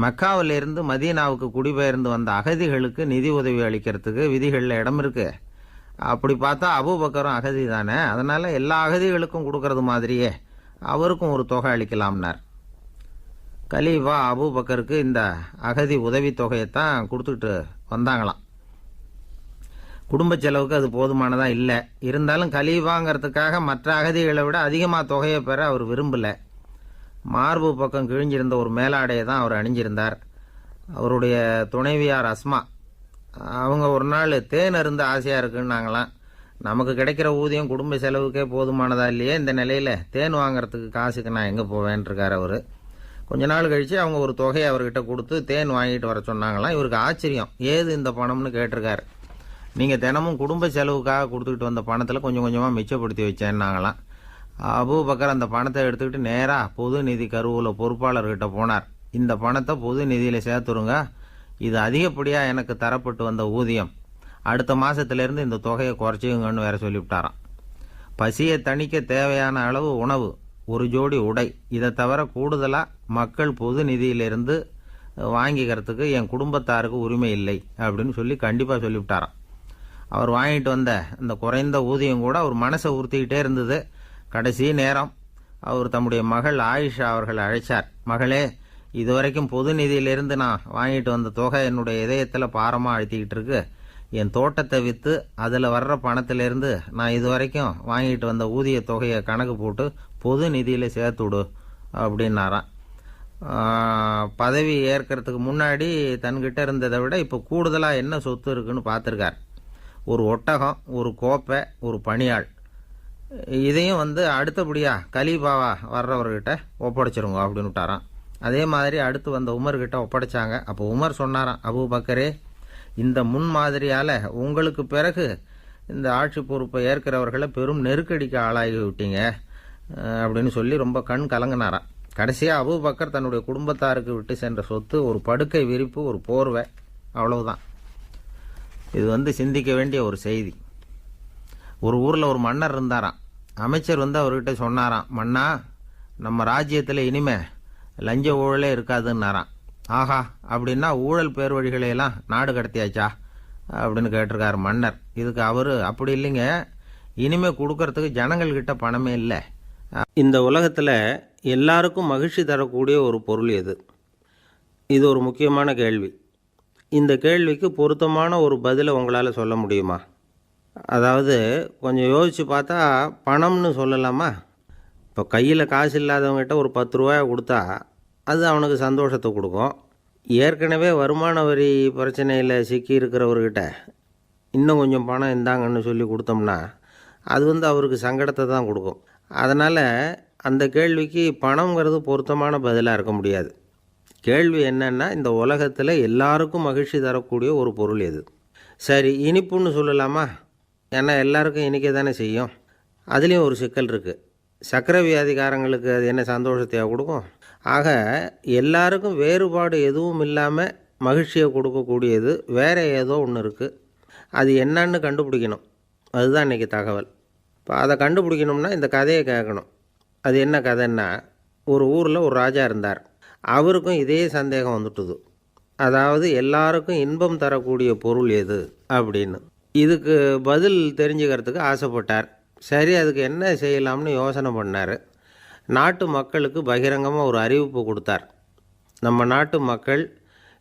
மக்காவிலிருந்து மதீனாவுக்கு குடிபெயர்ந்து வந்த அகதிகளுக்கு நிதி உதவி அளிக்கிறதுக்கு விதிகளில் இடம் இருக்கு. அப்படி பார்த்தா அபூபக்கரும் அகதி தானே, அதனால எல்லா அகதிகளுக்கும் கொடுக்கறது மாதிரியே அவருக்கும் ஒரு தொகை அளிக்கலாம்னார். கலீஃபா அபூபக்கருக்கு இந்த அகதி உதவி தொகையைத்தான் கொடுத்துட்டு வந்தாங்களாம். குடும்ப செலவுக்கு அது போதுமானதா இல்லை. இருந்தாலும் கலீஃபாங்கிறதுக்காக மற்ற அகதிகளை விட அதிகமாக தொகையை பெற அவர் விரும்பலை. மார்பு பக்கம் கிழிஞ்சிருந்த ஒரு மேலாடையை தான் அவர் அணிஞ்சிருந்தார். அவருடைய துணைவியார் அஸ்மா, அவங்க ஒரு நாள் தேன் அருந்த ஆசையாக இருக்குன்னாங்களாம். நமக்கு கிடைக்கிற ஊதியம் குடும்ப செலவுக்கே போதுமானதா இல்லையே, இந்த நிலையில் தேன் வாங்கிறதுக்கு காசுக்கு நான் எங்கே போவேன்ருக்கார் அவர். கொஞ்ச நாள் கழித்து அவங்க ஒரு தொகையை அவர்கிட்ட கொடுத்து தேன் வாங்கிட்டு வர சொன்னாங்களாம். இவருக்கு ஆச்சரியம், ஏது இந்த பணம்னு கேட்டிருக்காரு. நீங்கள் தினமும் குடும்ப செலவுக்காக கொடுத்துக்கிட்டு வந்த பணத்தில் கொஞ்சம் கொஞ்சமாக மிச்சப்படுத்தி வச்சேன்னாங்களாம். அபூபக்கர் அந்த பணத்தை எடுத்துக்கிட்டு நேராக பொது நிதி கருவூல பொறுப்பாளர்கிட்ட போனார். இந்த பணத்தை பொது நிதியில் சேர்த்துருங்க, இது அதிகப்படியாக எனக்கு தரப்பட்டு வந்த ஊதியம், அடுத்த மாதத்துலேருந்து இந்த தொகையை குறைச்சிங்கன்னு வேற சொல்லிவிட்டாராம். பசியை தணிக்க தேவையான அளவு உணவு, ஒரு ஜோடி உடை, இதை தவிர கூடுதலாக மக்கள் பொது நிதியிலிருந்து வாங்கிக்கிறதுக்கு என் குடும்பத்தாருக்கு உரிமை இல்லை அப்படின்னு சொல்லி கண்டிப்பாக சொல்லிவிட்டாராம். அவர் வாங்கிட்டு வந்த அந்த குறைந்த ஊதியம் கூட அவர் மனசை உறுத்திக்கிட்டே இருந்தது. கடைசி நேரம் அவர் தம்முடைய மகள் ஆயிஷா அவர்களை அழைச்சார். மகளே, இதுவரைக்கும் பொது நிதியிலிருந்து நான் வாங்கிட்டு வந்த தொகை என்னுடைய இதயத்தில் பாரமாக அழுத்திக்கிட்டு இருக்கு. என் தோட்டத்தை விற்று அதில் வர்ற பணத்திலிருந்து நான் இதுவரைக்கும் வாங்கிட்டு வந்த ஊதிய தொகையை கணக்கு போட்டு பொது நிதியில் சேர்த்து விடு அப்படின்னாராம். பதவி ஏற்கிறதுக்கு முன்னாடி தன்கிட்ட இருந்ததை விட இப்போ கூடுதலாக என்ன சொத்து இருக்குன்னு பார்த்துருக்கார். ஒரு ஒட்டகம், ஒரு கோப்பை, ஒரு பணியாள். இதையும் அடுத்தபடியாக கலீஃபாவா வர்றவர்கிட்ட ஒப்படைச்சிருங்க அப்படின்னு விட்டாராம். அதே மாதிரி அடுத்து வந்த உமர்கிட்ட ஒப்படைச்சாங்க. அப்போ உமர் சொன்னாராம், அபூபக்கரே, இந்த முன்மாதிரியால் உங்களுக்கு பிறகு இந்த ஆட்சி பொறுப்பை ஏற்கிறவர்களை பெரும் நெருக்கடிக்கு ஆளாகி விட்டீங்க அப்படின்னு சொல்லி ரொம்ப கண் கலங்கினாராம். கடைசியாக அபூபக்கர் தன்னுடைய குடும்பத்தாருக்கு விட்டு சென்ற சொத்து ஒரு படுக்கை விரிப்பு, ஒரு போர்வை, அவ்வளவுதான். இது சிந்திக்க வேண்டிய ஒரு செய்தி. ஒரு ஊரில் ஒரு மன்னர் இருந்தாராம். அமைச்சர் அவர்கிட்ட சொன்னாராம், மன்னா, நம்ம ராஜ்யத்தில் இனிமே லஞ்ச ஊழலே இருக்காதுன்னாராம். ஆஹா, அப்படின்னா ஊழல் பேர் வழிகளையெல்லாம் நாடு கடத்தியாச்சா அப்படின்னு கேட்டிருக்காரு மன்னர். இதுக்கு அவர், அப்படி இல்லைங்க, இனிமே கொடுக்கறதுக்கு ஜனங்கள்கிட்ட பணமே இல்லை. இந்த உலகத்தில் எல்லாருக்கும் மகிழ்ச்சி தரக்கூடிய ஒரு பொருள் எது? இது ஒரு முக்கியமான கேள்வி. இந்த கேள்விக்கு பொருத்தமான ஒரு பதிலை உங்களால் சொல்ல முடியுமா? அதாவது கொஞ்சம் யோசித்து பார்த்தா பணம்னு சொல்லலாமா? இப்போ கையில் காசு இல்லாதவங்ககிட்ட ஒரு 10 ரூபாயை கொடுத்தா அது அவனுக்கு சந்தோஷத்தை கொடுக்கும். ஏற்கனவே வருமான வரி பிரச்சனையில் சிக்கி இருக்கிறவர்கிட்ட இன்னும் கொஞ்சம் பணம் இந்தாங்கன்னு சொல்லி கொடுத்தோம்னா அது அவருக்கு சங்கடத்தை தான் கொடுக்கும். அதனால் அந்த கேள்விக்கு பணங்கிறது பொருத்தமான பதிலாக இருக்க முடியாது. கேள்வி என்னன்னா, இந்த உலகத்தில் எல்லாருக்கும் மகிழ்ச்சி தரக்கூடிய ஒரு பொருள் எது? சரி, இனிப்புன்னு சொல்லலாமா? ஏன்னா எல்லாருக்கும் இனிக்க தானே செய்யும். அதுலேயும் ஒரு சிக்கல் இருக்குது. சர்க்கரை வியாதிக்காரங்களுக்கு அது என்ன சந்தோஷத்தையாக கொடுக்கும்? ஆக எல்லாருக்கும் வேறுபாடு எதுவும் இல்லாமல் மகிழ்ச்சியை கொடுக்கக்கூடியது வேறு ஏதோ ஒன்று இருக்குது. அது என்னன்னு கண்டுபிடிக்கணும். அதுதான் இன்றைக்கி தகவல். இப்போ அதை கண்டுபிடிக்கணும்னா இந்த கதையை கேட்கணும். அது என்ன கதைன்னா, ஒரு ஊரில் ஒரு ராஜா இருந்தார். அவருக்கும் இதே சந்தேகம் வந்துட்டுது. அதாவது எல்லாருக்கும் இன்பம் தரக்கூடிய பொருள் எது அப்படின்னு. இதுக்கு பதில் தெரிஞ்சுக்கிறதுக்கு ஆசைப்பட்டார். சரி, அதுக்கு என்ன செய்யலாம்னு யோசனை பண்ணார். நாட்டு மக்களுக்கு பகிரங்கமாக ஒரு அறிவிப்பு கொடுத்தார். நம்ம நாட்டு மக்கள்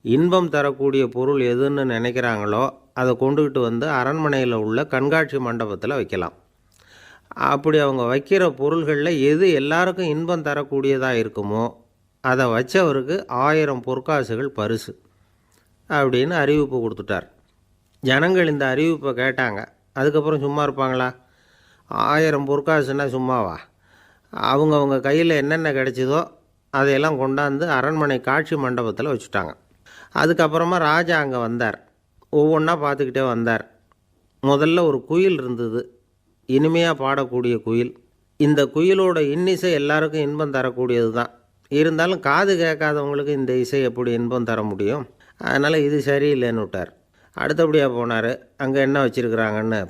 இன்பம் தரக்கூடிய பொருள் எதுன்னு நினைக்கிறாங்களோ அதை கொண்டுக்கிட்டு வந்து அரண்மனையில் உள்ள கண்காட்சி மண்டபத்தில் வைக்கலாம். அப்படி அவங்க வைக்கிற பொருள்களில் எது எல்லாருக்கும் இன்பம் தரக்கூடியதாக இருக்குமோ அதை வச்சவருக்கு 1000 பொற்காசுகள் பரிசு அப்படின்னு அறிவிப்பு கொடுத்துட்டார். ஜனங்கள் இந்த அறிவிப்பை கேட்டாங்க. அதுக்கப்புறம் சும்மா இருப்பாங்களா? 1000 பொற்காசுன்னா சும்மாவா? அவங்கவுங்க கையில் என்னென்ன கிடைச்சதோ அதையெல்லாம் கொண்டாந்து அரண்மனை காட்சி மண்டபத்தில் வச்சுட்டாங்க. அதுக்கப்புறமா ராஜா அங்கே வந்தார். ஒவ்வொன்றா பார்த்துக்கிட்டே வந்தார். முதல்ல ஒரு குயில் இருந்தது, இனிமையாக பாடக்கூடிய குயில். இந்த குயிலோட இன்னிசை எல்லாருக்கும் இன்பம் தரக்கூடியது தான். இருந்தாலும் காது கேட்காதவங்களுக்கு இந்த இசை எப்படி இன்பம் தர முடியும்? அதனால் இது சரியில்லைன்னு விட்டார். அடுத்தபடியாக போனார். அங்கே என்ன வச்சுருக்குறாங்கன்னு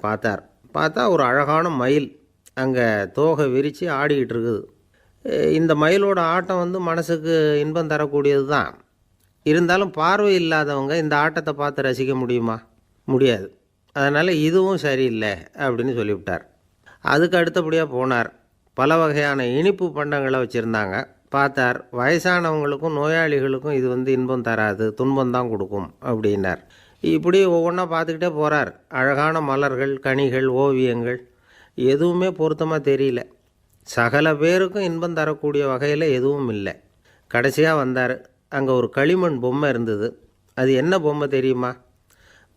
பார்த்தா ஒரு அழகான மயில் அங்கே தோகை விரித்து ஆடிக்கிட்டு இருக்குது. இந்த மயிலோட ஆட்டம் மனசுக்கு இன்பம் தரக்கூடியது தான். இருந்தாலும் பார்வை இல்லாதவங்க இந்த ஆட்டத்தை பார்த்து ரசிக்க முடியுமா? முடியாது. அதனால் இதுவும் சரியில்லை அப்படின்னு சொல்லிவிட்டார். அதுக்கு அடுத்தபடியாக போனார். பல வகையான இனிப்பு பண்டங்களை வச்சுருந்தாங்க. பார்த்தார், வயசானவங்களுக்கும் நோயாளிகளுக்கும் இது இன்பம் தராது, துன்பம்தான் கொடுக்கும் அப்படின்னார். இப்படி ஒவ்வொன்றா பார்த்துக்கிட்டே போகிறார். அழகான மலர்கள், கனிகள், ஓவியங்கள் எதுவுமே பொருத்தமாக தெரியல. சகல பேருக்கும் இன்பம் தரக்கூடிய வகையில் எதுவும் இல்லை. கடைசியாக வந்தார். அங்கே ஒரு களிமண் பொம்மை இருந்தது. அது என்ன பொம்மை தெரியுமா?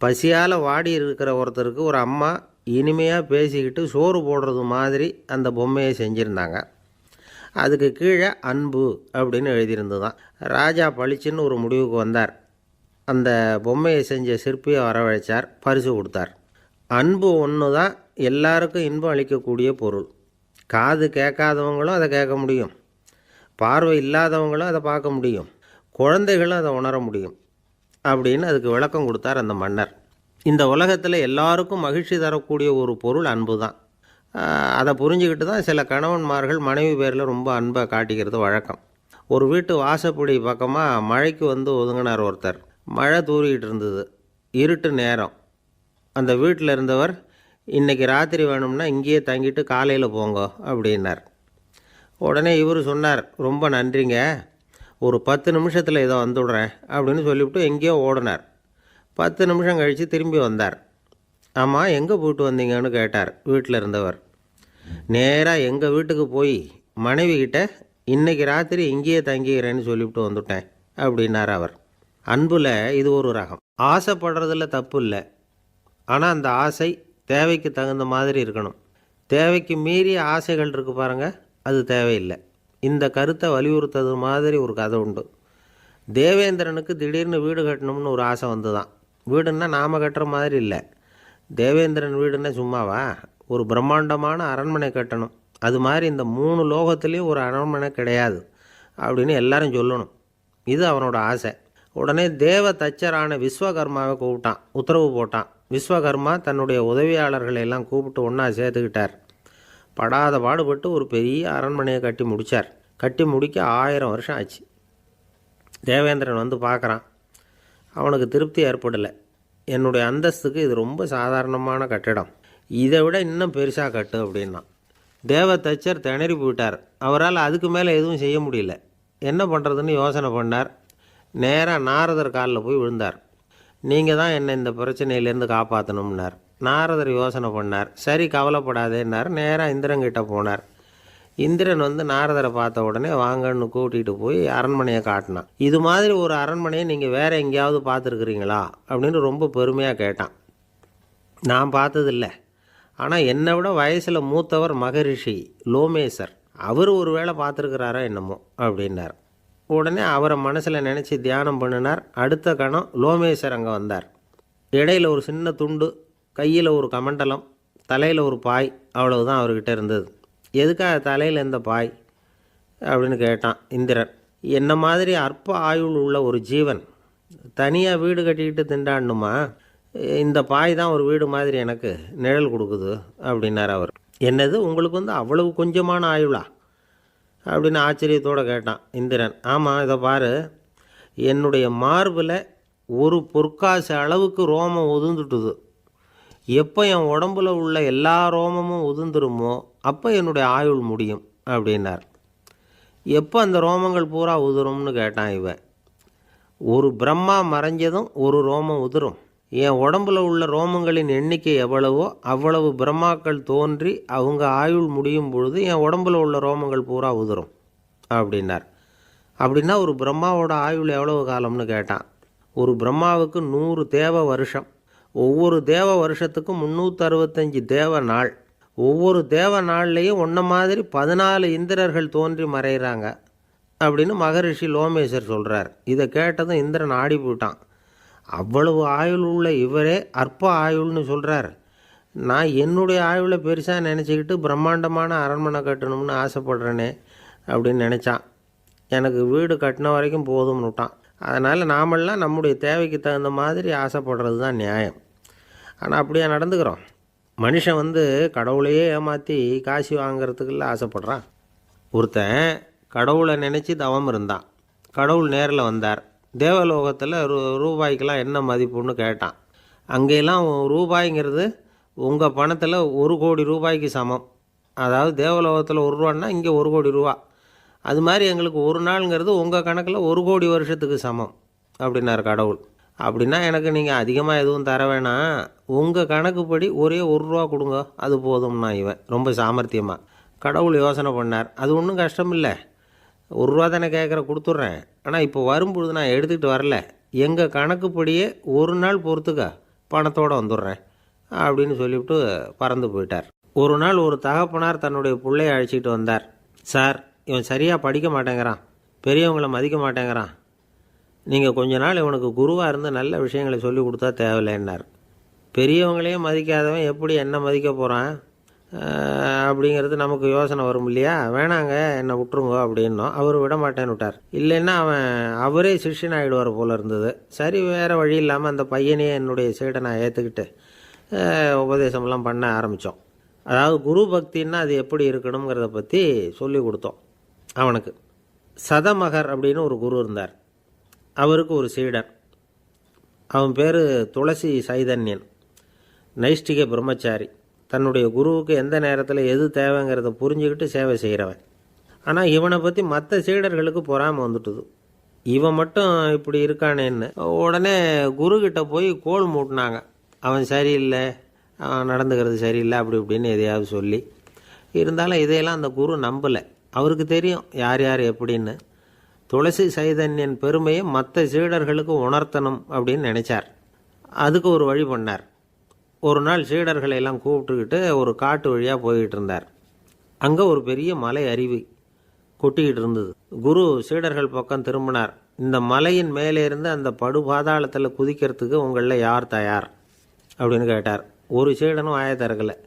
பசியால் வாடி இருக்கிற ஒருத்தருக்கு ஒரு அம்மா இனிமையாக பேசிக்கிட்டு சோறு போடுறது மாதிரி அந்த பொம்மையை செஞ்சுருந்தாங்க. அதுக்கு கீழே அன்பு அப்படின்னு எழுதியிருந்துதான். ராஜா பளிச்சுன்னு ஒரு முடிவுக்கு வந்தார். அந்த பொம்மையை செஞ்ச சிற்பியை வரவழைச்சார், பரிசு கொடுத்தார். அன்பு ஒன்று தான் எல்லாருக்கும் இன்பம் அளிக்கக்கூடிய பொருள். காது கேட்காதவங்களும் அதை கேட்க முடியும், பார்வை இல்லாதவங்களும் அதை பார்க்க முடியும், குழந்தைகளும் அதை உணர முடியும் அப்படின்னு அதுக்கு விளக்கம் கொடுத்தார் அந்த மன்னர். இந்த உலகத்தில் எல்லாருக்கும் மகிழ்ச்சி தரக்கூடிய ஒரு பொருள் அன்பு தான். அதை புரிஞ்சுக்கிட்டு தான் சில கணவன்மார்கள் மனைவி பேரில் ரொம்ப அன்பை காட்டிக்கிறது வழக்கம். ஒரு வீட்டு வாசப்படி பக்கமாக மழைக்கு ஒதுங்கினார் ஒருத்தர். மழை தூரிக்கிட்டு இருந்தது, இருட்டு நேரம். அந்த வீட்டில் இருந்தவர், இன்றைக்கி ராத்திரி வேணும்னா இங்கேயே தங்கிட்டு காலையில் போங்க அப்படின்னார். உடனே இவர் சொன்னார், ரொம்ப நன்றிங்க, ஒரு 10 நிமிஷத்தில் இதை வந்துவிடுறேன் அப்படின்னு சொல்லிவிட்டு எங்கேயோ ஓடினார். 10 நிமிஷம் கழித்து திரும்பி வந்தார். ஆமாம், எங்கே போயிட்டு வந்தீங்கன்னு கேட்டார் வீட்டில் இருந்தவர். நேராக எங்கள் வீட்டுக்கு போய் மனைவிக்கிட்ட இன்றைக்கி ராத்திரி இங்கேயே தங்கிக்கிறேன்னு சொல்லிவிட்டு வந்துவிட்டேன் அப்படின்னார் அவர். அன்பில் இது ஒரு ரகம். ஆசைப்படுறதில் தப்பு இல்லை, ஆனால் அந்த ஆசை தேவைக்கு தகுந்த மாதிரி இருக்கணும். தேவைக்கு மீறிய ஆசைகள் இருக்குது பாருங்கள், அது தேவையில்லை. இந்த கருத்தை வலியுறுத்தது மாதிரி ஒரு கதை உண்டு. தேவேந்திரனுக்கு திடீர்னு வீடு கட்டணும்னு ஒரு ஆசை வந்துதான். வீடுன்னா நாம் கட்டுற மாதிரி இல்லை. தேவேந்திரன் வீடுன்னா சும்மாவா? ஒரு பிரம்மாண்டமான அரண்மனை கட்டணும். அது மாதிரி இந்த 3 லோகத்துலேயும் ஒரு அரண்மனை கிடையாது அப்படின்னு எல்லாரும் சொல்லணும். இது அவனோட ஆசை. உடனே தேவ தச்சரான விஸ்வகர்மாவை கூப்பிட்டான், உத்தரவு போட்டான். விஸ்வகர்மா தன்னுடைய உதவியாளர்களை எல்லாம் கூப்பிட்டு ஒன்றா சேர்த்துக்கிட்டார். படாத பாடுபட்டு ஒரு பெரிய அரண்மனையை கட்டி முடித்தார். கட்டி முடிக்க 1000 வருஷம் ஆச்சு. தேவேந்திரன் பார்க்குறான். அவனுக்கு திருப்தி ஏற்படலை. என்னுடைய அந்தஸ்துக்கு இது ரொம்ப சாதாரணமான கட்டிடம், இதை விட இன்னும் பெருசாக கட்டு அப்படின்னா. தேவ தச்சர் திணறி போயிட்டார். அவரால் அதுக்கு மேலே எதுவும் செய்ய முடியல. என்ன பண்ணுறதுன்னு யோசனை பண்ணார். நேராக நாரதர் காலில் போய் விழுந்தார். நீங்கள் தான் என்னை இந்த பிரச்சனையிலேருந்து காப்பாற்றணும்னார். நாரதர் யோசனை பண்ணார். சரி, கவலைப்படாதேன்னார். நேராக இந்திரன்கிட்ட போனார். இந்திரன் நாரதரை பார்த்த உடனே வாங்கன்னு கூட்டிகிட்டு போய் அரண்மனையை காட்டினான். இது மாதிரி ஒரு அரண்மனையை நீங்கள் வேறு எங்கேயாவது பார்த்துருக்குறீங்களா அப்படின்னு ரொம்ப பெருமையாக கேட்டான். நான் பார்த்ததில்லை, ஆனால் என்னை விட வயசில் மூத்தவர் மகரிஷி லோமேசர், அவர் ஒரு வேளை பார்த்துருக்கிறாரா என்னமோ அப்படின்னார். உடனே அவரை மனசில் நினச்சி தியானம் பண்ணினார். அடுத்த கணம் லோமேசர் அங்கே வந்தார். இடையில் ஒரு சின்ன துண்டு, கையில் ஒரு கமண்டலம், தலையில் ஒரு பாய், அவ்வளவுதான் அவர்கிட்ட இருந்தது. எதுக்காக தலையில் எந்த பாய் அப்படின்னு கேட்டான் இந்திரன். என்ன மாதிரி அற்ப ஆயுள் உள்ள ஒரு ஜீவன் தனியாக வீடு கட்டிக்கிட்டு திண்டாடணுமா? இந்த பாய் தான் ஒரு வீடு மாதிரி எனக்கு நிழல் கொடுக்குது அப்படின்னார் அவர். என்னது, உங்களுக்கு அவ்வளவு கொஞ்சமான ஆயுளா அப்படின்னு ஆச்சரியத்தோடு கேட்டான் இந்திரன். ஆமாம், இதை பாரு, என்னுடைய மார்பில் ஒரு பொற்காசு அளவுக்கு ரோமம் உதிர்ந்துட்டுது. எப்போ என் உடம்புல உள்ள எல்லா ரோமமும் உதிர்ந்துருமோ அப்போ என்னுடைய ஆயுள் முடியும் அப்படின்னார். எப்போ அந்த ரோமங்கள் பூரா உதிரும்னு கேட்டான் இவன். ஒரு பிரம்மா மறைஞ்சதும் ஒரு ரோமம் உதிரும், என் உடம்புல உள்ள ரோமங்களின் எண்ணிக்கை எவ்வளவோ அவ்வளவு பிரம்மாக்கள் தோன்றி அவங்க ஆயுள் முடியும் பொழுது என் உடம்புல உள்ள ரோமங்கள் பூரா உதிரும் அப்படின்னார். அப்படின்னா ஒரு பிரம்மாவோட ஆயுள் எவ்வளவு காலம்னு கேட்டான். ஒரு பிரம்மாவுக்கு 100 தேவ வருஷம். ஒவ்வொரு தேவ வருஷத்துக்கும் 365 தேவ நாள். ஒவ்வொரு தேவ நாள்லேயும் ஒன்றை மாதிரி 14 இந்திரர்கள் தோன்றி மறைகிறாங்க அப்படின்னு மகரிஷி லோமேசர் சொல்கிறார். இதை கேட்டதும் இந்திரன் ஆடி போயிட்டான். அவ்வளவு ஆயுள் உள்ள இவரே அற்ப ஆயுள்னு சொல்கிறார். நான் என்னுடைய ஆயுளை பெருசாக நினச்சிக்கிட்டு பிரம்மாண்டமான அரண்மனை கட்டணும்னு ஆசைப்படுறேனே அப்படின்னு நினச்சான். எனக்கு வீடு கட்டின வரைக்கும் போதும்னு விட்டான். அதனால் நாமெல்லாம் நம்முடைய தேவைக்கு தகுந்த மாதிரி ஆசைப்படுறது தான் நியாயம். ஆனால் அப்படியே நடந்துக்கிறோம். மனுஷன் கடவுளையே ஏமாற்றி காசு வாங்கிறதுக்குள்ள ஆசைப்படுறான். ஒருத்தன் கடவுளை நினச்சி தவம் இருந்தான். கடவுள் நேரில் வந்தார். தேவலோகத்தில் ரூபாய்க்கெல்லாம் என்ன மதிப்புன்னு கேட்டான். அங்கெல்லாம் ரூபாய்ங்கிறது உங்கள் பணத்தில் 1 கோடி ரூபாய்க்கு சமம். அதாவது தேவலோகத்தில் 1 ரூபான்னா இங்கே 1 கோடி ரூபா. அது மாதிரி எங்களுக்கு ஒரு நாளுங்கிறது உங்கள் கணக்கில் 1 கோடி வருஷத்துக்கு சமம் அப்படின்னார் கடவுள். அப்படின்னா எனக்கு நீங்கள் அதிகமாக எதுவும் தர வேணாம், உங்கள் கணக்குப்படி ஒரே 1 ரூபா கொடுங்க, அது போதும்னா இவன் ரொம்ப சாமர்த்தியமாக. கடவுள் யோசனை பண்ணார். அது ஒன்றும் கஷ்டம் இல்லை, 1 ரூபா தானே கேட்குற, கொடுத்துட்றேன். ஆனால் இப்போ வரும்பொழுது நான் எடுத்துக்கிட்டு வரல, எங்கள் கணக்குப்படியே 1 நாள் பொறுத்துக்க பணத்தோடு வந்துடுறேன் அப்படின்னு சொல்லிவிட்டு பறந்து போயிட்டார். ஒரு நாள் ஒரு தகப்பனார் தன்னுடைய பிள்ளையை அழைச்சிக்கிட்டு வந்தார். சார், இவன் சரியாக படிக்க மாட்டேங்கிறான், பெரியவங்களை மதிக்க மாட்டேங்கிறான், நீங்கள் கொஞ்ச நாள் இவனுக்கு குருவாக இருந்து நல்ல விஷயங்களை சொல்லி கொடுத்தா தேவையில்லைன்னார். பெரியவங்களையே மதிக்காதவன் எப்படி என்ன மதிக்க போகிறான் அப்படிங்கிறது நமக்கு யோசனை வரும் இல்லையா? வேணாங்க, என்னை விட்டுருங்க அப்படின்னோம். அவர் விட மாட்டேன்னு விட்டார். இல்லைன்னா அவரே சிஷ்யன் ஆகிடுவார் போல இருந்தது. சரி, வேறு வழி இல்லாமல் அந்த பையனையே என்னுடைய சீடை நான் ஏற்றுக்கிட்டு உபதேசம்லாம் பண்ண ஆரம்பித்தோம். அதாவது குரு பக்தின்னா அது எப்படி இருக்கணுங்கிறத பற்றி சொல்லி கொடுத்தோம் அவனுக்கு. சதமகர் அப்படின்னு ஒரு குரு இருந்தார். அவருக்கு ஒரு சீடன். அவன் பேர் துளசி சைதன்யன். நைஷ்டிக பிரம்மச்சாரி. தன்னுடைய குருவுக்கு எந்த நேரத்தில் எது தேவைங்கிறத புரிஞ்சுக்கிட்டு சேவை செய்கிறவன். ஆனால் இவனை பற்றி மற்ற சீடர்களுக்கு பொறாமை வந்துட்டுது. இவன் மட்டும் இப்படி இருக்கானேன்னு உடனே குருக்கிட்ட போய் கோல் மூட்டினாங்க. அவன் சரியில்லை, அவன் நடந்துக்கிறது சரியில்லை, அப்படி இப்படின்னு எதையாவது சொல்லி. இருந்தாலும் இதையெல்லாம் அந்த குரு நம்பலை. அவருக்கு தெரியும் யார் யார் எப்படின்னு. துளசி சைதன்யன் பெருமையை மற்ற சீடர்களுக்கு உணர்த்தணும் அப்படின்னு நினச்சார். அதுக்கு ஒரு வழி பண்ணார். ஒரு நாள் சீடர்களை எல்லாம் கூப்பிட்டுக்கிட்டு ஒரு காட்டு வழியாக போய்கிட்டு இருந்தார். அங்கே ஒரு பெரிய மலை அருவி கொட்டிக்கிட்டு இருந்தது. குரு சீடர்கள் பக்கம் திரும்பினார். இந்த மலையின் மேலே இருந்து அந்த படுபாதாளத்தில் குதிக்கிறதுக்கு உங்களில் யார் தயார் அப்படின்னு கேட்டார். ஒரு சீடனும் ஆய திறக்கலை,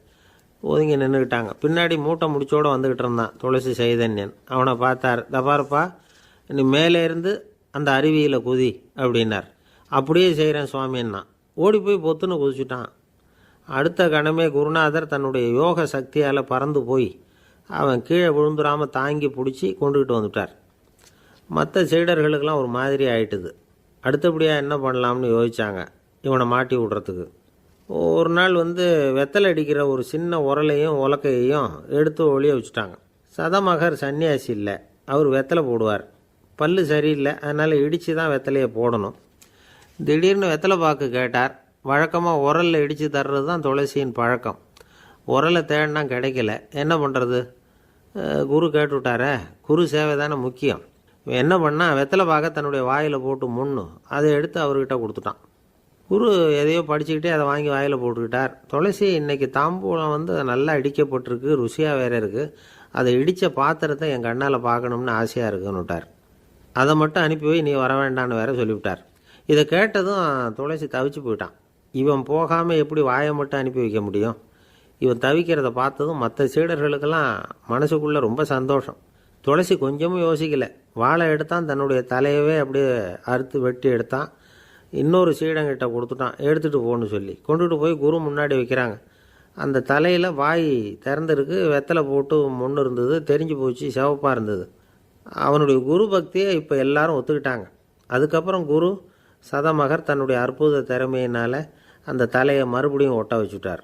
ஒதுங்கி நின்றுக்கிட்டாங்க. பின்னாடி மூட்டை முடிச்சோடு வந்துக்கிட்டு இருந்தான் துளசி சைதன்யன். அவனை பார்த்தார். தபாரப்பா, நீ மேலே இருந்து அந்த அருவியில் குதி அப்படின்னார். அப்படியே செய்கிறேன் சுவாமின்னா ஓடி போய் பொத்துன்னு குதிச்சுட்டான். அடுத்த கணமே குருநாதர் தன்னுடைய யோக சக்தியால் பறந்து போய் அவன் கீழே விழுந்துடாமல் தாங்கி பிடிச்சி கொண்டுக்கிட்டு வந்துட்டார். மற்ற சீடர்களுக்கெல்லாம் ஒரு மாதிரி ஆயிட்டுது. அடுத்தபடியாக என்ன பண்ணலாம்னு யோசித்தாங்க இவனை மாட்டி விடுறதுக்கு. ஒரு நாள் வெத்தலை அடிக்கிற ஒரு சின்ன உரலையும் உலக்கையையும் எடுத்து ஒளிய வச்சுட்டாங்க. சதமகர் சன்னியாசி இல்லை, அவர் வெத்தலை போடுவார். பல்லு சரியில்லை, அதனால் இடித்து தான் வெத்தலையை போடணும். திடீர்னு வெத்தலை பாக்கு கேட்டார். வழக்கமாக உரலில் இடித்து தர்றது தான் துளசியின் பழக்கம். உரலை தேடினா கிடைக்கல, என்ன பண்ணுறது? குரு கேட்டுவிட்டாரே, குரு சேவை தானே முக்கியம். என்ன பண்ணால் வெத்தலை பாக்க தன்னுடைய வாயில் போட்டு முன்னு அதை எடுத்து அவர்கிட்ட கொடுத்துட்டான். குரு எதையோ படிச்சுக்கிட்டே அதை வாங்கி வாயில் போட்டுக்கிட்டார். துளசி இன்றைக்கி தாம்பூலம் நல்லா இடிக்கப்பட்டிருக்கு, ருசியாக வேறு இருக்குது, அதை இடித்த பாத்திரத்தை என் கண்ணால் பார்க்கணும்னு ஆசையாக இருக்குன்னு விட்டார். அதை மட்டும் அனுப்பி போய் நீ வர வேண்டான்னு வேற சொல்லிவிட்டார். இதை கேட்டதும் துளசி தவிச்சு போயிட்டான். இவன் போகாமல் எப்படி வாயை மட்டும் அனுப்பி வைக்க முடியும்? இவன் தவிக்கிறத பார்த்ததும் மற்ற சீடர்களுக்கெல்லாம் மனசுக்குள்ளே ரொம்ப சந்தோஷம். துளசி கொஞ்சமும் யோசிக்கலை. வாழை எடுத்தான், தன்னுடைய தலையவே அப்படியே அறுத்து வெட்டி எடுத்தான். இன்னொரு சீடங்கிட்ட கொடுத்துட்டான், எடுத்துகிட்டு போன்னு சொல்லி. கொண்டுகிட்டு போய் குரு முன்னாடி வைக்கிறாங்க. அந்த தலையில் வாய் திறந்துருக்கு, வெத்தலை போட்டு முன்னு இருந்தது, தெரிஞ்சு போச்சு, சிவப்பாக இருந்தது. அவனுடைய குரு பக்தியை இப்போ எல்லாரும் ஒத்துக்கிட்டாங்க. அதுக்கப்புறம் குரு சதமகர் தன்னுடைய அற்புத திறமையினால் அந்த தலையை மறுபடியும் ஒட்ட வச்சுட்டார்.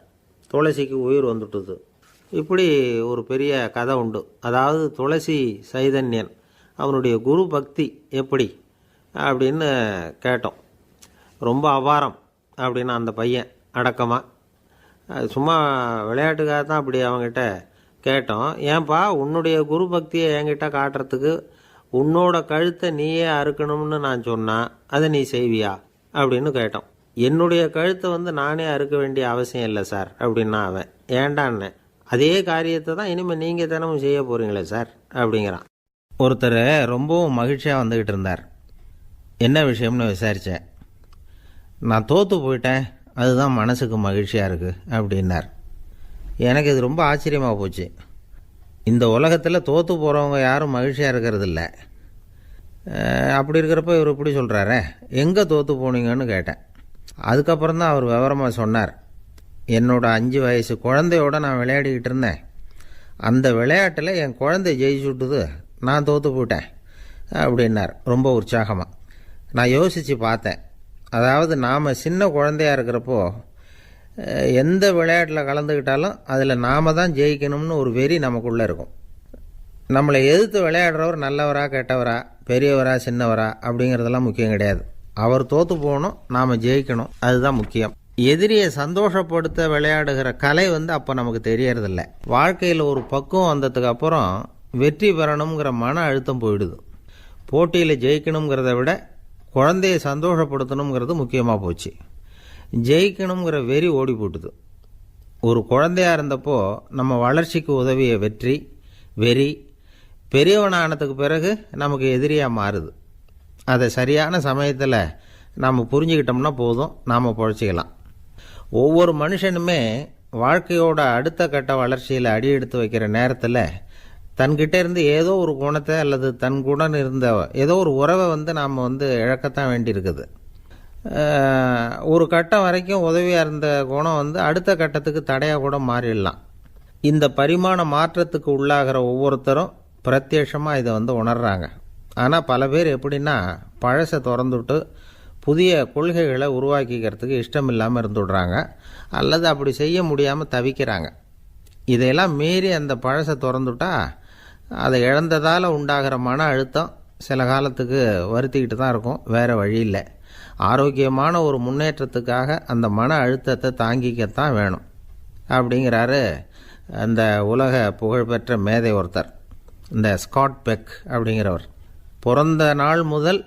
துளசிக்கு உயிர் வந்துட்டுது. இப்படி ஒரு பெரிய கதை உண்டு. அதாவது துளசி சைதன்யன் அவனுடைய குரு பக்தி எப்படி அப்படின்னு கேட்டோம். ரொம்ப அபாரம். அப்படின்னு அந்த பையன் அடக்கமாக. சும்மா விளையாட்டுக்காக தான் அப்படி அவங்ககிட்ட கேட்டோம். ஏன்பா உன்னுடைய குரு பக்தியை என்கிட்ட காட்டுறதுக்கு உன்னோட கழுத்தை நீயே அறுக்கணும்னு நான் சொன்னால் அதை நீ செய்வியா அப்படின்னு கேட்டோம். என்னுடைய கழுத்தை நானே அறுக்க வேண்டிய அவசியம் இல்லை சார் அப்படின்னா அவன். ஏண்டான்னு, அதே காரியத்தை தான் இனிமேல் நீங்கள் தினமும் செய்ய போகிறீங்களே சார் அப்படிங்கிறான். ஒருத்தர் ரொம்பவும் மகிழ்ச்சியாக வந்துக்கிட்டு இருந்தார். என்ன விஷயம்னு விசாரித்தேன். நான் தோற்று போயிட்டேன், அதுதான் மனசுக்கு மகிழ்ச்சியாக இருக்குது அப்படின்னார். எனக்கு இது ரொம்ப ஆச்சரியமாக போச்சு. இந்த உலகத்தில் தோற்று போகிறவங்க யாரும் மகிழ்ச்சியாக இருக்கிறதில்ல. அப்படி இருக்கிறப்ப இவர் இப்படி சொல்கிறாரே, எங்கே தோற்று போனீங்கன்னு கேட்டேன். அதுக்கப்புறம் தான் அவர் விவரமாக சொன்னார். என்னோட 5 வயசு குழந்தையோடு நான் விளையாடிக்கிட்டு இருந்தேன். அந்த விளையாட்டில் என் குழந்தை ஜெயிச்சுட்டுது, நான் தோற்று போயிட்டேன் அப்படின்னார் ரொம்ப உற்சாகமாக. நான் யோசித்து பார்த்தேன். அதாவது நாம் சின்ன குழந்தையாக இருக்கிறப்போ எந்த விளையாட்டில் கலந்துக்கிட்டாலும் அதில் நாம் தான் ஜெயிக்கணும்னு ஒரு வெறி நமக்குள்ளே இருக்கும். நம்மளை எதிர்த்து விளையாடுறவர் நல்லவரா கெட்டவரா, பெரியவரா சின்னவரா அப்படிங்கிறதெல்லாம் முக்கியம் கிடையாது. அவர் தோற்று போகணும், நாம் ஜெயிக்கணும், அதுதான் முக்கியம். எதிரியை சந்தோஷப்படுத்த விளையாடுகிற கலை அப்போ நமக்கு தெரியறதில்ல. வாழ்க்கையில் ஒரு பக்குவம் வந்ததுக்கு அப்புறம் வெற்றி பெறணுங்கிற மன அழுத்தம் போயிடுது. போட்டியில் ஜெயிக்கணுங்கிறத விட குழந்தையை சந்தோஷப்படுத்தணுங்கிறது முக்கியமாக போச்சு. ஜெயிக்கணுங்கிற வெறி ஓடி போட்டுது. ஒரு குழந்தையாக இருந்தப்போ நம்ம வளர்ச்சிக்கு உதவிய வெறி பெரியவனானதுக்கு பிறகு நமக்கு எதிரியாக மாறுது. அதை சரியான சமயத்தில் நாம் புரிஞ்சுக்கிட்டோம்னா போதும், நாம் பொழைச்சிக்கலாம். ஒவ்வொரு மனுஷனுமே வாழ்க்கையோட அடுத்த கட்ட வளர்ச்சியில் அடி எடுத்து வைக்கிற நேரத்தில் தன்கிட்ட இருந்து ஏதோ ஒரு குணத்தை அல்லது தன் குணம் இருந்த ஏதோ ஒரு உறவை நாம் இழக்கத்தான் வேண்டியிருக்குது. ஒரு கட்டம் வரைக்கும் உதவியாக இருந்த குணம் அடுத்த கட்டத்துக்கு தடையாக கூட மாறிடலாம். இந்த பரிமாண மாற்றத்துக்கு உள்ளாகிற ஒவ்வொருத்தரும் பிரத்யட்சமாக இதை உணர்றாங்க. ஆனால் பல பேர் எப்படின்னா பழசை திறந்துவிட்டு புதிய கொள்கைகளை உருவாக்கிக்கிறதுக்கு இஷ்டம் இல்லாமல் இருந்துவிடுறாங்க, அல்லது அப்படி செய்ய முடியாமல் தவிக்கிறாங்க. இதையெல்லாம் மீறி அந்த பழசை திறந்துவிட்டா அதை இழந்ததால் உண்டாகிற மன அழுத்தம் சில காலத்துக்கு வருத்திக்கிட்டு தான் இருக்கும், வேறு வழி இல்லை. ஆரோக்கியமான ஒரு முன்னேற்றத்துக்காக அந்த மன அழுத்தத்தை தாங்கிக்கத்தான் வேணும் அப்படிங்கிறாரு அந்த உலக புகழ்பெற்ற மேதை ஒருத்தர், இந்த ஸ்காட் பெக் அப்படிங்கிறவர். பிறந்த நாள் முதல்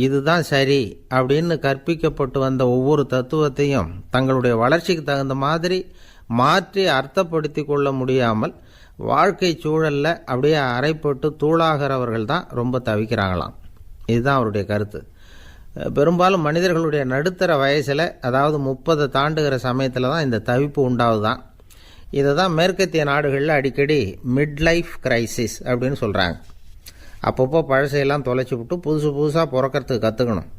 இதுதான் சரி அப்படின்னு கற்பிக்கப்பட்டு வந்த ஒவ்வொரு தத்துவத்தையும் தங்களுடைய வளர்ச்சிக்கு தகுந்த மாதிரி மாற்றி அர்த்தப்படுத்தி கொள்ள முடியாமல் வாழ்க்கை சூழலில் அப்படியே அரைப்பட்டு தூளாகிறவர்கள் தான் ரொம்ப தவிக்கிறாங்களாம். இதுதான் அவருடைய கருத்து. பெரும்பாலும் மனிதர்களுடைய நடுத்தர வயசில், அதாவது 30 தாண்டுகிற சமயத்தில் தான் இந்த தவிப்பு உண்டாகுதான். இதை தான் மேற்கத்திய நாடுகளில் அடிக்கடி மிட் லைஃப் கிரைசிஸ் அப்படின்னு சொல்கிறாங்க. அப்பப்போ பழசையெல்லாம் தொலைச்சி விட்டு புதுசாக பிறக்கிறதுக்கு கற்றுக்கணும்.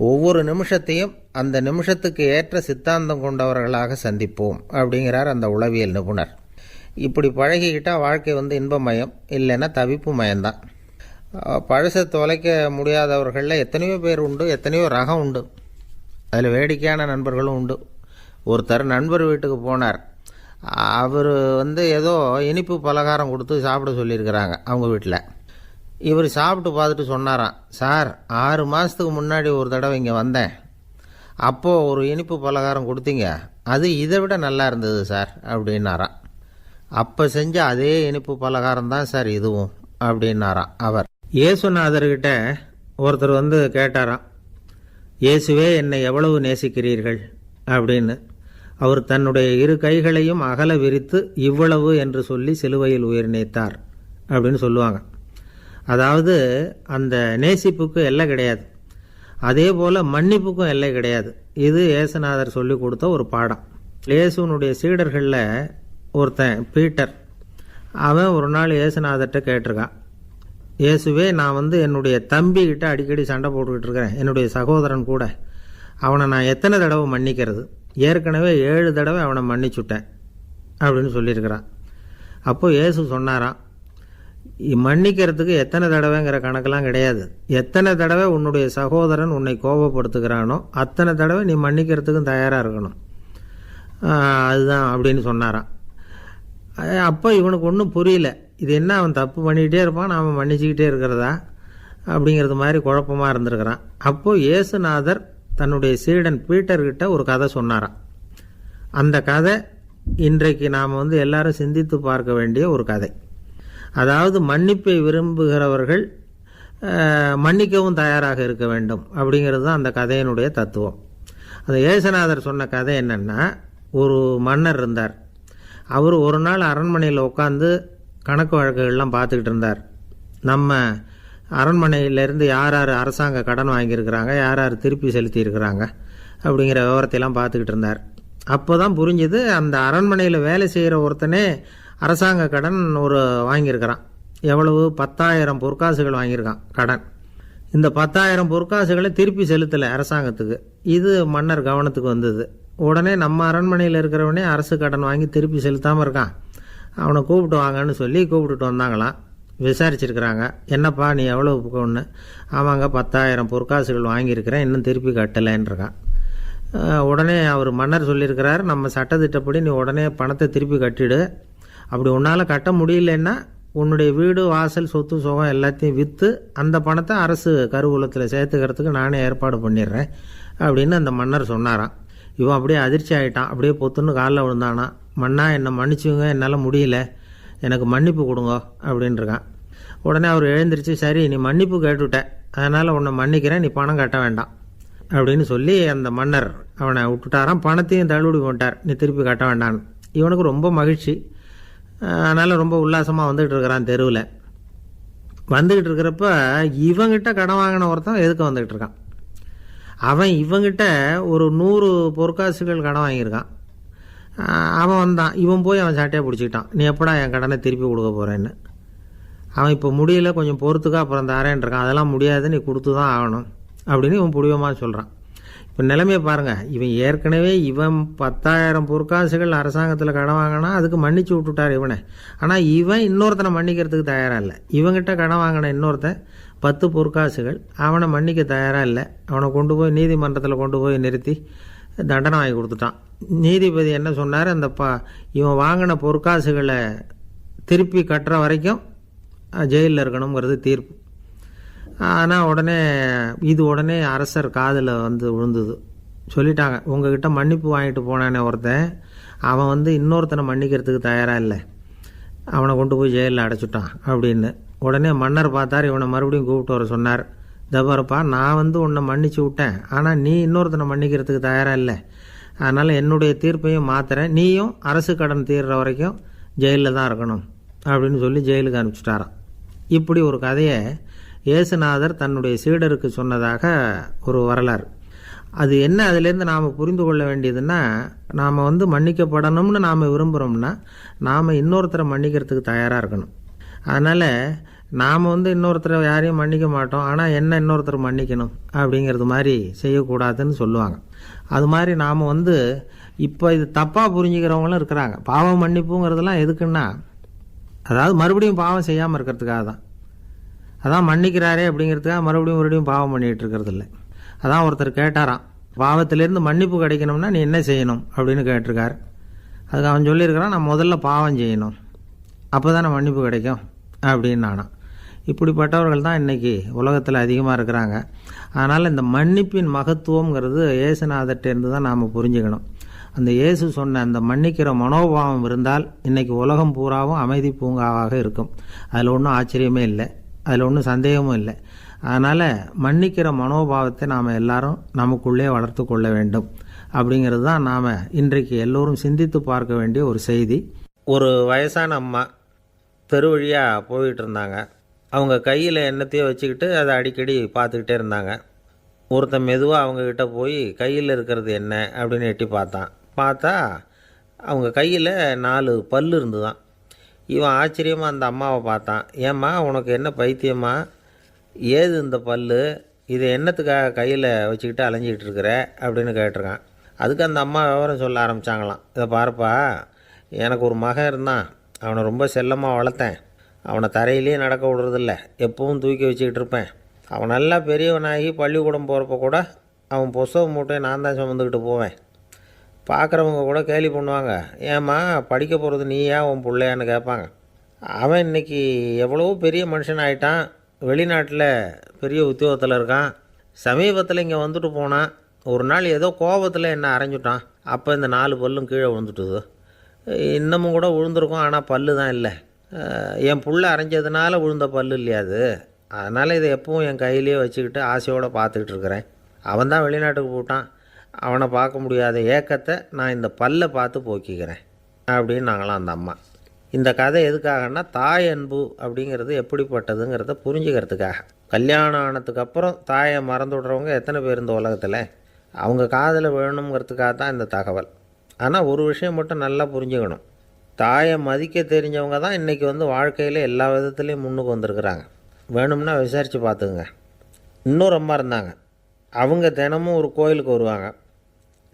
ஒவ்வொரு நிமிஷத்தையும் அந்த நிமிஷத்துக்கு ஏற்ற சித்தாந்தம் கொண்டவர்களாக சந்திப்போம் அப்படிங்கிறார் அந்த உளவியல் நிபுணர். இப்படி பழகிக்கிட்டால் வாழ்க்கை இன்பமயம், இல்லைன்னா தவிப்பு மயம்தான். பழசை தொலைக்க முடியாதவர்களில் எத்தனையோ பேர் உண்டு, எத்தனையோ ரகம் உண்டு. அதில் வேடிக்கையான நண்பர்களும் உண்டு. ஒருத்தர் நண்பர் வீட்டுக்கு போனார். அவர் ஏதோ இனிப்பு பலகாரம் கொடுத்து சாப்பிட சொல்லியிருக்கிறாங்க அவங்க வீட்டில். இவர் சாப்பிட்டு பார்த்துட்டு சொன்னாராம், சார் 6 மாதத்துக்கு முன்னாடி ஒரு தடவை இங்கே வந்தேன், அப்போது ஒரு இனிப்பு பலகாரம் கொடுத்தீங்க, அது இதை விட நல்லா இருந்தது சார் அப்படின்னாராம். அப்போ செஞ்ச அதே இனிப்பு பலகாரம் தான் சார் இதுவும் அப்படின்னாராம் அவர். இயேசுநாதர்கிட்ட ஒருத்தர் கேட்டாராம், இயேசுவே என்னை எவ்வளவு நேசிக்கிறீர்கள் அப்படின்னு. அவர் தன்னுடைய 2 கைகளையும் அகல விரித்து இவ்வளவு என்று சொல்லி சிலுவையில் உயிர் நீத்தார் அப்படின்னு சொல்லுவாங்க. அதாவது அந்த நேசிப்புக்கு எல்லை கிடையாது, அதே போல் மன்னிப்புக்கும் எல்லை கிடையாது. இது இயேசுநாதர் சொல்லி கொடுத்த ஒரு பாடம். இயேசுனுடைய சீடர்களில் ஒருத்தன் பீட்டர், அவன் ஒரு நாள் இயேசுநாதர்கிட்ட கேட்டிருக்கான், இயேசுவே நான் என்னுடைய தம்பிக்கிட்ட அடிக்கடி சண்டை போட்டுக்கிட்டு இருக்கிறேன், என்னுடைய சகோதரன் கூட, அவனை நான் எத்தனை தடவை மன்னிக்கிறது? ஏற்கனவே 7 தடவை அவனை மன்னிச்சுட்டேன் அப்படின்னு சொல்லியிருக்கிறான். அப்போது இயேசு சொன்னாராம், மன்னிக்கிறதுக்கு எத்தனை தடவைங்கிற கணக்கெல்லாம் கிடையாது. எத்தனை தடவை உன்னுடைய சகோதரன் உன்னை கோபப்படுத்துகிறானோ அத்தனை தடவை நீ மன்னிக்கிறதுக்கும் தயாராக இருக்கணும், அதுதான் அப்படின்னு சொன்னாராம். அப்போ இவனுக்கு ஒன்றும் புரியல, இது என்ன அவன் தப்பு பண்ணிக்கிட்டே இருப்பான், நாம் மன்னிச்சுக்கிட்டே இருக்கிறதா அப்படிங்கிறது மாதிரி குழப்பமாக இருந்திருக்கிறான். அப்போது இயேசுநாதர் தன்னுடைய சீடன் பீட்டர்கிட்ட ஒரு கதை சொன்னாராம். அந்த கதை இன்றைக்கு நாம் எல்லாரும் சிந்தித்து பார்க்க வேண்டிய ஒரு கதை. அதாவது மன்னிப்பை விரும்புகிறவர்கள் மன்னிக்கவும் தயாராக இருக்க வேண்டும் அப்படிங்கிறது தான் அந்த கதையினுடைய தத்துவம். அந்த இயேசுநாதர் சொன்ன கதை என்னென்னா, ஒரு மன்னர் இருந்தார். அவர் ஒரு நாள் அரண்மனையில் உட்காந்து கணக்கு வழக்குகள்லாம் பார்த்துக்கிட்டு இருந்தார். நம்ம அரண்மனையிலேருந்து யார் யார் அரசாங்க கடன் வாங்கியிருக்கிறாங்க, யார் யார் திருப்பி செலுத்தியிருக்கிறாங்க அப்படிங்கிற விவரத்தையெல்லாம் பார்த்துக்கிட்டு இருந்தார். அப்போ தான் புரிஞ்சுது, அந்த அரண்மனையில் வேலை செய்கிற ஒருத்தனே அரசாங்க கடன் வாங்கியிருக்கிறான். எவ்வளவு? 10,000 பொற்காசுகள் வாங்கியிருக்கான் கடன். இந்த 10,000 பொற்காசுகளை திருப்பி செலுத்தலை அரசாங்கத்துக்கு. இது மன்னர் கவனத்துக்கு வந்தது. உடனே நம்ம அரண்மனையில் இருக்கிறவனே அரசு கடன் வாங்கி திருப்பி செலுத்தாமல் இருக்கான், அவனை கூப்பிட்டு வாங்கன்னு சொல்லி கூப்பிட்டுட்டு வந்தாங்களாம். விசாரிச்சிருக்கிறாங்க, என்னப்பா நீ எவ்வளோ ஒன்று? ஆமாங்க 10,000 பொற்காசுகள் வாங்கியிருக்கிறேன், இன்னும் திருப்பி கட்டலைன்றிருக்கான். உடனே அவர் மன்னர் சொல்லியிருக்கிறார், நம்ம சட்டத்திட்டப்படி நீ உடனே பணத்தை திருப்பி கட்டிடு. அப்படி உன்னால் கட்ட முடியலன்னா உன்னுடைய வீடு வாசல் சொத்து சுகம் எல்லாத்தையும் விற்று அந்த பணத்தை அரசு கருவூலத்தில் சேர்த்துக்கிறதுக்கு நானே ஏற்பாடு பண்ணிடுறேன் அப்படின்னு அந்த மன்னர் சொன்னாராம். இவன் அப்படியே அதிர்ச்சி ஆகிட்டான். அப்படியே பொத்துன்னு காலில் விழுந்தானா. மன்னா என்னை மன்னிச்சுங்க, என்னால் முடியல, எனக்கு மன்னிப்பு கொடுங்க அப்படின்ட்டுருக்கான். உடனே அவர் எழுந்திரிச்சு, சரி நீ மன்னிப்பு கேட்டுவிட்ட, அதனால் உன்னை மன்னிக்கிறேன், நீ பணம் கட்ட வேண்டாம் அப்படின்னு சொல்லி அந்த மன்னர் அவனை விட்டுட்டாராம். பணத்தையும் தள்ளுபடி போட்டார், நீ திருப்பி கட்ட வேண்டான்னு. இவனுக்கு ரொம்ப மகிழ்ச்சி. அதனால் ரொம்ப உல்லாசமாக வந்துக்கிட்டு இருக்கிறான். தெருவில் வந்துக்கிட்டு இருக்கிறப்ப இவங்கிட்ட கடன் வாங்கின ஒருத்தன் எதுக்கு வந்துக்கிட்டு இருக்கான். அவன் இவங்கிட்ட ஒரு 100 பொற்காசுகள் கடன் வாங்கியிருக்கான். அவன் வந்தான். இவன் போய் அவன் சாட்டையாக பிடிச்சிக்கிட்டான், நீ எப்படா என் கடனை திருப்பி கொடுக்க போகிறேன்னு. அவன் இப்போ முடியல, கொஞ்சம் பொறுத்துக்கா, அப்புறம் தரேன் இருக்கான். அதெல்லாம் முடியாது, நீ கொடுத்து தான் ஆகணும் அப்படின்னு இவன் புடிவமாக சொல்கிறான். இப்போ நிலைமையை பாருங்கள், இவன் ஏற்கனவே 10,000 பொற்காசுகள் அரசாங்கத்தில் கடன் வாங்கினா அதுக்கு மன்னிச்சு விட்டுட்டார் இவனை. ஆனால் இவன் இன்னொருத்தனை மன்னிக்கிறதுக்கு தயாராக இல்லை. இவங்கிட்ட கடன் வாங்கின இன்னொருத்தன் 10 பொற்காசுகள், அவனை மன்னிக்க தயாராக இல்லை. அவனை கொண்டு போய் நீதிமன்றத்தில் கொண்டு போய் நிறுத்தி தண்டனை வாங்கி கொடுத்துட்டான். நீதிபதி என்ன சொன்னார், அந்த இவன் வாங்கின பொற்காசுகளை திருப்பி கட்டுற வரைக்கும் ஜெயிலில் இருக்கணுங்கிறது தீர்ப்பு. ஆனால் உடனே அரசர் காதில் விழுந்தது. சொல்லிட்டாங்க, உங்ககிட்ட மன்னிப்பு வாங்கிட்டு போனானே ஒருத்தன், அவன் இன்னொருத்தனை மன்னிக்கிறதுக்கு தயாராக இல்லை, அவனை கொண்டு போய் ஜெயிலில் அடைச்சிட்டான் அப்படின்னு. உடனே மன்னர் பார்த்தார், இவனை மறுபடியும் கூப்பிட்டு வர சொன்னார். தபாரப்பா, நான் உன்னை மன்னிச்சு விட்டேன், ஆனால் நீ இன்னொருத்தனை மன்னிக்கிறதுக்கு தயாராக இல்லை, அதனால் என்னுடைய தீர்ப்பையும் மாற்றுறேன், நீயும் அரசு கடன் தீர்ற வரைக்கும் ஜெயிலில் தான் இருக்கணும் அப்படின்னு சொல்லி ஜெயிலுக்கு அனுப்பிச்சிட்டாராம். இப்படி ஒரு கதையை இயேசுநாதர் தன்னுடைய சீடருக்கு சொன்னதாக ஒரு வரலாறு. அது என்ன, அதிலேருந்து நாம் புரிந்து கொள்ள வேண்டியதுன்னா, நாம் மன்னிக்கப்படணும்னு நாம் விரும்புகிறோம்னா நாம் இன்னொருத்தரை மன்னிக்கிறதுக்கு தயாராக இருக்கணும். அதனால் நாம் இன்னொருத்தரை யாரையும் மன்னிக்க மாட்டோம், ஆனால் என்ன இன்னொருத்தர் மன்னிக்கணும் அப்படிங்கிறது மாதிரி செய்யக்கூடாதுன்னு சொல்லுவாங்க. அது மாதிரி நாம் இப்போ இது தப்பாக புரிஞ்சுக்கிறவங்களும் இருக்கிறாங்க. பாவம் மன்னிப்புங்கிறதுலாம் எதுக்குன்னா, அதாவது மறுபடியும் பாவம் செய்யாமல் இருக்கிறதுக்காக தான். அதான் மன்னிக்கிறாரே அப்படிங்கிறதுக்காக மறுபடியும் பாவம் பண்ணிகிட்டு இருக்கிறது இல்லை. அதான் ஒருத்தர் கேட்டாராம், பாவத்திலேருந்து மன்னிப்பு கிடைக்கணும்னா நீ என்ன செய்யணும் அப்படின்னு கேட்டிருக்கார். அதுக்கு அவன் சொல்லியிருக்கிறான், நான் முதல்ல பாவம் செய்யணும், அப்போ தானே மன்னிப்பு கிடைக்கும் அப்படின்னு நானாம். இப்படிப்பட்டவர்கள் தான் இன்றைக்கி உலகத்தில் அதிகமாக இருக்கிறாங்க. அதனால் இந்த மன்னிப்பின் மகத்துவங்கிறது இயேசுநாதர்கிட்டேருந்து தான் நாம் புரிஞ்சுக்கணும். அந்த இயேசு சொன்ன அந்த மன்னிக்கிற மனோபாவம் இருந்தால் இன்றைக்கி உலகம் பூராவும் அமைதி பூங்காவாக இருக்கும். அதில் ஒன்றும் ஆச்சரியமே இல்லை, அதில் ஒன்றும் சந்தேகமும் இல்லை. அதனால் மன்னிக்கிற மனோபாவத்தை நாம் எல்லாரும் நமக்குள்ளே வளர்த்து கொள்ள வேண்டும் அப்படிங்கிறது தான் நாம் இன்றைக்கு எல்லோரும் சிந்தித்து பார்க்க வேண்டிய ஒரு செய்தி. ஒரு வயசான அம்மா தெரு வழியாக போயிட்டு இருந்தாங்க. அவங்க கையில் எண்ணத்தையோ வச்சுக்கிட்டு அதை அடிக்கடி பார்த்துக்கிட்டே இருந்தாங்க. ஒருத்தன் மெதுவாக அவங்கக்கிட்ட போய் கையில் இருக்கிறது என்ன அப்படின்னு எட்டி பார்த்தா அவங்க கையில் 4 பல் இருந்துதான். இவன் ஆச்சரியமாக அந்த அம்மாவை பார்த்தான். ஏம்மா, உனக்கு என்ன பைத்தியமா, ஏது இந்த பல், இதை என்னத்துக்காக கையில் வச்சுக்கிட்டு அலைஞ்சிக்கிட்டு இருக்கிற அப்படின்னு கேட்டிருக்கான். அதுக்கு அந்த அம்மா விவரம் சொல்ல ஆரம்பித்தாங்களாம். இதை பாருப்பா, எனக்கு ஒரு மகன் இருந்தான், அவனை ரொம்ப செல்லமாக வளர்த்தேன். அவனை தரையிலேயே நடக்க விடுறதில்ல, எப்பவும் தூக்கி வச்சுக்கிட்டு இருப்பேன். அவன் நல்லா பெரியவனாகி பள்ளிக்கூடம் போகிறப்ப கூட அவன் புஸ்தக மூட்டையை நான் தான் சுமந்துக்கிட்டு போவேன். பார்க்குறவங்க கூட கேலி பண்ணுவாங்க, ஏம்மா படிக்க போகிறது நீயா உன் பிள்ளையான்னு கேட்பாங்க. அவன் இன்றைக்கி எவ்வளோ பெரிய மனுஷன் ஆகிட்டான், வெளிநாட்டில் பெரிய உத்தியோகத்தில் இருக்கான். சமீபத்தில் இங்கே வந்துட்டு போனான். ஒரு நாள் ஏதோ கோபத்தில் என்ன அரைஞ்சுட்டான். அப்போ இந்த 4 பல்லும் கீழே விழுந்துட்டுது. இன்னமும் கூட விழுந்திருக்கும், ஆனால் பல்லு தான் இல்லை. என் புள்ள அரைஞ்சதுனால விழுந்த பல்லு இல்லையா அது. அதனால் இதை எப்பவும் என் கையிலேயே வச்சுக்கிட்டு ஆசையோடு பார்த்துக்கிட்டு இருக்கிறேன். அவன் தான் வெளிநாட்டுக்கு போட்டான். அவனை பார்க்க முடியாத ஏக்கத்தை நான் இந்த பல்லை பார்த்து போக்கிக்கிறேன் அப்படின்னு நாங்களாம் அந்த அம்மா. இந்த கதை எதுக்காகன்னா, தாய் அன்பு அப்படிங்கிறது எப்படிப்பட்டதுங்கிறத புரிஞ்சுக்கிறதுக்காக. கல்யாணம் ஆனதுக்கப்புறம் தாயை மறந்து விடுறவங்க எத்தனை பேர் இந்த உலகத்தில்? அவங்க காதில் வேணுங்கிறதுக்காக தான் இந்த தகவல். ஆனால் ஒரு விஷயம் மட்டும் நல்லா புரிஞ்சுக்கணும். தாயை மதிக்க தெரிஞ்சவங்க தான் இன்றைக்கி வாழ்க்கையில் எல்லா விதத்துலேயும் முன்னுக்கு வந்திருக்கிறாங்க. வேணும்னா விசாரித்து பார்த்துக்குங்க. இன்னொரு அம்மா இருந்தாங்க. அவங்க தினமும் ஒரு கோயிலுக்கு வருவாங்க.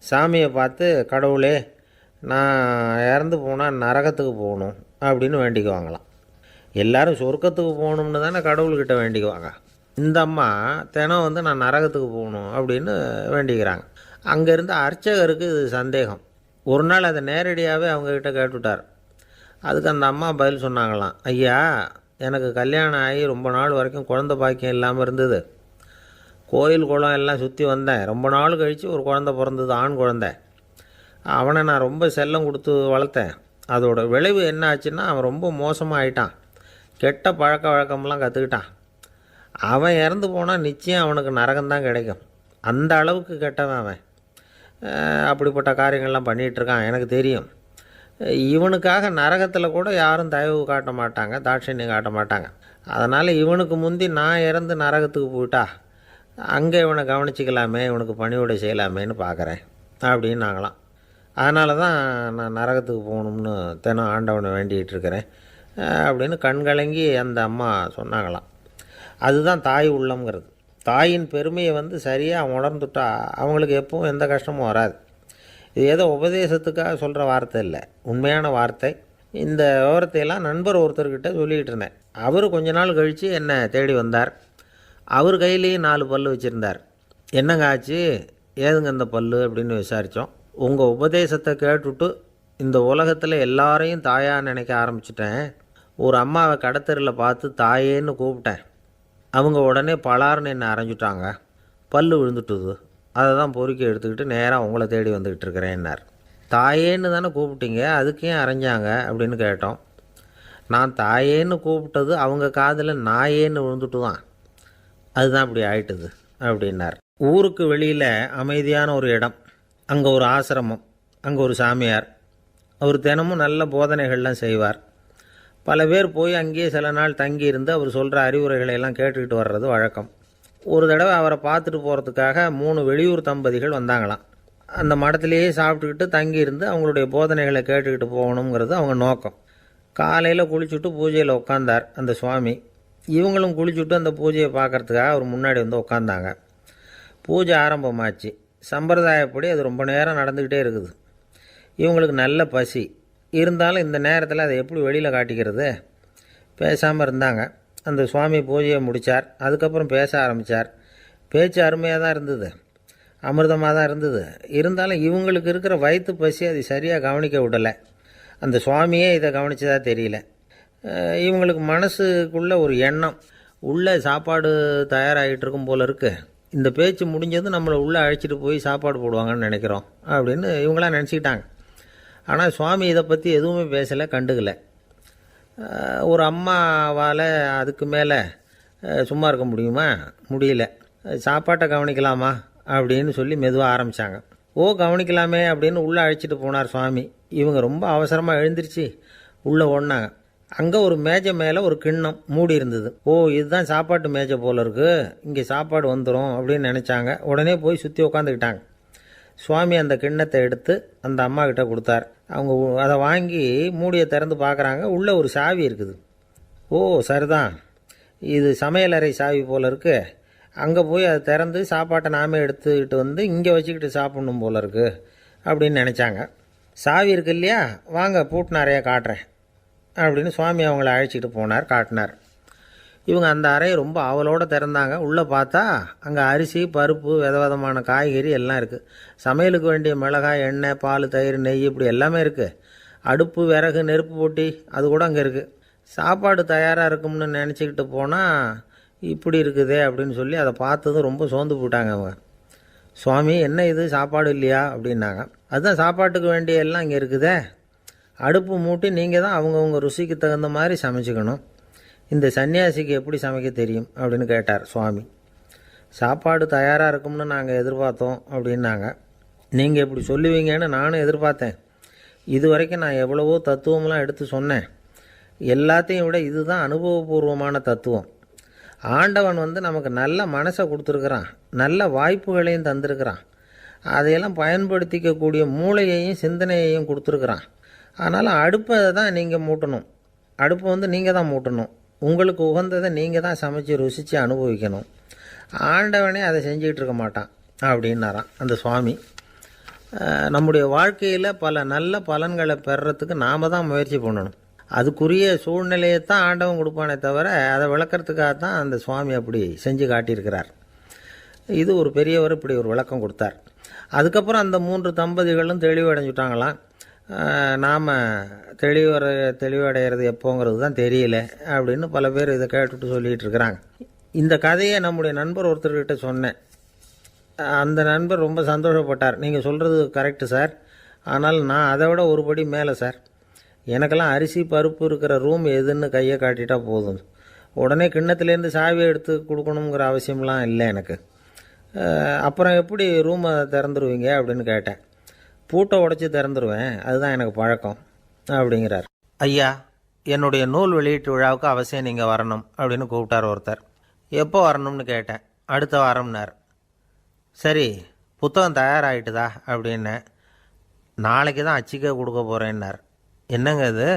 சாமியை பார்த்து, கடவுளே நான் இறந்து போனால் நரகத்துக்கு போகணும் அப்படின்னு வேண்டிக்குவாங்களாம். எல்லோரும் சொர்க்கத்துக்கு போகணும்னு தானே கடவுள்கிட்ட வேண்டிக்குவாங்க. இந்த அம்மா தினம் நான் நரகத்துக்கு போகணும் அப்படின்னு வேண்டிக்கிறாங்க. அங்கே இருந்த அர்ச்சகருக்கு இது சந்தேகம். ஒரு நாள் அதை நேரடியாகவே அவங்கக்கிட்ட கேட்டுவிட்டார். அதுக்கு அந்த அம்மா பதில் சொன்னாங்களாம், ஐயா, எனக்கு கல்யாணம் ஆகி ரொம்ப நாள் வரைக்கும் குழந்த பாக்கியம் இல்லாமல் இருந்தது. கோயில் குளம் எல்லாம் சுற்றி வந்தேன். ரொம்ப நாள் கழித்து ஒரு குழந்த பிறந்தது, ஆண் குழந்தை. அவனை நான் ரொம்ப செல்லம் கொடுத்து வளர்த்தேன். அதோட விளைவு என்ன ஆச்சுன்னா, அவன் ரொம்ப மோசமாக ஆகிட்டான். கெட்ட பழக்க வழக்கம்லாம் கற்றுக்கிட்டான். அவன் இறந்து போனால் நிச்சயம் அவனுக்கு நரகம்தான் கிடைக்கும். அந்த அளவுக்கு கெட்டவன் அவன். அப்படிப்பட்ட காரியங்கள்லாம் பண்ணிகிட்ருக்கான், எனக்கு தெரியும். இவனுக்காக நரகத்தில் கூட யாரும் தயவு காட்ட மாட்டாங்க, தாட்சண்யம் காட்ட மாட்டாங்க. அதனால் இவனுக்கு முந்தி நான் இறந்து நரகத்துக்கு போயிட்டா அங்கே இவனை கவனிச்சிக்கலாமே, இவனுக்கு பணிவிடை செய்யலாமேன்னு பார்க்குறேன் அப்படின்னு நாங்களாம். அதனால தான் நான் நரகத்துக்கு போகணும்னு தினம் ஆண்டவனை வேண்டிகிட்டு இருக்கிறேன் அப்படின்னு கண்கலங்கி அந்த அம்மா சொன்னாங்களாம். அதுதான் தாய் உள்ளம்ங்கிறது. தாயின் பெருமையை சரியாக உணர்ந்துட்டா அவங்களுக்கு எப்பவும் எந்த கஷ்டமும் வராது. இது ஏதோ உபதேசத்துக்காக சொல்கிற வார்த்தை இல்லை, உண்மையான வார்த்தை. இந்த விவரத்தையெல்லாம் நண்பர் ஒருத்தர்கிட்ட சொல்லிக்கிட்டு இருந்தேன். அவர் கொஞ்ச நாள் கழித்து என்னை தேடி வந்தார். அவர் கையிலேயும் 4 பல்லு வச்சுருந்தார். என்னங்க ஆச்சு, ஏதுங்க இந்த பல்லு அப்படின்னு விசாரித்தோம். உங்கள் உபதேசத்தை கேட்டுவிட்டு இந்த உலகத்தில் எல்லாரையும் தாயாக நினைக்க ஆரம்பிச்சிட்டேன். ஒரு அம்மாவை கடத்தரில் பார்த்து தாயேன்னு கூப்பிட்டேன். அவங்க உடனே பலார்னு என்னை அரைஞ்சிட்டாங்க. பல்லு விழுந்துட்டுது. அதை தான் பொறுக்கி எடுத்துக்கிட்டு நேராக உங்களை தேடி வந்துக்கிட்டு இருக்கிறேன்னார். தாயேன்னு தானே கூப்பிட்டீங்க, அதுக்கு ஏன் அரைஞ்சாங்க அப்படின்னு கேட்டோம். நான் தாயேன்னு கூப்பிட்டது அவங்க காதில் நாயேன்னு விழுந்துட்டு தான், அதுதான் அப்படி ஆயிட்டுது அப்படின்னார். ஊருக்கு வெளியில் அமைதியான ஒரு இடம், அங்கே ஒரு ஆசிரமம், அங்கே ஒரு சாமியார். அவர் தினமும் நல்ல போதனைகள்லாம் செய்வார். பல பேர் போய் அங்கேயே சில நாள் தங்கியிருந்து அவர் சொல்கிற அறிவுரைகளை எல்லாம் கேட்டுக்கிட்டு வர்றது வழக்கம். ஒரு தடவை அவரை பார்த்துட்டு போகிறதுக்காக 3 வெளியூர் தம்பதிகள் வந்தாங்களாம். அந்த மடத்திலேயே சாப்பிட்டுக்கிட்டு தங்கியிருந்து அவங்களுடைய போதனைகளை கேட்டுக்கிட்டு போகணுங்கிறது அவங்க நோக்கம். காலையில் குளிச்சுட்டு பூஜையில் உட்காந்தார் அந்த சுவாமி. இவங்களும் குளிச்சுட்டு அந்த பூஜையை பார்க்குறதுக்காக அவர் முன்னாடி உட்காந்தாங்க. பூஜை ஆரம்பமாச்சு. சம்பிரதாயப்படி அது ரொம்ப நேரம் நடந்துக்கிட்டே இருக்குது. இவங்களுக்கு நல்ல பசி இருந்தாலும் இந்த நேரத்தில் அதை எப்படி வெளியில் காட்டிக்கிறது? பேசாமல் இருந்தாங்க. அந்த சுவாமி பூஜையை முடித்தார். அதுக்கப்புறம் பேச ஆரம்பித்தார். பேச்சு அருமையாக தான் இருந்தது, அமிர்தமாக தான் இருந்தது. இருந்தாலும் இவங்களுக்கு இருக்கிற வயிற்று பசி அது சரியாக கவனிக்க விடலை. அந்த சுவாமியே இதை கவனித்ததா தெரியல. இவங்களுக்கு மனசுக்குள்ளே ஒரு எண்ணம், உள்ளே சாப்பாடு தயாராகிட்டு இருக்கும் போல இருக்குது. இந்த பேச்சு முடிஞ்சது நம்மளை உள்ளே அழைச்சிட்டு போய் சாப்பாடு போடுவாங்கன்னு நினைக்கிறோம் அப்படின்னு இவங்களாம் நினச்சிக்கிட்டாங்க. ஆனால் சுவாமி இதை பற்றி எதுவுமே பேசலை, கண்டுக்கலை. ஒரு அம்மாவால் அதுக்கு மேலே சும்மா இருக்க முடியுமா? முடியல. சாப்பாட்டை கவனிக்கலாமா அப்படின்னு சொல்லி மெதுவாக ஆரம்பித்தாங்க. ஓ, கவனிக்கலாமே அப்படின்னு உள்ளே அழைச்சிட்டு போனார் சுவாமி. இவங்க ரொம்ப அவசரமாக எழுந்திரிச்சு உள்ளே ஓடினாங்க. அங்கே ஒரு மேஜை மேலே ஒரு கிண்ணம் மூடி இருந்தது. ஓ, இதுதான் சாப்பாட்டு மேஜை போல இருக்குது, இங்கே சாப்பாடு வந்துடும் அப்படின்னு நினச்சாங்க. உடனே போய் சுற்றி உட்காந்துக்கிட்டாங்க. சுவாமி அந்த கிண்ணத்தை எடுத்து அந்த அம்மா கிட்ட கொடுத்தார். அவங்க அதை வாங்கி மூடியை திறந்து பார்க்குறாங்க. உள்ளே ஒரு சாவி இருக்குது. ஓ, சரிதான், இது சமையலறை சாவி போல் இருக்குது. அங்கே போய் அதை திறந்து சாப்பாட்டை நாமே எடுத்துக்கிட்டு இங்கே வச்சுக்கிட்டு சாப்பிட்ணும் போல இருக்குது அப்படின்னு நினச்சாங்க. சாவி இருக்கு இல்லையா, வாங்க பூட்டு நிறையா காட்டுறேன் அப்படின்னு சுவாமி அவங்கள அழைச்சிட்டு போனார், காட்டினார். இவங்க அந்த அறையை ரொம்ப ஆவலோடு திறந்தாங்க. உள்ளே பார்த்தா அங்கே அரிசி, பருப்பு, விதவிதமான காய்கறி எல்லாம் இருக்குது. சமையலுக்கு வேண்டிய மிளகாய், எண்ணெய், பால், தயிர், நெய் இப்படி எல்லாமே இருக்குது. அடுப்பு, விறகு, நெருப்பு போட்டி அது கூட அங்கே இருக்குது. சாப்பாடு தயாராக இருக்கும்னு நினச்சிக்கிட்டு போனால் இப்படி இருக்குதே அப்படின்னு சொல்லி அதை பார்த்ததும் ரொம்ப சோர்ந்து போயிட்டாங்க அவங்க. சுவாமி என்ன இது சாப்பாடு இல்லையா அப்படின்னாங்க. அதுதான் சாப்பாட்டுக்கு வேண்டிய எல்லாம் இங்கே இருக்குதே, அடுப்பு மூட்டி நீங்கள் தான் அவங்கவுங்க ருசிக்கு தகுந்த மாதிரி சமைச்சிக்கணும். இந்த சன்னியாசிக்கு எப்படி சமைக்க தெரியும் அப்படின்னு கேட்டார் சுவாமி. சாப்பாடு தயாராக இருக்கும்னு நாங்கள் எதிர்பார்த்தோம் அப்படின்னாங்க. நீங்கள் இப்படி சொல்லுவீங்கன்னு நானும் எதிர்பார்த்தேன். இது வரைக்கும் நான் எவ்வளவோ தத்துவம்லாம் எடுத்து சொன்னேன். எல்லாத்தையும் விட இதுதான் அனுபவபூர்வமான தத்துவம். ஆண்டவன் நமக்கு நல்ல மனசை கொடுத்துருக்குறான், நல்ல வாய்ப்புகளையும் தந்திருக்கிறான், அதையெல்லாம் பயன்படுத்திக்கக்கூடிய மூளையையும் சிந்தனையையும் கொடுத்துருக்குறான். அதனால் அடுப்பை தான் நீங்கள் மூட்டணும், அடுப்பை நீங்கள் தான் மூட்டணும், உங்களுக்கு உகந்ததை நீங்கள் தான் சமைச்சு ருசித்து அனுபவிக்கணும். ஆண்டவனே அதை செஞ்சுக்கிட்டு இருக்க மாட்டான் அப்படின்னாராம் அந்த சுவாமி. நம்முடைய வாழ்க்கையில் பல நல்ல பலன்களை பெறுறதுக்கு நாம் தான் முயற்சி பண்ணணும். அதுக்குரிய சூழ்நிலையை தான் ஆண்டவன் கொடுப்பானே தவிர அதை விளக்கிறதுக்காக தான் அந்த சுவாமி அப்படி செஞ்சு காட்டியிருக்கிறார். இது ஒரு பெரியவர் இப்படி ஒரு விளக்கம் கொடுத்தார். அதுக்கப்புறம் அந்த 3 தம்பதிகளும் தெளிவடைஞ்சுட்டாங்களாம். நாம் தெளிவடைகிறது எப்போங்கிறது தான் தெரியல அப்படின்னு பல பேர் இதை கேட்டுட்டு சொல்லிகிட்டு இருக்கிறாங்க. இந்த கதையை நம்முடைய நண்பர் ஒருத்தர்கிட்ட சொன்னேன். அந்த நண்பர் ரொம்ப சந்தோஷப்பட்டார். நீங்கள் சொல்கிறது கரெக்டு சார், ஆனால் நான் அதை விட ஒரு படி மேலே சார். எனக்கெல்லாம் அரிசி பருப்பு இருக்கிற ரூம் எதுன்னு கையை காட்டிட்டா போதும், உடனே கிண்ணத்துலேருந்து சாவியை எடுத்து கொடுக்கணுங்கிற அவசியம்லாம் இல்லை எனக்கு. அப்புறம் எப்படி ரூமை திறந்துருவீங்க அப்படின்னு கேட்டேன். பூட்டை உடச்சி திறந்துருவேன், அதுதான் எனக்கு பழக்கம் அப்படிங்கிறார். ஐயா, என்னுடைய நூல் வெளியீட்டு விழாவுக்கு அவசியம் நீங்கள் வரணும் அப்படின்னு கூப்பிட்டார் ஒருத்தர். எப்போ வரணும்னு கேட்டேன். அடுத்த வாரம்னார். சரி, புத்தகம் தயாராகிட்டுதா அப்படின்னேன். நாளைக்கு தான் அச்சிக்க கொடுக்க போகிறேன்னார். என்னங்க இது,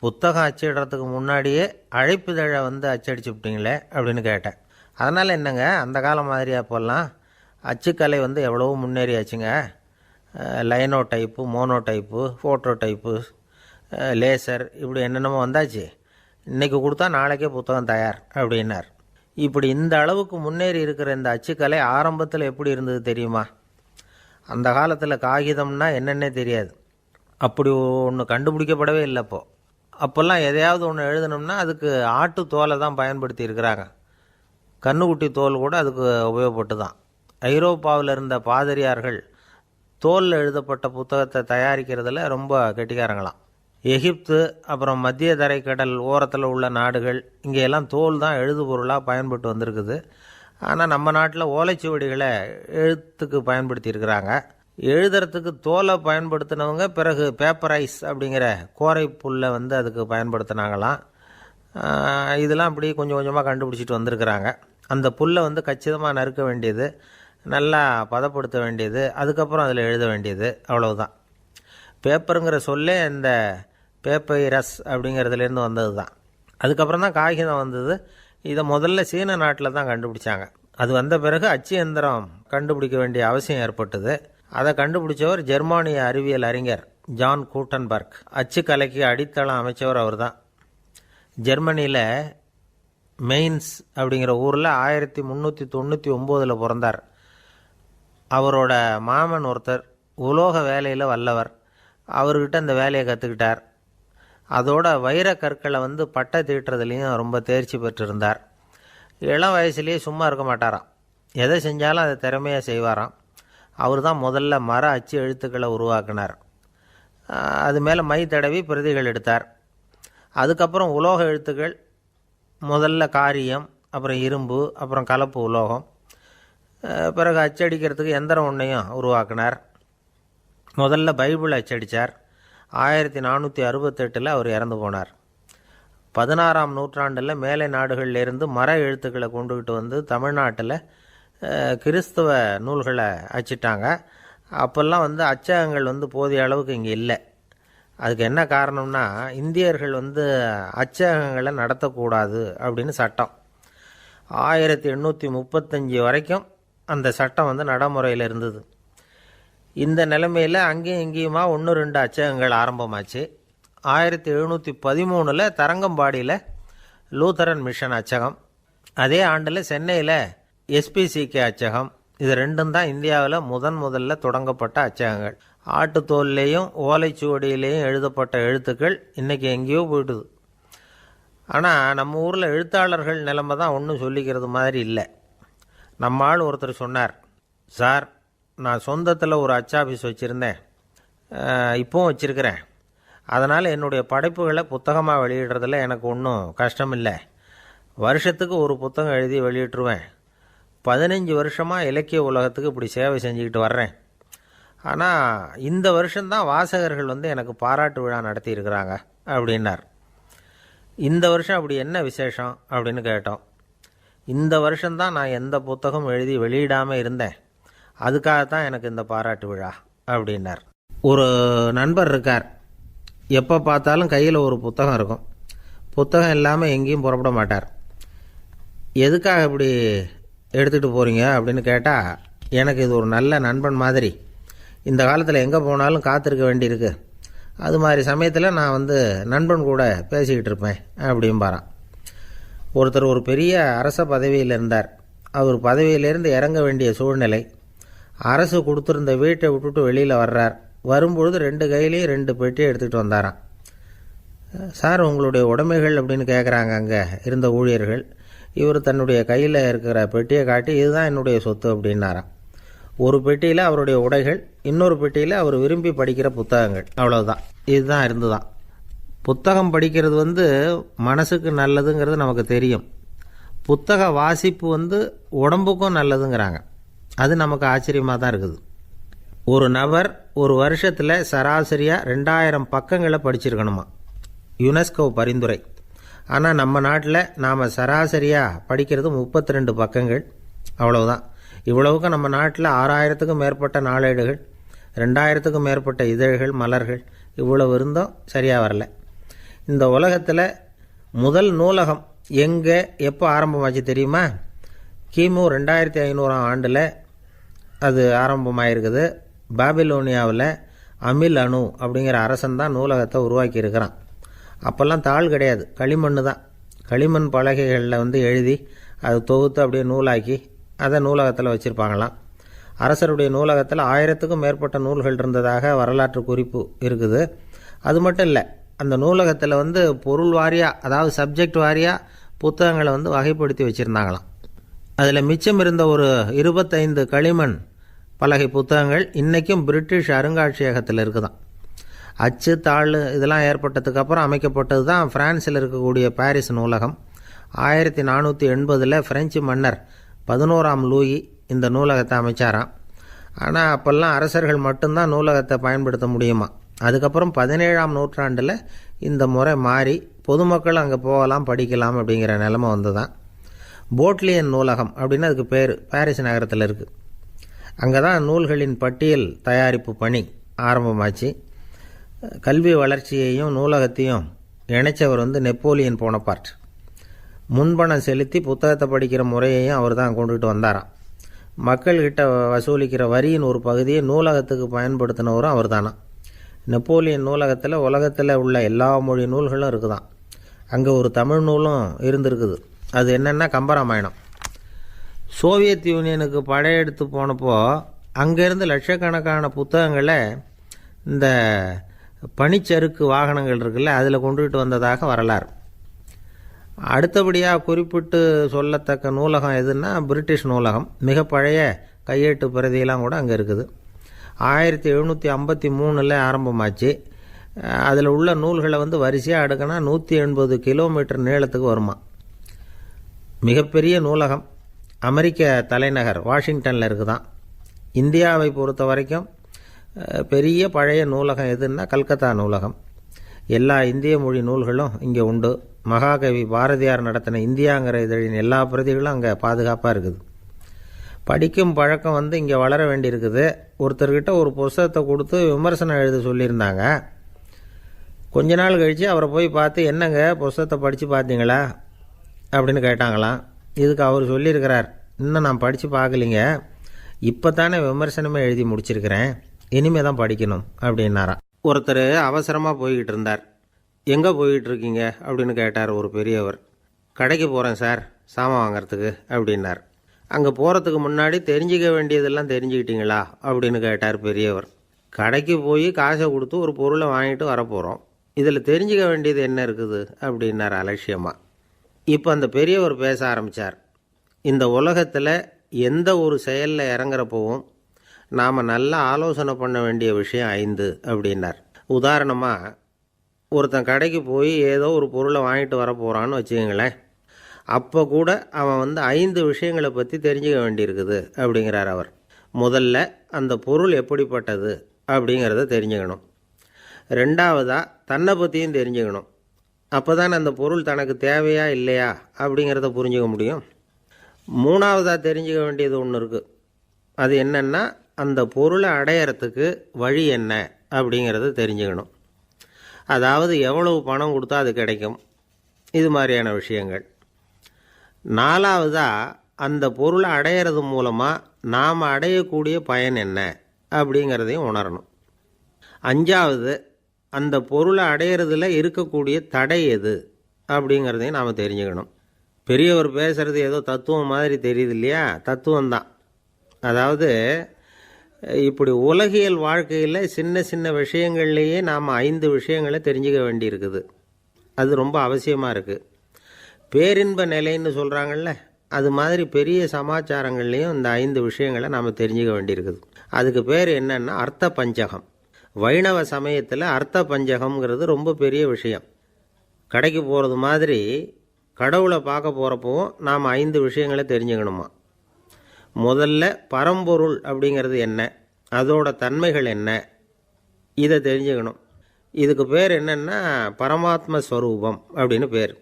புத்தகம் அச்சிடுறதுக்கு முன்னாடியே அழைப்புதழை அச்சடிச்சு விட்டீங்களே அப்படின்னு கேட்டேன். அதனால் என்னங்க, அந்த காலம் மாதிரி அப்போல்லாம் அச்சுக்கலை எவ்வளவோ முன்னேறியாச்சுங்க. Linotype, monotype, phototype, laser, இப்படி என்னென்னமோ வந்தாச்சு. இன்றைக்கி கொடுத்தா நாளைக்கே புத்தகம் தயார் அப்படின்னார். இப்படி இந்த அளவுக்கு முன்னேறி இருக்கிற இந்த அச்சுக்கலை ஆரம்பத்தில் எப்படி இருந்தது தெரியுமா? அந்த காலத்தில் காகிதம்னா என்னென்னே தெரியாது, அப்படி ஒன்று கண்டுபிடிக்கப்படவே இல்லை. அப்போல்லாம் எதையாவது ஒன்று எழுதணும்னா அதுக்கு ஆட்டு தோலை தான் பயன்படுத்தி இருக்கிறாங்க. கண்ணுக்குட்டி தோல் கூட அதுக்கு உபயோகப்பட்டு தான். ஐரோப்பாவில் இருந்த பாதிரியார்கள் தோலில் எழுதப்பட்ட புத்தகத்தை தயாரிக்கிறதுல ரொம்ப கெட்டிக்காரங்களாம். எகிப்து, அப்புறம் மத்திய தரைக்கடல் ஓரத்தில் உள்ள நாடுகள், இங்கெல்லாம் தோல் தான் எழுதுபொருளாக பயன்பட்டு வந்திருக்குது. ஆனால் நம்ம நாட்டில் ஓலைச்சுவடிகளை எழுத்துக்கு பயன்படுத்தியிருக்கிறாங்க. எழுதுறதுக்கு தோலை பயன்படுத்தினவங்க பிறகு பேப்பரைஸ் அப்படிங்கிற கோரை புல்லை அதுக்கு பயன்படுத்தினாங்களாம். இதெல்லாம் அப்படி கொஞ்சம் கொஞ்சமாக கண்டுபிடிச்சிட்டு வந்திருக்கிறாங்க. அந்த புல்லை கச்சிதமாக நறுக்க வேண்டியது, நல்லா பதப்படுத்த வேண்டியது, அதுக்கப்புறம் அதில் எழுத வேண்டியது, அவ்வளவுதான். பேப்பருங்கிற சொல்லே இந்த பேப்பைரஸ் அப்படிங்கிறதுலேருந்து வந்தது தான். அதுக்கப்புறம் தான் காகிதம் வந்தது. இதை முதல்ல சீன நாட்டில் தான் கண்டுபிடிச்சாங்க. அது வந்த பிறகு அச்சு எந்திரம் கண்டுபிடிக்க வேண்டிய அவசியம் ஏற்பட்டது. அதை கண்டுபிடிச்சவர் ஜெர்மானிய அறிவியல் அறிஞர் ஜான் கூட்டன்பர்க். அச்சுக்கலைக்கு அடித்தளம் அமைச்சவர் அவர் தான். ஜெர்மனியில் மெயின்ஸ் அப்படிங்கிற ஊரில் 1399 பிறந்தார். அவரோட மாமன் ஒருத்தர் உலோக வேலையில் வல்லவர். அவர்கிட்ட இந்த வேலையை கற்றுக்கிட்டார். அதோட வைர கற்களை பட்டை தீட்டுறதுலேயும் ரொம்ப தேர்ச்சி பெற்றிருந்தார். இளம் வயசுலேயே சும்மா இருக்க மாட்டாராம், எதை செஞ்சாலும் அதை திறமையாக செய்வாராம். அவர் தான் முதல்ல மர அச்சு எழுத்துக்களை உருவாக்கினார். அது மேலே மை தடவி பிரதிகள் எடுத்தார். அதுக்கப்புறம் உலோக எழுத்துக்கள், முதல்ல காரியம், அப்புறம் இரும்பு, அப்புறம் கலப்பு உலோகம், பிறகு அச்சடிக்கிறதுக்கு எந்திரம் ஒன்றையும் உருவாக்கினார். முதல்ல பைபிள் அச்சடித்தார். 1468 அவர் இறந்து போனார். 16ஆம் நூற்றாண்டில் மேலை நாடுகளிலிருந்து மர எழுத்துக்களை கொண்டுகிட்டு தமிழ்நாட்டில் கிறிஸ்தவ நூல்களை அச்சிட்டாங்க. அப்போல்லாம் அச்சகங்கள் போதிய அளவுக்கு இங்கே இல்லை. அதுக்கு என்ன காரணம்னா, இந்தியர்கள் அச்சகங்களை நடத்தக்கூடாது அப்படின்னு சட்டம். 1835 வரைக்கும் அந்த சட்டம் நடைமுறையில் இருந்தது. இந்த நிலைமையில் அங்கேயும் இங்கேயுமா 1-2 அச்சகங்கள் ஆரம்பமாச்சு. 1713 தரங்கம்பாடியில் லூத்தரன் மிஷன் அச்சகம், அதே ஆண்டில் சென்னையில் எஸ்பிசிகே அச்சகம். இது ரெண்டும் தான் இந்தியாவில் முதல்ல தொடங்கப்பட்ட அச்சகங்கள். ஆட்டுத்தோல்லையும் ஓலைச்சுவடியிலையும் எழுதப்பட்ட எழுத்துக்கள் இன்றைக்கி எங்கேயோ போயிடுது. ஆனால் நம்ம ஊரில் எழுத்தாளர்கள் நிலைமை தான் ஒன்றும் சொல்லிக்கிறது மாதிரி இல்லை. நம்ம ஆள் ஒருத்தர் சொன்னார், சார், நான் சொந்தத்தில் ஒரு அச்சாபீஸ் வச்சுருந்தேன், இப்போவும் வச்சுருக்கிறேன். அதனால் என்னுடைய படைப்புகளை புத்தகமாக வெளியிடுறதில் எனக்கு ஒன்றும் கஷ்டம் இல்லை. வருஷத்துக்கு ஒரு புத்தகம் எழுதி வெளியிட்டுருவேன். 15 வருஷமாக இலக்கிய உலகத்துக்கு இப்படி சேவை செஞ்சுக்கிட்டு வர்றேன். ஆனால் இந்த வருஷம்தான் வாசகர்கள் எனக்கு பாராட்டு விழா நடத்தியிருக்கிறாங்க அப்படின்னார். இந்த வருஷம் அப்படி என்ன விசேஷம் அப்படின்னு கேட்டோம். இந்த வருஷம்தான் நான் எந்த புத்தகம் எழுதி வெளியிடாமல் இருந்தேன், அதுக்காகத்தான் எனக்கு இந்த பாராட்டு விழா அப்படின்னார். ஒரு நண்பர் இருக்கார். எப்போ பார்த்தாலும் கையில் ஒரு புத்தகம் இருக்கும். புத்தகம் இல்லாமல் எங்கேயும் புறப்பட மாட்டார். எதுக்காக இப்படி எடுத்துகிட்டு போகிறீங்க அப்படின்னு கேட்டால், எனக்கு இது ஒரு நல்ல நண்பன் மாதிரி. இந்த காலத்தில் எங்கே போனாலும் காத்திருக்க வேண்டியிருக்கு. அது மாதிரி சமயத்தில் நான் நண்பன் கூட பேசிக்கிட்டு இருப்பேன் அப்படிம்பாரான். ஒருத்தர் ஒரு பெரிய அரச பதவியில் இருந்தார். அவர் பதவியிலேருந்து இறங்க வேண்டிய சூழ்நிலை. அரசு கொடுத்துருந்த வீட்டை விட்டுட்டு வெளியில் வர்றார். வரும்பொழுது 2 கையிலையும் 2 பெட்டியை எடுத்துகிட்டு வந்தாராம். சார், உங்களுடைய உடைமைகள் அப்படின்னு கேட்குறாங்க அங்கே இருந்த ஊழியர்கள். இவர் தன்னுடைய கையில் இருக்கிற பெட்டியை காட்டி, இதுதான் என்னுடைய சொத்து அப்படின்னாராம். ஒரு பெட்டியில் அவருடைய உடைகள், இன்னொரு பெட்டியில் அவர் விரும்பி படிக்கிற புத்தகங்கள். அவ்வளவுதான். இதுதான் இருந்துதான். புத்தகம் படிக்கிறது மனசுக்கு நல்லதுங்கிறது நமக்கு தெரியும். புத்தக வாசிப்பு உடம்புக்கும் நல்லதுங்கிறாங்க. அது நமக்கு ஆச்சரியமாக தான் இருக்குது. ஒரு நபர் ஒரு வருஷத்தில் சராசரியாக 2000 பக்கங்களை படிச்சிருக்கணுமா, யுனெஸ்கோ பரிந்துரை. ஆனால் நம்ம நாட்டில் நாம் சராசரியாக படிக்கிறது 32 பக்கங்கள். அவ்வளவுதான். இவ்வளவுக்கு நம்ம நாட்டில் 6000த்துக்கும் மேற்பட்ட நாளேடுகள், 2000த்துக்கும் மேற்பட்ட இதழ்கள், மலர்கள், இவ்வளவு இருந்தும் சரியாக வரல. இந்த உலகத்தில் முதல் நூலகம் எங்கே எப்போ ஆரம்பமாச்சு தெரியுமா? கிமு 2500ஆம் ஆண்டில் அது ஆரம்பமாயிருக்குது. பாபிலோனியாவில் அமில் அணு அப்படிங்கிற அரசன் தான் நூலகத்தை உருவாக்கியிருக்கிறான். அப்போல்லாம் தாள் கிடையாது, களிமண் தான். களிமண் பலகைகளில் எழுதி அது தொகுத்து அப்படியே நூலாக்கி அதை நூலகத்தில் வச்சுருப்பாங்களாம். அரசருடைய நூலகத்தில் 1000த்துக்கும் மேற்பட்ட நூல்கள் இருந்ததாக வரலாற்று குறிப்பு இருக்குது. அது மட்டும் இல்லை, அந்த நூலகத்தில் பொருள் வாரியாக, அதாவது சப்ஜெக்ட் வாரியாக புத்தகங்களை வகைப்படுத்தி வச்சுருந்தாங்களாம். அதில் மிச்சம் இருந்த ஒரு 25 களிமண் பலகை புத்தகங்கள் இன்றைக்கும் பிரிட்டிஷ் அருங்காட்சியகத்தில் இருக்குதான். அச்சு தாள் இதெல்லாம் ஏற்பட்டதுக்கு அப்புறம் அமைக்கப்பட்டது தான் பிரான்சில் இருக்கக்கூடிய பாரிஸ் நூலகம். 1480 பிரெஞ்சு மன்னர் 11ஆம் லூயி இந்த நூலகத்தை அமைச்சாராம். ஆனால் அப்போல்லாம் அரசர்கள் மட்டும்தான் நூலகத்தை பயன்படுத்த முடியுமா. அதுக்கப்புறம் 17ஆம் நூற்றாண்டில் இந்த முறை மாறி பொதுமக்கள் அங்கே போகலாம், படிக்கலாம் அப்படிங்கிற நிலைமை வந்துதான். போட்லியன் நூலகம் அப்படின்னு அதுக்கு பேர், பாரிஸ் நகரத்தில் இருக்குது. அங்கே தான் நூல்களின் பட்டியல் தயாரிப்பு பணி ஆரம்பமாச்சு. கல்வி வளர்ச்சியையும் நூலகத்தையும் இணைச்சவர் நெப்போலியன் போனபார்ட். முன்பணம் செலுத்தி புத்தகத்தை படிக்கிற முறையையும் அவர் தான் கொண்டுகிட்டு வந்தாராம். மக்கள்கிட்ட வசூலிக்கிற வரியின் ஒரு பகுதியை நூலகத்துக்கு பயன்படுத்தினவரும் அவர் தானா. நெப்போலியன் நூலகத்தில் உலகத்தில் உள்ள எல்லா மொழி நூல்களும் இருக்குதான். அங்கே ஒரு தமிழ் நூலும் இருந்திருக்குது. அது என்னென்னா கம்பராமாயணம். சோவியத் யூனியனுக்கு படையெடுத்து போனப்போ அங்கேருந்து லட்சக்கணக்கான புத்தகங்களை இந்த பனிச்சறுக்கு வாகனங்கள் இருக்குல்ல, அதில் கொண்டுகிட்டு வந்ததாக வரலாறு. அடுத்தபடியாக குறிப்பிட்டு சொல்லத்தக்க நூலகம் எதுன்னா பிரிட்டிஷ் நூலகம். மிக பழைய கையெழுத்து பிரதியெல்லாம் கூட அங்கே இருக்குது. 1753 ஆரம்பமாச்சு. அதில் உள்ள நூல்களை வரிசையாக அடுக்கினா 180 கிலோமீட்டர் நீளத்துக்கு வருமா. மிகப்பெரிய நூலகம் அமெரிக்க தலைநகர் வாஷிங்டனில் இருக்குதான். இந்தியாவை பொறுத்த வரைக்கும் பெரிய பழைய நூலகம் எதுன்னா கல்கத்தா நூலகம். எல்லா இந்திய மொழி நூல்களும் இங்கே உண்டு. மகாகவி பாரதியார் நடத்தின இந்தியாங்கிற இதழின் எல்லா பிரதிகளும் அங்கே பாதுகாப்பாக இருக்குது. படிக்கும் பழக்கம் இங்கே வளர வேண்டியிருக்குது. ஒருத்தர்கிட்ட ஒரு புஸ்தகத்தை கொடுத்து விமர்சனம் எழுத சொல்லியிருந்தாங்க. கொஞ்ச நாள் கழித்து அவரை போய் பார்த்து, என்னங்க புஸ்தகத்தை படித்து பார்த்தீங்களா அப்படின்னு கேட்டாங்களாம். இதுக்கு அவர் சொல்லியிருக்கிறார், இன்னும் நான் படித்து பார்க்கலிங்க, இப்போ தானே விமர்சனமே எழுதி முடிச்சிருக்கிறேன், இனிமே தான் படிக்கணும் அப்படின்னாராம். ஒருத்தர் அவசரமாக போய்கிட்டு இருந்தார். எங்கே போய்கிட்டு இருக்கீங்க அப்படின்னு கேட்டார் ஒரு பெரியவர். கடைக்கு போகிறேன் சார், சாமான் வாங்கிறதுக்கு அப்படின்னார். அங்கே போகிறதுக்கு முன்னாடி தெரிஞ்சிக்க வேண்டியதெல்லாம் தெரிஞ்சுக்கிட்டீங்களா அப்படின்னு கேட்டார் பெரியவர். கடைக்கு போய் காசை கொடுத்து ஒரு பொருளை வாங்கிட்டு வரப்போகிறோம், இதில் தெரிஞ்சிக்க வேண்டியது என்ன இருக்குது அப்படின்னார் அலட்சியமாக. இப்போ அந்த பெரியவர் பேச ஆரம்பித்தார். இந்த உலகத்தில் எந்த ஒரு செயலில் இறங்குறப்பவும் நாம் நல்லா ஆலோசனை பண்ண வேண்டிய விஷயம் 5 அப்படின்னார். உதாரணமாக, ஒருத்தன் கடைக்கு போய் ஏதோ ஒரு பொருளை வாங்கிட்டு வர போகிறான்னு வச்சுக்கோங்களேன். அப்போ கூட அவன் 5 விஷயங்களை பற்றி தெரிஞ்சுக்க வேண்டியிருக்குது அப்படிங்கிறார் அவர். முதல்ல அந்த பொருள் எப்படிப்பட்டது அப்படிங்கிறத தெரிஞ்சுக்கணும். ரெண்டாவதாக தன்னை பற்றியும் தெரிஞ்சுக்கணும். அப்போ தான் அந்த பொருள் தனக்கு தேவையா இல்லையா அப்படிங்கிறத புரிஞ்சுக்க முடியும். மூணாவதாக தெரிஞ்சுக்க வேண்டியது ஒன்று இருக்குது. அது என்னென்னா, அந்த பொருளை அடையிறதுக்கு வழி என்ன அப்படிங்கிறத தெரிஞ்சுக்கணும். அதாவது எவ்வளவு பணம் கொடுத்தா அது கிடைக்கும், இது மாதிரியான விஷயங்கள். நாலாவதாக அந்த பொருளை அடையிறது மூலமாக நாம் அடையக்கூடிய பயன் என்ன அப்படிங்கிறதையும் உணரணும். அஞ்சாவது, அந்த பொருளை அடையிறதுல இருக்கக்கூடிய தடை எது அப்படிங்கிறதையும் நாம் தெரிஞ்சுக்கணும். பெரியவர் பேசுகிறது ஏதோ தத்துவம் மாதிரி தெரியுது இல்லையா? தத்துவம்தான். அதாவது இப்படி உலகியல் வாழ்க்கையில் சின்ன சின்ன விஷயங்கள்லேயே நாம் 5 விஷயங்களை தெரிஞ்சுக்க வேண்டியிருக்குது. அது ரொம்ப அவசியமாக இருக்குது. பேரின்ப நிலைன்னு சொல்கிறாங்கள்ல, அது மாதிரி பெரிய சமாச்சாரங்கள்லேயும் இந்த 5 விஷயங்களை நாம் தெரிஞ்சுக்க வேண்டியிருக்குது. அதுக்கு பேர் என்னன்னா அர்த்த பஞ்சகம். வைணவ சமயத்தில் அர்த்த பஞ்சகம்ங்கிறது ரொம்ப பெரிய விஷயம். கடைக்கு போகிறது மாதிரி கடவுளை பார்க்க போகிறப்பவும் நாம் 5 விஷயங்களை தெரிஞ்சுக்கணுமா. முதல்ல பரம்பொருள் அப்படிங்கிறது என்ன, அதோட தன்மைகள் என்ன, இதை தெரிஞ்சுக்கணும். இதுக்கு பேர் என்னென்னா பரமாத்ம ஸ்வரூபம் அப்படின்னு பேர்.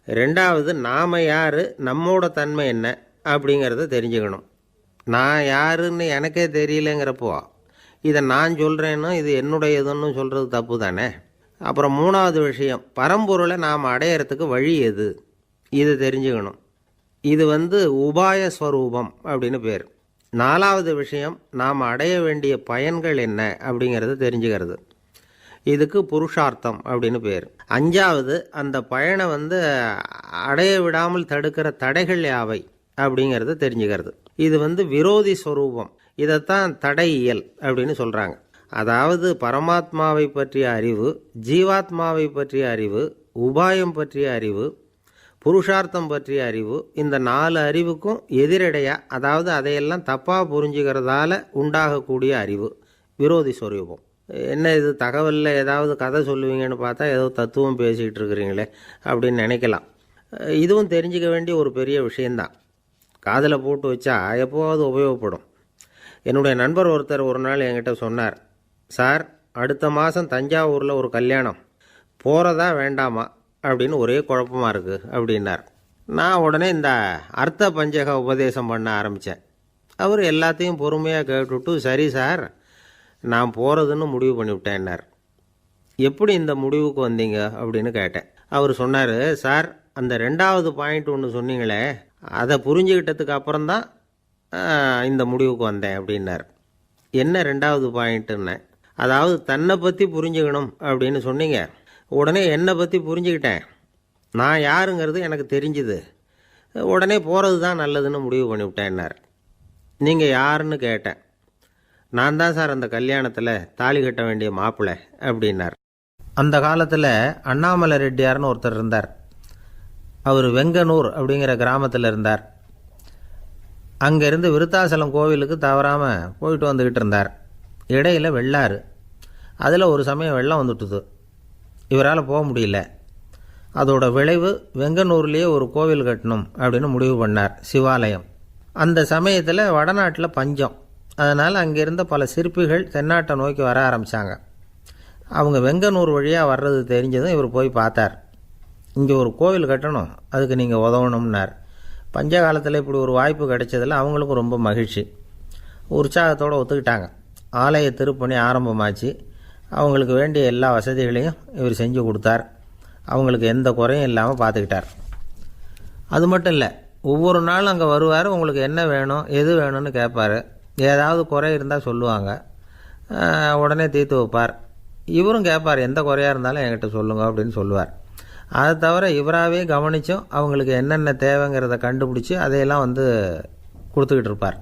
ரெண்டாவது, நாம் யார், நம்மோட தன்மை என்ன அப்படிங்கிறத தெரிஞ்சுக்கணும். நான் யாருன்னு எனக்கே தெரியலங்கிறப்போ இதை நான் சொல்கிறேன்னு இது என்னுடையதுன்னு சொல்கிறது தப்பு தானே. அப்புறம் மூணாவது விஷயம், பரம்பொருளை நாம் அடையிறதுக்கு வழி எது, இதை தெரிஞ்சுக்கணும். இது உபாய ஸ்வரூபம் அப்படின்னு பேர். நாலாவது விஷயம், நாம் அடைய வேண்டிய பயன்கள் என்ன அப்படிங்கிறது தெரிஞ்சுக்கிறது. இதுக்கு புருஷார்த்தம் அப்படின்னு பேர். அஞ்சாவது, அந்த பயனை அடைய விடாமல் தடுக்கிற தடைகள் யாவை அப்படிங்கிறத தெரிஞ்சுக்கிறது. இது விரோதி ஸ்வரூபம். இதைத்தான் தடையியல் அப்படின்னு சொல்கிறாங்க. அதாவது பரமாத்மாவை பற்றிய அறிவு, ஜீவாத்மாவை பற்றிய அறிவு, உபாயம் பற்றிய அறிவு, புருஷார்த்தம் பற்றிய அறிவு, இந்த 4 அறிவுக்கும் எதிரடையாக, அதாவது அதையெல்லாம் தப்பாக புரிஞ்சுக்கிறதால உண்டாகக்கூடிய அறிவு விரோதி ஸ்வரூபம். என்ன இது தகவலில் ஏதாவது கதை சொல்லுவீங்கன்னு பார்த்தா ஏதோ தத்துவம் பேசிகிட்டு இருக்கிறீங்களே அப்படின்னு நினைக்கலாம். இதுவும் தெரிஞ்சிக்க வேண்டிய ஒரு பெரிய விஷயந்தான். காதில் போட்டு வச்சா எப்போவாவது உபயோகப்படும். என்னுடைய நண்பர் ஒருத்தர் ஒரு நாள் என்கிட்ட சொன்னார், சார், அடுத்த மாதம் தஞ்சாவூரில் ஒரு கல்யாணம், போகிறதா வேண்டாமா அப்படின்னு ஒரே குழப்பமாக இருக்குது அப்படின்னார். நான் உடனே இந்த அர்த்த பஞ்சக உபதேசம் பண்ண ஆரம்பித்தேன். அவர் எல்லாத்தையும் பொறுமையாக கேட்டுவிட்டு, சரி சார், நான் போகிறதுன்னு முடிவு பண்ணிவிட்டேன்னார். எப்படி இந்த முடிவுக்கு வந்தீங்க அப்படின்னு கேட்டேன். அவர் சொன்னார், சார், அந்த 2வது பாயிண்ட் ஒன்று சொன்னீங்களே, அதை புரிஞ்சுக்கிட்டதுக்கு அப்புறம்தான் இந்த முடிவுக்கு வந்தேன் அப்படின்னார். என்ன 2வது பாயிண்ட்டுன்னு? அதாவது தன்னை பற்றி புரிஞ்சுக்கணும் அப்படின்னு சொன்னீங்க. உடனே என்னை பற்றி புரிஞ்சுக்கிட்டேன், நான் யாருங்கிறது எனக்கு தெரிஞ்சுது, உடனே போகிறது தான் நல்லதுன்னு முடிவு பண்ணிவிட்டேன்னார். நீங்கள் யாருன்னு கேட்டேன். நான் தான் சார் அந்த கல்யாணத்தில் தாலி கட்ட வேண்டிய மாப்பிள்ளை அப்படின்னார். அந்த காலத்தில் அண்ணாமலை ரெட்டியார்னு ஒருத்தர் இருந்தார். அவர் வெங்கனூர் அப்படிங்கிற கிராமத்தில் இருந்தார். அங்கேருந்து விருத்தாசலம் கோவிலுக்கு தவறாமல் போயிட்டு வந்துக்கிட்டு இருந்தார். இடையில் வெள்ளாறு, அதில் ஒரு சமயம் வெள்ளம் வந்துட்டுது. இவரால் போக முடியல. அதோட விளைவு வெங்கனூர்லேயே ஒரு கோவில் கட்டணும் அப்படின்னு முடிவு பண்ணார், சிவாலயம். அந்த சமயத்தில் வடநாட்டில் பஞ்சம். அதனால் அங்கே இருந்த பல சிற்பிகள் தென்னாட்டை நோக்கி வர ஆரம்பித்தாங்க. அவங்க வெங்கனூர் வழியாக வர்றது தெரிஞ்சதும் இவர் போய் பார்த்தார். இங்கே ஒரு கோவில் கட்டணும், அதுக்கு நீங்கள் உதவணும்னார். பஞ்ச காலத்தில் இப்படி ஒரு வாய்ப்பு கிடைச்சதில் அவங்களுக்கும் ரொம்ப மகிழ்ச்சி. உற்சாகத்தோடு ஒத்துக்கிட்டாங்க. ஆலய திருப்பணி ஆரம்பமாச்சு. அவங்களுக்கு வேண்டிய எல்லா வசதிகளையும் இவர் செஞ்சு கொடுத்தார். அவங்களுக்கு எந்த குறையும் இல்லாமல் பார்த்துக்கிட்டார். அது மட்டும் இல்லை, ஒவ்வொரு நாளும் அங்கே வருவார். உங்களுக்கு என்ன வேணும், எது வேணும்னு கேட்பார். ஏதாவது குறை இருந்தால் சொல்லுவாங்க, உடனே தீர்த்து வைப்பார். இவரும் கேட்பார், எந்த குறையாக இருந்தாலும் என்கிட்ட சொல்லுங்க அப்படின்னு சொல்லுவார். அதை தவிர இவராகவே கவனித்தும் அவங்களுக்கு என்னென்ன தேவைங்கிறத கண்டுபிடிச்சி அதையெல்லாம் கொடுத்துக்கிட்டு இருப்பார்.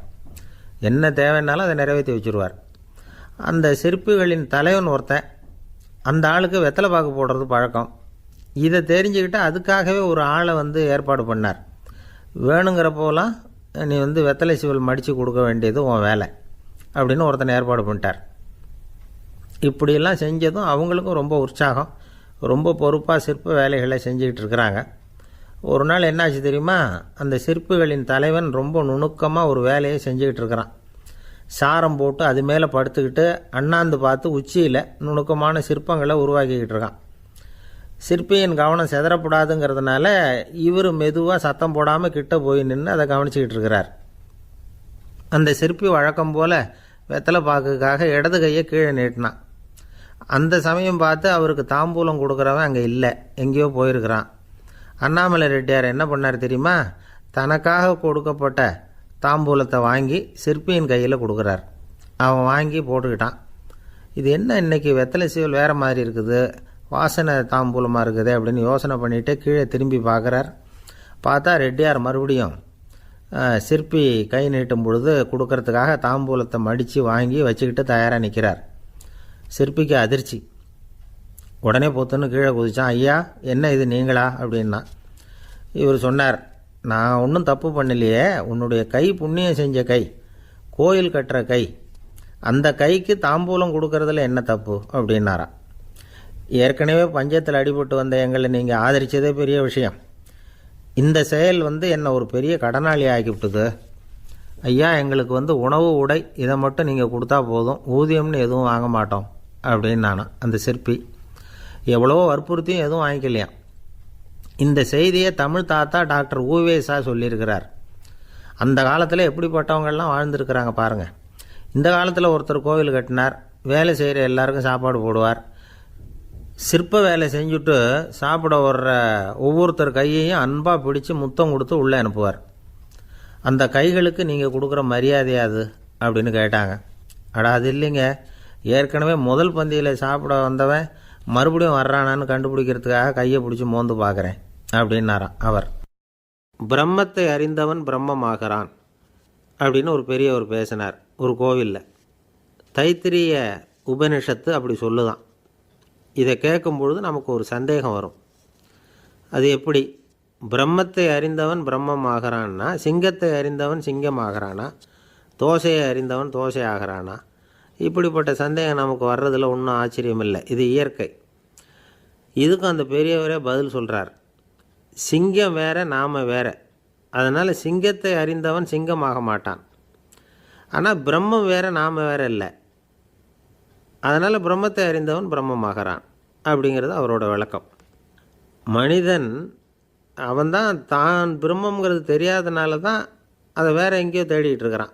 என்ன தேவைன்னாலும் அதை நிறைவேற்றி வச்சுருவார். அந்த சிற்பிகளின் தலைவன் ஒருத்தன், அந்த ஆளுக்கு வெத்தலை பாக்கு போடுறது பழக்கம். இதை தெரிஞ்சுக்கிட்டு அதுக்காகவே ஒரு ஆளை ஏற்பாடு பண்ணார். வேணுங்கிறப்போலாம் நீ வந்து வெத்தலை சீவல் மடித்து கொடுக்க வேண்டியது உன் வேலை அப்படின்னு ஒருத்தனை ஏற்பாடு பண்ணிட்டார். இப்படியெல்லாம் செஞ்சதும் அவங்களுக்கும் ரொம்ப உற்சாகம், ரொம்ப பொறுப்பாக சிற்ப வேலைகளை செஞ்சுக்கிட்டு இருக்கிறாங்க. ஒரு நாள் என்னாச்சு தெரியுமா, அந்த சிற்பிகளின் தலைவன் ரொம்ப நுணுக்கமாக ஒரு வேலையை செஞ்சுக்கிட்டு இருக்கிறான். சாரம் போட்டு அது மேலே படுத்துக்கிட்டு அண்ணாந்து பார்த்து உச்சியில் நுணுக்கமான சிற்பங்களை உருவாக்கிக்கிட்டு இருக்கான். சிற்பியின் கவனம் செதறப்படாதுங்கிறதுனால இவர் மெதுவாக சத்தம் போடாமல் கிட்ட போய் நின்று அதை கவனிச்சிக்கிட்டு இருக்கிறார். அந்த சிற்பி வழக்கம் போல் வெத்தலை பாக்குக்காக இடது கையை கீழே நீட்டினான். அந்த சமயம் பார்த்து அவருக்கு தாம்பூலம் கொடுக்குறவன் அங்கே இல்லை, எங்கேயோ போயிருக்கிறான். அண்ணாமலை ரெட்டியார் என்ன பண்ணார் தெரியுமா, தனக்காக கொடுக்கப்பட்ட தாம்பூலத்தை வாங்கி சிற்பியின் கையில் கொடுக்குறார். அவன் வாங்கி போட்டுக்கிட்டான். இது என்ன இன்னைக்கு வெத்தலை சீவல் வேறு மாதிரி இருக்குது, வாசனை தாம்பூலமாக இருக்குது அப்படின்னு யோசனை பண்ணிவிட்டு கீழே திரும்பி பார்க்குறார். பார்த்தா ரெட்டியார் மறுபடியும் சிற்பி கை நீட்டும் பொழுது கொடுக்கறதுக்காக தாம்பூலத்தை மடித்து வாங்கி வச்சுக்கிட்டு தயாராக நிற்கிறார். சிற்பிக்கு அதிர்ச்சி. உடனே பொத்துன்னு கீழே குதிச்சான். ஐயா, என்ன இது நீங்களா அப்படின்னா. இவர் சொன்னார், நான் ஒன்றும் தப்பு பண்ணலையே, உன்னுடைய கை புண்ணியம் செஞ்ச கை, கோயில் கட்டுற கை, அந்த கைக்கு தாம்பூலம் கொடுக்கறதுல என்ன தப்பு அப்படின்னாராம். ஏற்கனவே பஞ்சத்தில் அடிபட்டு வந்த எங்களை நீங்கள் ஆதரித்ததே பெரிய விஷயம். இந்த செயல் என்னை ஒரு பெரிய கடனாளி ஆகிவிட்டுது. ஐயா, எங்களுக்கு உணவு உடை இதை மட்டும் நீங்கள் கொடுத்தா போதும், ஊதியம்னு எதுவும் வாங்க மாட்டோம் அப்படின்னு நானும். அந்த சிற்பி எவ்வளவோ வற்புறுத்தியும் எதுவும் வாங்கிக்கலையாம். இந்த செய்தியை தமிழ் தாத்தா டாக்டர் ஊவேசா சொல்லியிருக்கிறார். அந்த காலத்தில் எப்படிப்பட்டவங்கள்லாம் வாழ்ந்துருக்கிறாங்க பாருங்கள். இந்த காலத்தில் ஒருத்தர் கோவில் கட்டினார், வேலை செய்கிற எல்லாருக்கும் சாப்பாடு போடுவார். சிற்ப வேலை செஞ்சுட்டு சாப்பிட வர்ற ஒவ்வொருத்தர் கையையும் அன்பாக பிடிச்சி முத்தம் கொடுத்து உள்ளே அனுப்புவார். அந்த கைகளுக்கு நீங்கள் கொடுக்குற மரியாதையாது அப்படின்னு கேட்டாங்க. அது இல்லைங்க, ஏற்கனவே முதல் பந்தியில் சாப்பிட வந்தவன் மறுபடியும் வர்றானான்னு கண்டுபிடிக்கிறதுக்காக கையை பிடிச்சி மோந்து பார்க்குறேன் அப்படின்னாராம் அவர். பிரம்மத்தை அறிந்தவன் பிரம்மமாகிறான் அப்படின்னு ஒரு பெரியவர் பேசினார் ஒரு கோவிலில். தைத்திரிய உபனிஷத்து அப்படி சொல்லுதான். இதை கேட்கும் பொழுது நமக்கு ஒரு சந்தேகம் வரும். அது எப்படி? பிரம்மத்தை அறிந்தவன் பிரம்மமாகிறான்னா, சிங்கத்தை அறிந்தவன் சிங்கமாகிறானா, தோசையை அறிந்தவன் தோசை ஆகிறானா? இப்படிப்பட்ட சந்தேகம் நமக்கு வர்றதில் ஒன்றும் ஆச்சரியம் இல்லை. இது இயற்கை. இதுக்கும் அந்த பெரியவரே பதில் சொல்கிறார். சிங்கம் வேற, நாம் வேற. அதனால் சிங்கத்தை அறிந்தவன் சிங்கமாக மாட்டான். ஆனால் பிரம்மம் வேற, நாம் வேற இல்லை. அதனால் பிரம்மத்தை அறிந்தவன் பிரம்மமாகிறான் அப்படிங்கிறது அவரோட விளக்கம். மனிதன் அவன்தான் தான் பிரம்மங்கிறது தெரியாதனால தான் அதை வேறு எங்கேயோ தேடிகிட்டு இருக்கிறான்.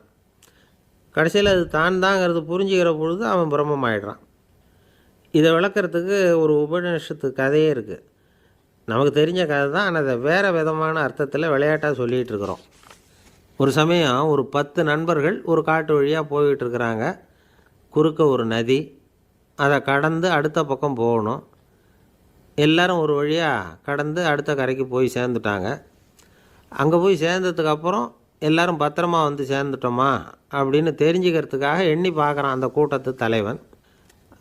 கடைசியில் அது தான் தாங்கிறது புரிஞ்சுக்கிற பொழுது அவன் பிரம்மம் ஆகிடுறான். இதை விளக்கிறதுக்கு ஒரு உபநிஷத்து கதையே இருக்குது. நமக்கு தெரிஞ்ச கதை தான், ஆனால் அதை வேறு விதமான அர்த்தத்தில் விளையாட்டாக சொல்லிகிட்டு இருக்கிறோம். ஒரு சமயம் ஒரு 10 நண்பர்கள் ஒரு காட்டு வழியாக போய்கிட்டு இருக்கிறாங்க. குறுக்க ஒரு நதி, அதை கடந்து அடுத்த பக்கம் போகணும். எல்லோரும் ஒரு வழியாக கடந்து அடுத்த கரைக்கு போய் சேர்ந்துட்டாங்க. அங்கே போய் சேர்ந்ததுக்கப்புறம் எல்லோரும் பத்திரமா சேர்ந்துட்டோமா அப்படின்னு தெரிஞ்சுக்கிறதுக்காக எண்ணி பார்க்குறான் அந்த கூட்டத்து தலைவன்.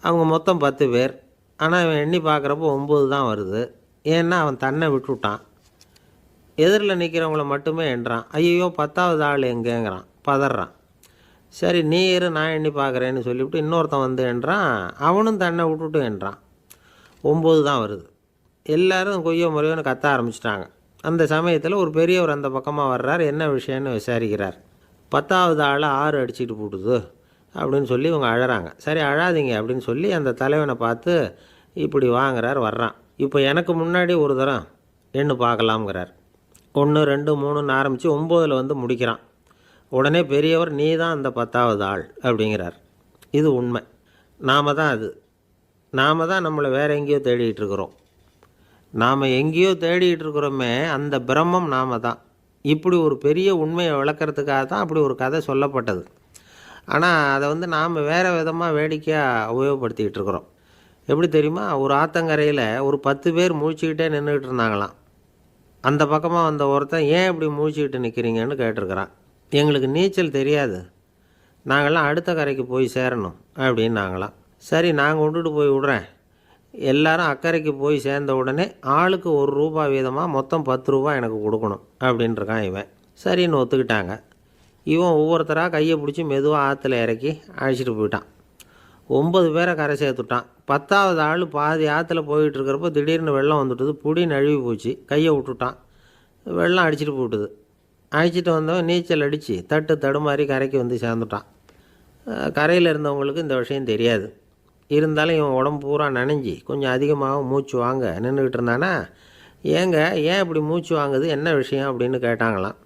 அவங்க மொத்தம் 10 பேர். ஆனால் அவன் எண்ணி பார்க்குறப்போ 9 தான் வருது. ஏன்னா அவன் தன்னை விட்டுவிட்டான். எதிரில் நிற்கிறவங்கள மட்டுமே எண்ணுறான். ஐயோ 10ஆவது ஆள் எங்கேங்கிறான், பதறான். சரி நீ இரு, நான் எண்ணி பார்க்குறேன்னு சொல்லிவிட்டு இன்னொருத்தன் எண்ணுறான். அவனும் தன்னை விட்டுட்டு எண்ணுறான். 9 தான் வருது. எல்லோரும் கொய்யோ முறையோன்னு கத்த ஆரம்பிச்சிட்டாங்க. அந்த சமயத்தில் ஒரு பெரியவர் அந்த பக்கமாக வர்றார். என்ன விஷயம்னு விசாரிக்கிறார். 10ஆவது ஆளை 6 அடிச்சுட்டு போட்டுது அப்படின்னு சொல்லி இவங்க அழறாங்க. சரி அழாதீங்க அப்படின்னு சொல்லி அந்த தலைவனை பார்த்து இப்படி வாங்குறார். வர்றான். இப்போ எனக்கு முன்னாடி ஒரு தரம் எண்ணு பார்க்கலாம்ங்கிறார். 1 2 3ன்னு ஆரம்பித்து 9ல் முடிக்கிறான். உடனே பெரியவர் நீ தான் அந்த 10ஆவது ஆள் அப்படிங்கிறார். இது உண்மை. நாம் தான் அது. நாம் தான் நம்மளை வேறு எங்கேயோ தேடிகிட்டு இருக்கிறோம். நாம் எங்கேயோ தேடிகிட்டு இருக்கிறோமே, அந்த பிரம்மம் நாம் தான். இப்படி ஒரு பெரிய உண்மையை விளக்கிறதுக்காக தான் அப்படி ஒரு கதை சொல்லப்பட்டது. ஆனால் அதை நாம் வேறு விதமாக வேடிக்கையாக உபயோகப்படுத்திக்கிட்டு இருக்கிறோம். எப்படி தெரியுமா? ஒரு ஆத்தங்கரையில் ஒரு 10 பேர் முழிச்சுக்கிட்டே நின்றுக்கிட்டு இருந்தாங்களாம். அந்த பக்கமாக வந்த ஒருத்தன் ஏன் இப்படி முழிச்சுக்கிட்டு நிற்கிறீங்கன்னு கேட்டிருக்கிறான். எங்களுக்கு நீச்சல் தெரியாது, நாங்கள்லாம் அடுத்த கரைக்கு போய் சேரணும் அப்படின்னு நாங்களாம். சரி நான் கொண்டுட்டு போய் விட்றேன். எல்லாரும் அக்கறைக்கு போய் சேர்ந்த உடனே ஆளுக்கு 1 ரூபா வீதமாக மொத்தம் 10 ரூபா எனக்கு கொடுக்கணும் அப்படின்ட்டுருக்கான் இவன். சரின்னு ஒத்துக்கிட்டாங்க. இவன் ஒவ்வொருத்தராக கையை பிடிச்சி மெதுவாக ஆற்றுல இறக்கி அழைச்சிட்டு போயிட்டான். 9 பேரை கரை சேர்த்துட்டான். 10வது ஆள் பாதி ஆற்றுல போயிட்டுருக்கிறப்போ திடீர்னு வெள்ளம் வந்துட்டுது. புடி நழுவி போச்சு. கையை விட்டுட்டான். வெள்ளம் அடிச்சிட்டு போட்டுது. அழைச்சிட்டு வந்தவன் நீச்சல் அடித்து தட்டு தடுமாறி கரைக்கு வந்து சேர்ந்துட்டான். கரையில் இருந்தவங்களுக்கு இந்த விஷயம் தெரியாது. இருந்தாலும் இவன் உடம்பு பூரா நனைஞ்சி கொஞ்சம் அதிகமாக மூச்சு வாங்க நின்றுக்கிட்டு இருந்தானா, ஏங்க ஏன் இப்படி மூச்சு வாங்குது, என்ன விஷயம் அப்படின்னு கேட்டாங்களாம்.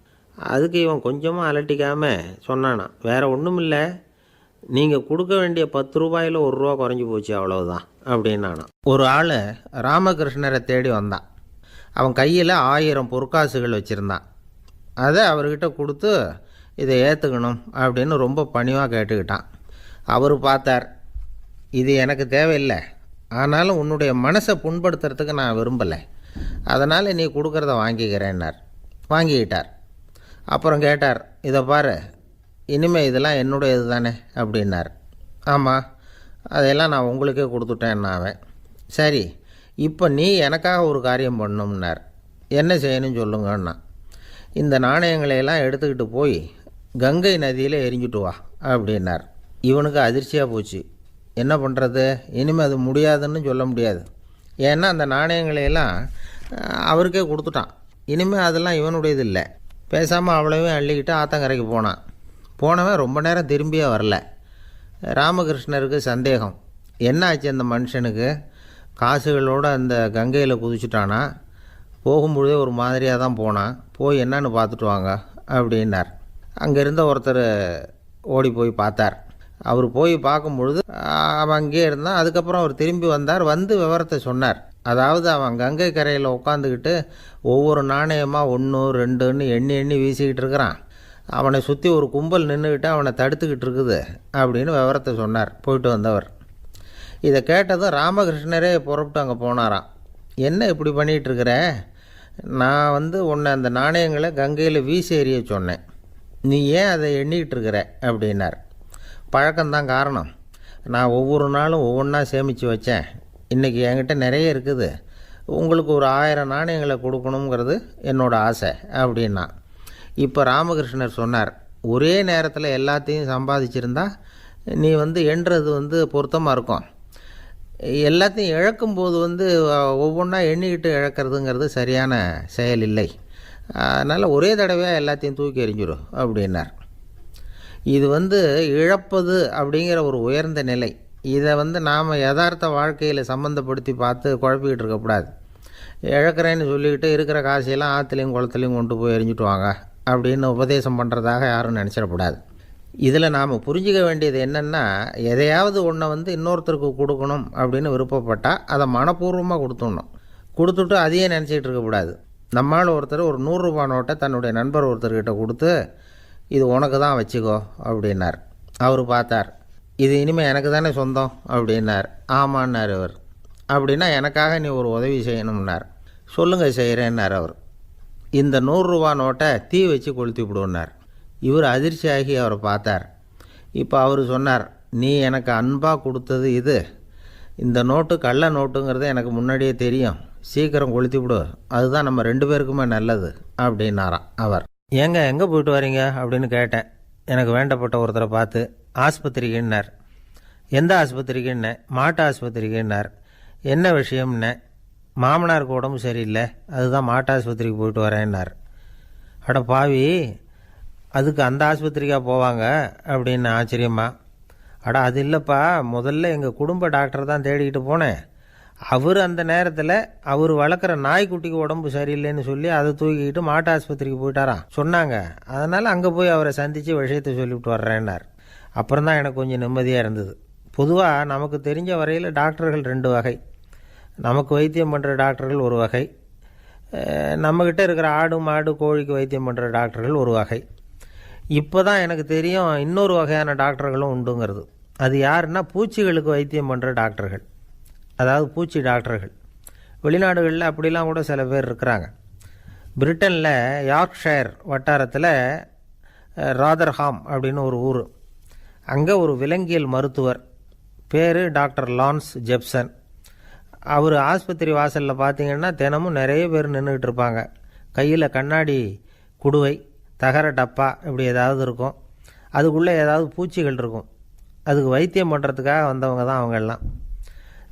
அதுக்கு இவன் கொஞ்சமாக அலட்டிக்காமல் சொன்னானான், வேறு ஒன்றும் இல்லை, நீங்கள் கொடுக்க வேண்டிய 10 ரூபாயில் 1 ரூபா குறைஞ்சி போச்சு, அவ்வளவுதான் அப்படின்னானான். ஒரு ஆள் ராமகிருஷ்ணரை தேடி வந்தான். அவன் கையில் 1000 பொற்காசுகள் வச்சுருந்தான். அதை அவர்கிட்ட கொடுத்து இதை ஏற்றுக்கணும் அப்படின்னு ரொம்ப பணிவாக கேட்டுக்கிட்டான். அவர் பார்த்தார், இது எனக்கு தேவையில்லை, ஆனாலும் உன்னுடைய மனசை புண்படுத்துறதுக்கு நான் விரும்பலை, அதனால் நீ கொடுக்குறத வாங்கிக்கிறேன்னார். வாங்கிக்கிட்டார். அப்புறம் கேட்டார், இதை பாரு, இனிமேல் இதெல்லாம் என்னுடையது தானே அப்படின்னார். ஆமாம், அதையெல்லாம் நான் உங்களுக்கே கொடுத்துட்டேன் அவன். சரி, இப்போ நீ எனக்காக ஒரு காரியம் பண்ணணும்னார். என்ன செய்யணும்னு சொல்லுங்கன்னா, இந்த நாணயங்களையெல்லாம் எடுத்துக்கிட்டு போய் கங்கை நதியில் எரிஞ்சுட்டு வா அப்படின்னார். இவனுக்கு அதிர்ச்சியாக போச்சு. என்ன பண்ணுறது, இனிமேல் அது முடியாதுன்னு சொல்ல முடியாது. ஏன்னா அந்த நாணயங்களையெல்லாம் அவருக்கே கொடுத்துட்டான். இனிமேல் அதெல்லாம் இவனுடையது இல்லை. பேசாமல் அவ்வளோவே அள்ளிக்கிட்டு ஆத்தங்கரைக்கு போனான். போனவன் ரொம்ப நேரம் திரும்பியே வரல. ராமகிருஷ்ணருக்கு சந்தேகம், என்ன ஆச்சு அந்த மனுஷனுக்கு, காசுகளோடு அந்த கங்கையில் குதிச்சுட்டானா, போகும்பொழுதே ஒரு மாதிரியாக தான் போனான், போய் என்னன்னு பார்த்துட்டு வாங்க அப்படின்னார். அங்கே இருந்த ஒருத்தர் ஓடி போய் பார்த்தார். அவர் போய் பார்க்கும்பொழுது அவன் அங்கேயே இருந்தான். அதுக்கப்புறம் அவர் திரும்பி வந்தார். வந்து விவரத்தை சொன்னார். அதாவது அவன் கங்கை கரையில் உட்காந்துக்கிட்டு ஒவ்வொரு நாணயமாக 1 2ன்னு எண்ணி எண்ணி வீசிக்கிட்டு இருக்கிறான். அவனை சுற்றி ஒரு கும்பல் நின்றுக்கிட்டு அவனை தடுத்துக்கிட்டு இருக்குது அப்படின்னு விவரத்தை சொன்னார் போயிட்டு வந்தவர். இதை கேட்டதும் ராமகிருஷ்ணரே புறப்பட்டு அங்கே போனாராம். என்ன இப்படி பண்ணிகிட்ருக்கிற, நான் உன்னை அந்த நாணயங்களை கங்கையில் வீசி எறிய சொன்னேன், நீ ஏன் அதை எண்ணிக்கிட்டு இருக்கிற அப்படின்னார். பழக்கம்தான் காரணம், நான் ஒவ்வொரு நாளும் ஒவ்வொன்றா சேமித்து வச்சேன், இன்றைக்கி என்கிட்ட நிறைய இருக்குது, உங்களுக்கு ஒரு 1000 நாணயங்களை கொடுக்கணுங்கிறது என்னோடய ஆசை அப்படின்னா. இப்போ ராமகிருஷ்ணர் சொன்னார், ஒரே நேரத்தில் எல்லாத்தையும் சம்பாதிச்சிருந்தா நீ எண்ணுறது பொருத்தமாக இருக்கும், எல்லாத்தையும் இழக்கும்போது ஒவ்வொன்றா எண்ணிக்கிட்டு இழக்கிறதுங்கிறது சரியான செயல் இல்லை, அதனால் ஒரே தடவையாக எல்லாத்தையும் தூக்கி எறிஞ்சிடும் அப்படின்னார். இது இழப்பது அப்படிங்கிற ஒரு உயர்ந்த நிலை. இதை நாம் யதார்த்த வாழ்க்கையில் சம்மந்தப்படுத்தி பார்த்து குழப்பிக்கிட்டு இருக்கக்கூடாது. இழக்கிறேன்னு சொல்லிக்கிட்டு இருக்கிற காசையெல்லாம் ஆற்றுலையும் குளத்துலையும் கொண்டு போய் எறிஞ்சிட்டு வாங்க அப்படின்னு உபதேசம் பண்ணுறதாக யாரும் நினச்சிடக்கூடாது. இதில் நாம் புரிஞ்சிக்க வேண்டியது என்னென்னா, எதையாவது ஒன்றை இன்னொருத்தருக்கு கொடுக்கணும் அப்படின்னு விருப்பப்பட்டால் அதை மனப்பூர்வமாக கொடுத்துடணும். கொடுத்துட்டு அதையே நினச்சிக்கிட்டு இருக்கக்கூடாது. நம்மால் ஒருத்தர் ஒரு 100 ரூபா நோட்டை தன்னுடைய நண்பர் ஒருத்தர்கிட்ட கொடுத்து, இது உனக்கு தான் வச்சுக்கோ அப்படின்னார். அவர் பார்த்தார், இது இனிமேல் எனக்கு தானே சொந்தம் அப்படின்னார். ஆமான்னார் அவர். அப்படின்னா எனக்காக நீ ஒரு உதவி செய்யணும்னார். சொல்லுங்கள் செய்கிறேன்னார் அவர். இந்த 100 ரூபா நோட்டை தீ வச்சு கொளுத்தி விடுன்னார். இவர் அதிர்ச்சியாகி அவரை பார்த்தார். இப்போ அவர் சொன்னார், நீ எனக்கு அன்பாக கொடுத்தது இது, இந்த நோட்டு கள்ள நோட்டுங்கிறது எனக்கு முன்னாடியே தெரியும், சீக்கிரம் கொளுத்தி விடு, அதுதான் நம்ம 2 பேருக்குமே நல்லது அப்படின்னாராம் அவர். ஏங்க எங்கே போயிட்டு வரீங்க அப்படின்னு கேட்டேன். எனக்கு வேண்டப்பட்ட ஒருத்தரை பார்த்து. ஆஸ்பத்திரிக்குன்னார். எந்த ஆஸ்பத்திரிக்குன்னே? மாட்டு ஆஸ்பத்திரிக்குன்னார். என்ன விஷயம்னே? மாமனாருக்கு உடம்பு சரியில்லை, அதுதான் மாட்டு ஆஸ்பத்திரிக்கு போயிட்டு வரேன்னார். அட பாவி, அதுக்கு அந்த ஆஸ்பத்திரிக்காக போவாங்க அப்படின்னு ஆச்சரியமா. அட அது இல்லைப்பா, முதல்ல எங்கள் குடும்ப டாக்டர் தான் தேடிக்கிட்டு போனேன், அவர் அந்த நேரத்தில் அவர் வளர்க்குற நாய்க்குட்டிக்கு உடம்பு சரியில்லைன்னு சொல்லி அதை தூக்கிக்கிட்டு மாட்டு ஆஸ்பத்திரிக்கு போயிட்டாராம் சொன்னாங்க, அதனால் அங்கே போய் அவரை சந்தித்து விஷயத்தை சொல்லிவிட்டு வர்றேன்னார். அப்புறம் தான் எனக்கு கொஞ்சம் நிம்மதியாக இருந்தது. பொதுவாக நமக்கு தெரிஞ்ச வரையில் டாக்டர்கள் 2 வகை. நமக்கு வைத்தியம் பண்ணுற டாக்டர்கள் ஒரு வகை, நம்மக்கிட்ட இருக்கிற ஆடு மாடு கோழிக்கு வைத்தியம் பண்ணுற டாக்டர்கள் ஒரு வகை. இப்போ தான் எனக்கு தெரியும் இன்னொரு வகையான டாக்டர்களும் உண்டுங்கிறது. அது யாருன்னா, பூச்சிகளுக்கு வைத்தியம் பண்ணுற டாக்டர்கள், அதாவது பூச்சி டாக்டர்கள். வெளிநாடுகளில் அப்படிலாம் கூட சில பேர் இருக்கிறாங்க. பிரிட்டனில் யார்க்ஷயர் வட்டாரத்தில் ராதர்ஹாம் அப்படின்னு ஒரு ஊர், அங்கே ஒரு விலங்கியல் மருத்துவர் பேர் டாக்டர் லான்ஸ் ஜெப்சன். அவர் ஆஸ்பத்திரி வாசலில் பார்த்தீங்கன்னா தினமும் நிறைய பேர் நின்றுக்கிட்டு இருப்பாங்க. கையில் கண்ணாடி குடுவை, தகர டப்பா இப்படி ஏதாவது இருக்கும். அதுக்குள்ளே ஏதாவது பூச்சிகள் இருக்கும். அதுக்கு வைத்தியம் பண்ணுறதுக்காக வந்தவங்க தான் அவங்கெல்லாம்.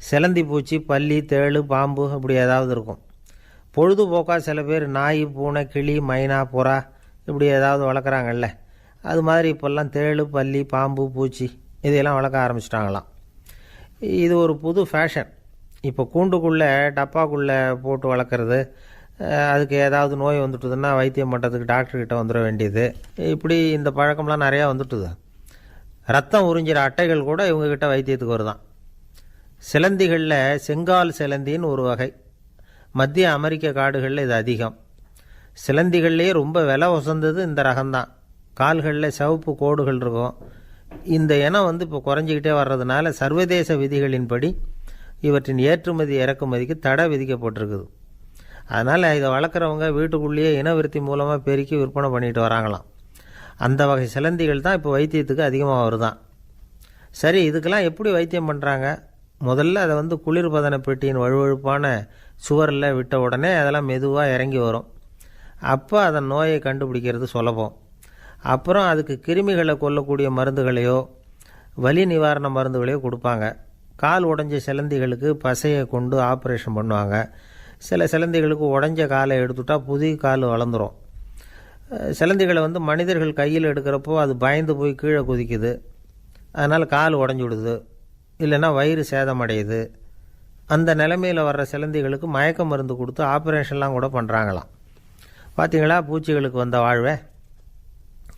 சிலந்தி பூச்சி, பல்லி, தேள், பாம்பு இப்படி ஏதாவது இருக்கும். பொழுதுபோக்காக சில பேர் நாய், பூனை, கிளி, மைனா, புறா இப்படி ஏதாவது வளர்க்குறாங்கல்ல, அது மாதிரி இப்போல்லாம் தேள், பல்லி, பாம்பு, பூச்சி இதையெல்லாம் வளர்க்க ஆரம்பிச்சிட்டாங்களாம். இது ஒரு புது ஃபேஷன். இப்போ கூண்டுக்குள்ளே டப்பாக்குள்ளே போட்டு வளர்க்குறது, அதுக்கு ஏதாவது நோய் வந்துட்டுதுன்னா வைத்தியம் பண்ணுறதுக்கு டாக்டர்கிட்ட வந்துட வேண்டியது, இப்படி இந்த பழக்கம்லாம் நிறையா வந்துட்டுது. ரத்தம் உறிஞ்சிற அட்டைகள் கூட இவங்ககிட்ட வைத்தியத்துக்கு வருதான். சிலந்திகளில் செங்கால் சிலந்தின்னு ஒரு வகை. மத்திய அமெரிக்க காடுகளில் இது அதிகம். சிலந்திகள்லேயே ரொம்ப விலை உசந்தது இந்த ரகம்தான். கால்களில் சிவப்பு கோடுகள் இருக்கும். இந்த இனம் இப்போ குறைஞ்சிக்கிட்டே வர்றதுனால சர்வதேச விதிகளின்படி இவற்றின் ஏற்றுமதி இறக்குமதிக்கு தடை விதிக்கப்பட்டிருக்குது. அதனால் இதை வளர்க்குறவங்க வீட்டுக்குள்ளேயே இனவிருத்தி மூலமாக பெருக்கி விற்பனை பண்ணிட்டு வராங்களாம். அந்த வகை சிலந்திகள் தான் இப்போ வைத்தியத்துக்கு அதிகமாக வருதான். சரி, இதுக்கெல்லாம் எப்படி வைத்தியம் பண்ணுறாங்க? முதல்ல அதை குளிர்பதன பெட்டியின் வழுவழுப்பான சுவரில் விட்ட உடனே அதெல்லாம் மெதுவாக இறங்கி வரும். அப்போ அதன் நோயை கண்டுபிடிக்கிறது சுலபம். அப்புறம் அதுக்கு கிருமிகளை கொல்லக்கூடிய மருந்துகளையோ வலி நிவாரண மருந்துகளையோ கொடுப்பாங்க. கால் உடஞ்ச சிலந்திகளுக்கு பசையை கொண்டு ஆப்ரேஷன் பண்ணுவாங்க. சில சிலந்திகளுக்கு உடஞ்ச காலை எடுத்துட்டா புதிய கால் வளர்ந்துடும். சிலந்திகளை மனிதர்கள் கையில் எடுக்கிறப்போ அது பயந்து போய் கீழே குதிக்குது. அதனால் கால் உடஞ்சி விடுது, இல்லைன்னா வயிறு சேதமடையுது. அந்த நிலைமையில் வர்ற சிலந்திகளுக்கு மயக்க மருந்து கொடுத்து ஆப்ரேஷன்லாம் கூட பண்ணுறாங்களாம். பார்த்தீங்களா பூச்சிகளுக்கு வந்த வாழ்வே.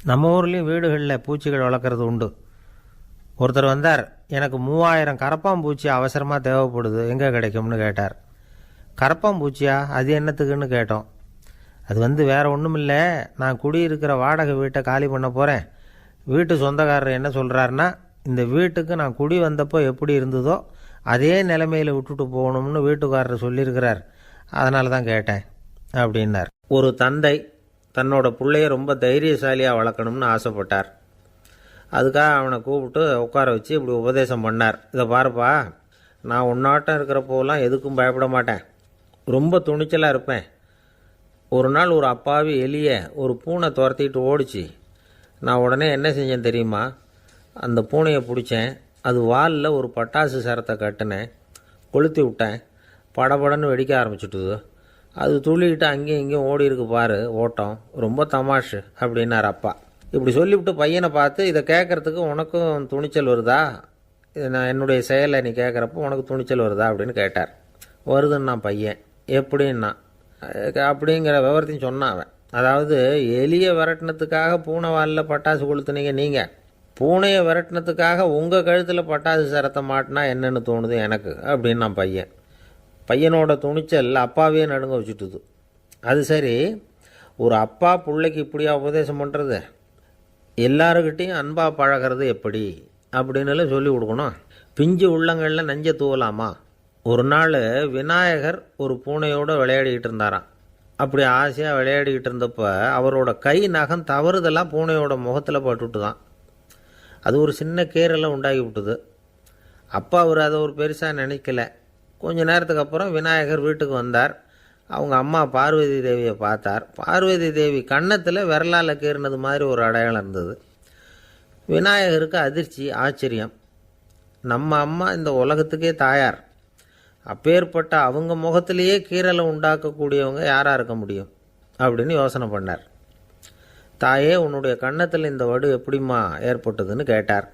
நம்ம ஊர்லேயும் வீடுகளில் பூச்சிகள் வளர்க்குறது உண்டு. ஒருத்தர் வந்தார், எனக்கு 3000 கரப்பாம்பூச்சி அவசரமாக தேவைப்படுது, எங்கே கிடைக்கும்னு கேட்டார். கரப்பாம்பூச்சியா? அது என்னத்துக்குன்னு கேட்டோம். அது வேறு ஒன்றும் இல்லை, நான் குடியிருக்கிற வாடகை வீட்டை காலி பண்ண போகிறேன். வீட்டு சொந்தக்காரர் என்ன சொல்கிறாருன்னா, இந்த வீட்டுக்கு நான் குடி வந்தப்போ எப்படி இருந்ததோ அதே நிலைமையில் விட்டுட்டு போகணும்னு வீட்டுக்காரர் சொல்லியிருக்கிறார், அதனால தான் கேட்டேன் அப்படின்னார். ஒரு தந்தை தன்னோட பிள்ளைய ரொம்ப தைரியசாலியாக வளர்க்கணும்னு ஆசைப்பட்டார். அதுக்காக அவனை கூப்பிட்டு உட்கார வச்சு இப்படி உபதேசம் பண்ணார். இதை பாருப்பா, நான் உன்னாட்டம் இருக்கிறப்போலாம் எதுக்கும் பயப்பட மாட்டேன், ரொம்ப துணிச்சலாக இருப்பேன். ஒரு நாள் ஒரு அப்பாவி எலியை ஒரு பூனை துரத்திட்டு ஓடிச்சு. நான் உடனே என்ன செஞ்சேன் தெரியுமா? அந்த பூனையை பிடிச்சேன், அது வாலில் ஒரு பட்டாசு சரத்தை கட்டினேன், கொளுத்தி விட்டேன். படபடன்னு வெடிக்க ஆரம்பிச்சுட்டுது. அது துள்ளிக்கிட்டு அங்கேயும் இங்கேயும் ஓடி இருக்கு பாரு ஓட்டம், ரொம்ப தமாஷு அப்படின்னார் அப்பா. இப்படி சொல்லிவிட்டு பையனை பார்த்து, இதை கேட்குறதுக்கு உனக்கும் துணிச்சல் வருதா? நான் என்னுடைய செயலை நீ கேட்குறப்போ உனக்கு துணிச்சல் வருதா அப்படின்னு கேட்டார். வருதுன்னா பையன். எப்படின்னா அப்படிங்கிற விவரத்தையும் சொன்னான் அவன். அதாவது எலியை விரட்டினத்துக்காக பூனை வாலில் பட்டாசு கொளுத்துனீங்க நீங்கள், பூனையை விரட்டினத்துக்காக உங்கள் கழுத்தில் பட்டாசு சரத்தை மாட்டினா என்னென்னு தோணுது எனக்கு அப்படின்னு நான் பையன். பையனோட துணிச்சல் அப்பாவே நடுங்க வச்சுட்டுது. அது சரி, ஒரு அப்பா பிள்ளைக்கு இப்படியா உபதேசம் பண்ணுறது? எல்லாருக்கிட்டையும் அன்பாக பழகிறது எப்படி அப்படின்னு சொல்லி கொடுக்கணும். பிஞ்சு உள்ளங்களில் நஞ்சை தூவலாமா? ஒரு நாள் விநாயகர் ஒரு பூனையோடு விளையாடிக்கிட்டு இருந்தாராம். அப்படி ஆசையாக விளையாடிக்கிட்டு இருந்தப்போ அவரோட கை நகம் தவறுதெல்லாம் பூனையோட முகத்தில் பட்டுட்டு தான். அது ஒரு சின்ன கீரலை உண்டாகி விட்டுது. அப்பா அவர் அதை ஒரு பெருசாக நினைக்கல. கொஞ்ச நேரத்துக்கு அப்புறம் விநாயகர் வீட்டுக்கு வந்தார். அவங்க அம்மா பார்வதி தேவியை பார்த்தார். பார்வதி தேவி கன்னத்தில் விரலால் கீறினது மாதிரி ஒரு அடையாளம் இருந்தது. விநாயகருக்கு அதிர்ச்சி, ஆச்சரியம். நம்ம அம்மா இந்த உலகத்துக்கே தாயார், அப்பேற்பட்ட அவங்க முகத்திலேயே கீரலை உண்டாக்கக்கூடியவங்க யாராக இருக்க முடியும் அப்படின்னு யோசனை பண்ணார். தாயே, உன்னுடைய கன்னத்தில் இந்த வடு எப்படிம்மா ஏற்பட்டதுன்னு கேட்டார்.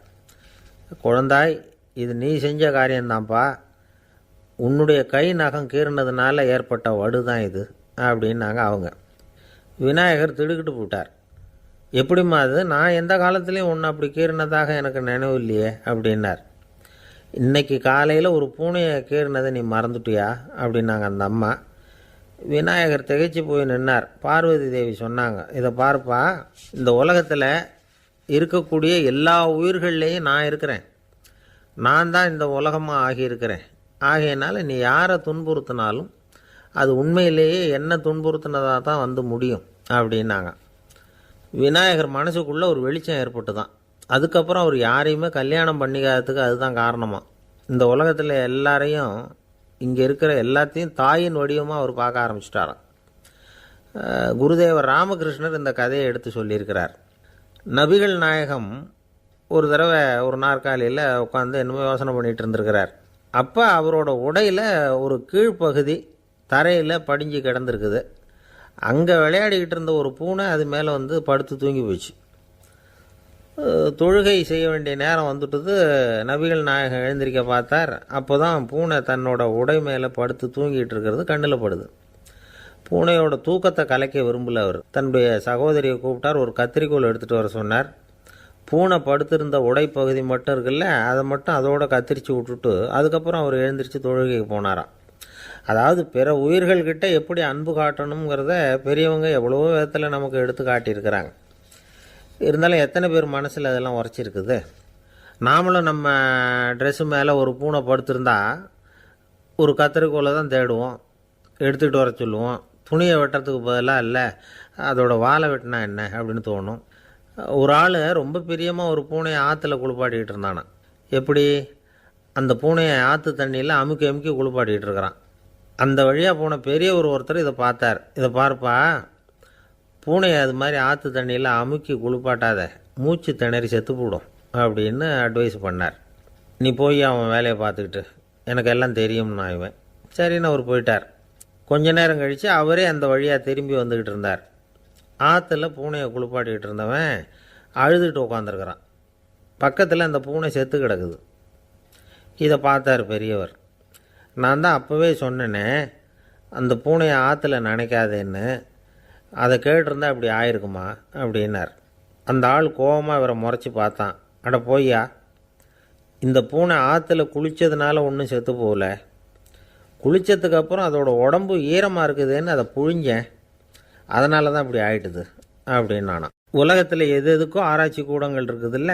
குழந்தாய், இது நீ செஞ்ச காரியம்தான்ப்பா, உன்னுடைய கை நகம் கீறினதுனால ஏற்பட்ட வடு தான் இது அப்படின்னாங்க அவங்க. விநாயகர் திடுக்கிட்டு போட்டார். எப்படிம்மா அது? நான் எந்த காலத்துலேயும் ஒன்று அப்படி கீறினதாக எனக்கு நினைவு இல்லையே அப்படின்னார். இன்னைக்கு காலையில் ஒரு பூனையை கீறினதை நீ மறந்துட்டியா அப்படின்னாங்க அந்த அம்மா. விநாயகர் திகைச்சு போய் நின்னார். பார்வதி தேவி சொன்னாங்க, இதை பார்ப்பா, இந்த உலகத்தில் இருக்கக்கூடிய எல்லா உயிர்கள்லேயும் நான் இருக்கிறேன். நான் தான் இந்த உலகமாக ஆகியிருக்கிறேன். ஆகையினால நீ யாரை துன்புறுத்தினாலும் அது உண்மையிலேயே என்ன துன்புறுத்தினதாக தான் முடியும் அப்படின்னாங்க. விநாயகர் மனசுக்குள்ளே ஒரு வெளிச்சம் ஏற்பட்டு தான். அதுக்கப்புறம் அவர் யாரையுமே கல்யாணம் பண்ணிக்காததுக்கு அதுதான் காரணமாக. இந்த உலகத்தில் எல்லாரையும், இங்கே இருக்கிற எல்லாத்தையும் தாயின் வடிவமாக அவர் பார்க்க ஆரம்பிச்சிட்டாராம். குருதேவர் ராமகிருஷ்ணர் இந்த கதையை எடுத்து சொல்லியிருக்கிறார். நபிகள் நாயகம் ஒரு தடவை ஒரு நாற்காலியில் உட்காந்து என்னமோ யோசனை பண்ணிகிட்டு இருந்திருக்கிறார். அப்போ அவரோட உடையில் ஒரு கீழ்ப்பகுதி தரையில் படிஞ்சு கிடந்திருக்குது. அங்கே விளையாடிக்கிட்டு இருந்த ஒரு பூனை அது மேலே வந்து படுத்து தூங்கி போச்சு. தொழுகை செய்ய வேண்டிய நேரம் வந்துட்டது. நபிகள் நாயகம் எழுந்திருக்க பார்த்தார். அப்போ தான் பூனை தன்னோட உடை மேலே படுத்து தூங்கிட்டு இருக்கிறது கண்ணில் படுது. பூனையோட தூக்கத்தை கலைக்க விரும்பல. அவர் தன்னுடைய சகோதரியை கூப்பிட்டார். ஒரு கத்திரிக்கோல் எடுத்துகிட்டு வர சொன்னார். பூனை படுத்திருந்த உடைப்பகுதி மட்டும் இருக்குல்ல, அதை மட்டும் அதோட கத்திரிச்சு விட்டுட்டு அதுக்கப்புறம் அவர் எழுந்திரிச்சு தொழுகைக்கு போனாராம். அதாவது பிற உயிர்கள்கிட்ட எப்படி அன்பு காட்டணுங்கிறத பெரியவங்க எவ்வளவோ விதத்தில் நமக்கு எடுத்து காட்டியிருக்கிறாங்க. இருந்தாலும் எத்தனை பேர் மனசில் அதெல்லாம் உரைச்சிருக்குது. நாமளும் நம்ம ட்ரெஸ்ஸு மேலே ஒரு பூனை படுத்திருந்தா ஒரு கத்திரிக்கோலை தான் தேடுவோம், எடுத்துக்கிட்டு வர சொல்லுவோம். துணியை வெட்டுறதுக்கு பதிலாக இல்லை அதோட வாழை வெட்டினா என்ன அப்படின்னு தோணும். ஒரு ஆள் ரொம்ப பிரியமாக ஒரு பூனையை ஆற்றுல குளிப்பாட்டிக்கிட்டு இருந்தானா. எப்படி? அந்த பூனையை ஆற்று தண்ணியில் அமுக்கி அமுக்கி குளிப்பாட்டிக்கிட்டு இருக்கிறான். அந்த வழியாக போன பெரிய ஒருத்தர் இதை பார்த்தார். இதை பார்ப்பா, பூனையை அது மாதிரி ஆற்று தண்ணியில் அமுக்கி குளிப்பாட்டாத, மூச்சு திணறி செத்து போடும் அப்படின்னு அட்வைஸ் பண்ணார். நீ போய் அவன் வேலையை பார்த்துக்கிட்டு, எனக்கு எல்லாம் தெரியும்னு ஆயிவேன். சரின்னு அவர் போயிட்டார். கொஞ்ச நேரம் கழித்து அவரே அந்த வழியாக திரும்பி வந்துக்கிட்டு இருந்தார். ஆற்றுல பூனையை குளிப்பாட்டிக்கிட்டு இருந்தவன் அழுதுகிட்டு உட்காந்துருக்கிறான். பக்கத்தில் அந்த பூனை செத்து கிடக்குது. இதை பார்த்தார் பெரியவர். நான் தான் அப்போவே சொன்னேனே அந்த பூனையை ஆற்றுல நினைக்காதேன்னு, அதை கேட்டிருந்தா இப்படி ஆயிருக்குமா அப்படின்னார். அந்த ஆள் கோபமாக இவரை முறைச்சி பார்த்தான். அட போய்யா, இந்த பூனை ஆற்றுல குளித்ததுனால ஒன்றும் செத்து போகல, குளித்ததுக்கப்புறம் அதோட உடம்பு ஈரமாக இருக்குதுன்னு அதை புழிஞ்சேன், அதனால தான் இப்படி ஆயிட்டுது அப்படின்னு. உலகத்தில் எது எதுக்கும் ஆராய்ச்சி கூடங்கள் இருக்குதுல்ல,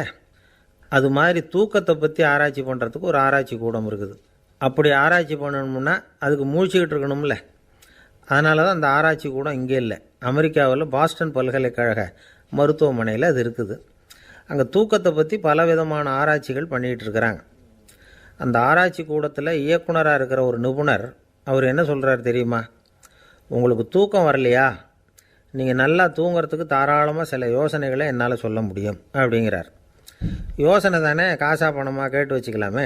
அது மாதிரி தூக்கத்தை பற்றி ஆராய்ச்சி பண்ணுறதுக்கு ஒரு ஆராய்ச்சி கூடம் இருக்குது. அப்படி ஆராய்ச்சி பண்ணணும்னா அதுக்கு மூழ்கிக்கிட்டு இருக்கணும்ல. அதனால தான் அந்த ஆராய்ச்சி கூடம் இங்கே இல்லை. அமெரிக்காவில் பாஸ்டன் பல்கலைக்கழக மருத்துவமனையில் அது இருக்குது. அங்கே தூக்கத்தை பற்றி பலவிதமான ஆராய்ச்சிகள் பண்ணிகிட்டு இருக்கிறாங்க. அந்த ஆராய்ச்சி கூடத்தில் இயக்குனராக இருக்கிற ஒரு நிபுணர் அவர் என்ன சொல்கிறார் தெரியுமா? உங்களுக்கு தூக்கம் வரலையா, நீங்கள் நல்லா தூங்கிறதுக்கு தாராளமாக சில யோசனைகளை என்னால் சொல்ல முடியும் அப்படிங்கிறார். யோசனை தானே, காசா பணமாக கேட்டு வச்சுக்கலாமே.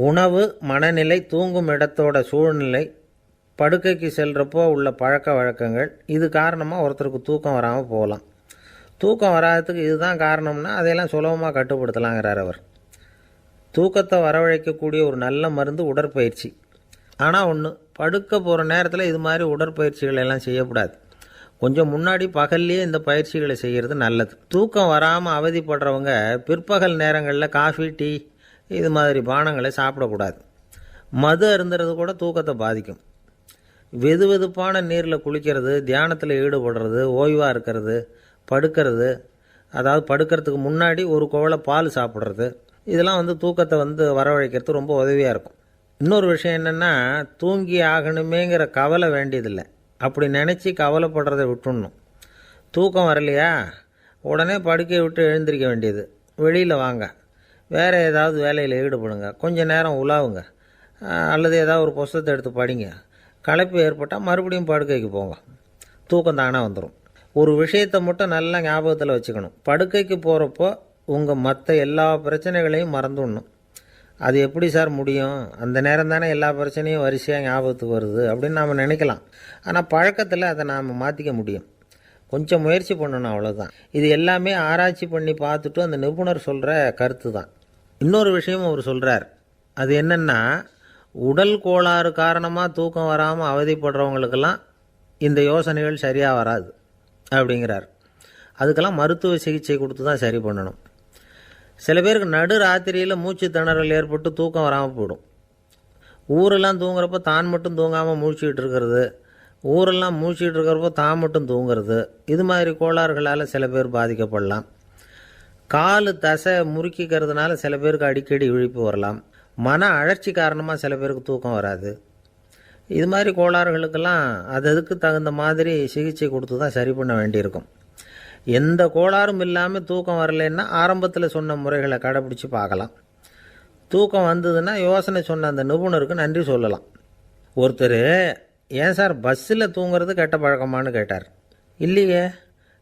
உணவு, மனநிலை, தூங்கும் இடத்தோட சூழ்நிலை, படுக்கைக்கு செல்கிறப்போ உள்ள பழக்க வழக்கங்கள், இது காரணமாக ஒருத்தருக்கு தூக்கம் வராமல் போகலாம். தூக்கம் வராததுக்கு இதுதான் காரணம்னா அதையெல்லாம் சுலபமாக கட்டுப்படுத்தலாங்கிறார் அவர். தூக்கத்தை வரவழைக்கக்கூடிய ஒரு நல்ல மருந்து உடற்பயிற்சி. ஆனால் ஒன்று, படுக்க போகிற நேரத்தில் இது மாதிரி உடற்பயிற்சிகள் எல்லாம் செய்யக்கூடாது. கொஞ்சம் முன்னாடி பகல்லையே இந்த பயிற்சிகளை செய்கிறது நல்லது. தூக்கம் வராமல் அவதிப்படுறவங்க பிற்பகல் நேரங்களில் காஃபி, டீ இது மாதிரி பானங்களை சாப்பிடக்கூடாது. மது அருந்துறது கூட தூக்கத்தை பாதிக்கும். வெது வெதுப்பான நீரில் குளிக்கிறது, தியானத்தில் ஈடுபடுறது, ஓய்வாக இருக்கிறது, படுக்கிறது, அதாவது படுக்கிறதுக்கு முன்னாடி ஒரு குவளை பால் சாப்பிட்றது, இதெல்லாம் தூக்கத்தை வரவழைக்கிறது ரொம்ப உதவியாக இருக்கும். இன்னொரு விஷயம் என்னென்னா, தூங்கி ஆகணுமேங்கிற கவலை வேண்டியதில்லை. அப்படி நினச்சி கவலைப்படுறதை விட்டுடணும். தூக்கம் வரலையா, உடனே படுக்கையை விட்டு எழுந்திரிக்க வேண்டியது. வெளியில் வாங்க, வேறு ஏதாவது வேலையில் ஈடுபடுங்க, கொஞ்சம் நேரம் உலாவுங்க, அல்லது ஏதாவது ஒரு புஸ்தகத்தை எடுத்து படிங்க. களைப்பு ஏற்பட்டால் மறுபடியும் படுக்கைக்கு போங்க, தூக்கம் தானாக வந்துடும். ஒரு விஷயத்தை மட்டும் நல்லா ஞாபகத்தில் வச்சுக்கணும். படுக்கைக்கு போகிறப்போ உங்கள் மற்ற எல்லா பிரச்சனைகளையும் மறந்துடணும். அது எப்படி சார் முடியும்? அந்த நேரம் தானே எல்லா பிரச்சனையும் வரிசையாக ஞாபகத்துக்கு வருது அப்படின்னு நாம் நினைக்கலாம். ஆனால் பழக்கத்தில் அதை நாம் மாற்றிக்க முடியும். கொஞ்சம் முயற்சி பண்ணணும், அவ்வளோதான். இது எல்லாமே ஆராய்ச்சி பண்ணி பார்த்துட்டு அந்த நிபுணர் சொல்கிற கருத்து தான். இன்னொரு விஷயமும் அவர் சொல்கிறார். அது என்னென்னா, உடல் கோளாறு காரணமாக தூக்கம் வராமல் அவதிப்படுறவங்களுக்கெல்லாம் இந்த யோசனைகள் சரியாக வராது அப்படிங்கிறார். அதுக்கெல்லாம் மருத்துவ சிகிச்சை கொடுத்து தான் சரி பண்ணணும். சில பேருக்கு நடு ராத்திரியில் மூச்சு திணறல் ஏற்பட்டு தூக்கம் வராமல் போயிடும். ஊரெல்லாம் தூங்குறப்போ தான் மட்டும் தூங்காமல் மூழ்கிட்டு இருக்கிறது, ஊரெல்லாம் மூழ்கிட்டு இருக்கிறப்போ தான் மட்டும் தூங்குறது, இது மாதிரி கோளாறுகளால் சில பேர் பாதிக்கப்படலாம். கால் தசை முறுக்கிக்கிறதுனால சில பேருக்கு அடிக்கடி விழிப்பு வரலாம். மன அழற்சி காரணமாக சில பேருக்கு தூக்கம் வராது. இது மாதிரி கோளாறுகளுக்கெல்லாம் அதுக்கு தகுந்த மாதிரி சிகிச்சை கொடுத்து தான் சரி பண்ண வேண்டியிருக்கும். எந்த கோளாறும் இல்லாமல் தூக்கம் வரலைன்னா ஆரம்பத்தில் சொன்ன முறைகளை கடைப்பிடிச்சி பார்க்கலாம். தூக்கம் வந்ததுன்னா யோசனை சொன்ன அந்த நிபுணருக்கு நன்றி சொல்லலாம். ஒருத்தர் ஏன் சார் பஸ்ஸில் தூங்குறது கெட்ட பழக்கமானு கேட்டார். இல்லையே,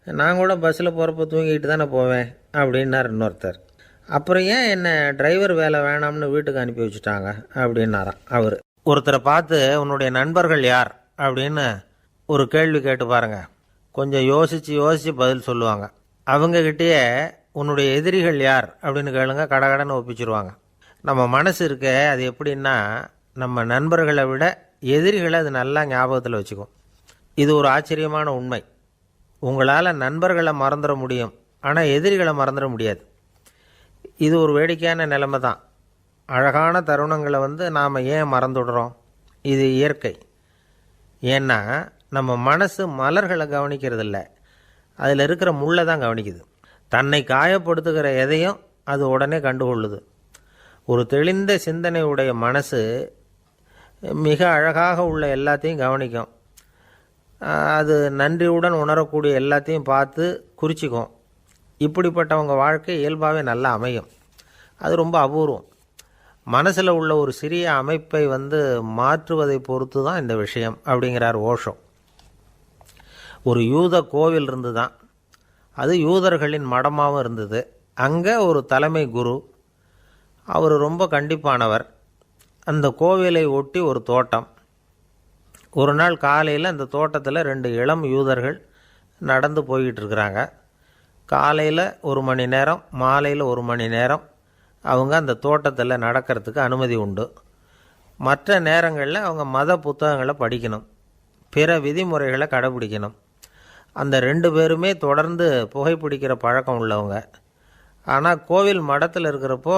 நான் கூட பஸ்ஸில் போகிறப்ப தூங்கிட்டு தானே போவேன் அப்படின்னார் இன்னொருத்தர். அப்புறம் ஏன் என்ன டிரைவர் வேலை வேணாம்னு வீட்டுக்கு அனுப்பி வச்சுட்டாங்க அப்படின்னாராம் அவர். ஒருத்தரை பார்த்து உன்னுடைய நண்பர்கள் யார் அப்படின்னு ஒரு கேள்வி கேட்டு பாருங்கள். கொஞ்சம் யோசித்து பதில் சொல்லுவாங்க. அவங்கக்கிட்டேயே உன்னுடைய எதிரிகள் யார் அப்படின்னு கேளுங்க, கடகடன்னு ஒப்பிச்சிருவாங்க. நம்ம மனசு இருக்க அது எப்படின்னா, நம்ம நண்பர்களை விட எதிரிகளை அது நல்லா ஞாபகத்தில் வச்சுக்கும். இது ஒரு ஆச்சரியமான உண்மை. உங்களால் நண்பர்களை மறந்துட முடியும், ஆனால் எதிரிகளை மறந்துட முடியாது. இது ஒரு வேடிக்கையான நிலைமை தான். அழகான தருணங்களை நாம் ஏன் மறந்துடுறோம்? இது இயற்கை. ஏன்னா நம்ம மனசு மலர்களை கவனிக்கிறதில்ல, அதில் இருக்கிற முள்ளை தான் கவனிக்குது. தன்னை காயப்படுத்துகிற எதையும் அது உடனே கண்டுகொள்ளுது. ஒரு தெளிந்த சிந்தனை உடைய மனசு மிக அழகாக உள்ள எல்லாத்தையும் கவனிக்கும். அது நன்றியுடன் உணரக்கூடிய எல்லாத்தையும் பார்த்து குறிச்சிக்கும். இப்படிப்பட்டவங்க வாழ்க்கை இயல்பாகவே நல்லா அமையும். அது ரொம்ப அபூர்வம். மனசில் உள்ள ஒரு சிறிய அமைப்பை மாற்றுவதை பொறுத்து தான் இந்த விஷயம் அப்படிங்கிறார் ஓஷோ. ஒரு யூத கோவில் இருந்து தான், அது யூதர்களின் மடமாகவும் இருந்தது. அங்கே ஒரு தலைமை குரு, அவர் ரொம்ப கண்டிப்பானவர். அந்த கோவிலை ஒட்டி ஒரு தோட்டம். ஒரு நாள் காலையில் அந்த தோட்டத்தில் 2 இளம் யூதர்கள் நடந்து போய்கிட்டு இருக்கிறாங்க. காலையில் 1 மணி நேரம், மாலையில் 1 மணி நேரம் அவங்க அந்த தோட்டத்தில் நடக்கிறதுக்கு அனுமதி உண்டு. மற்ற நேரங்களில் அவங்க மத புத்தகங்களை படிக்கணும், பிற விதிமுறைகளை கடைபிடிக்கணும். அந்த 2 பேருமே தொடர்ந்து புகைப்பிடிக்கிற பழக்கம் உள்ளவங்க. ஆனால் கோவில் மடத்தில் இருக்கிறப்போ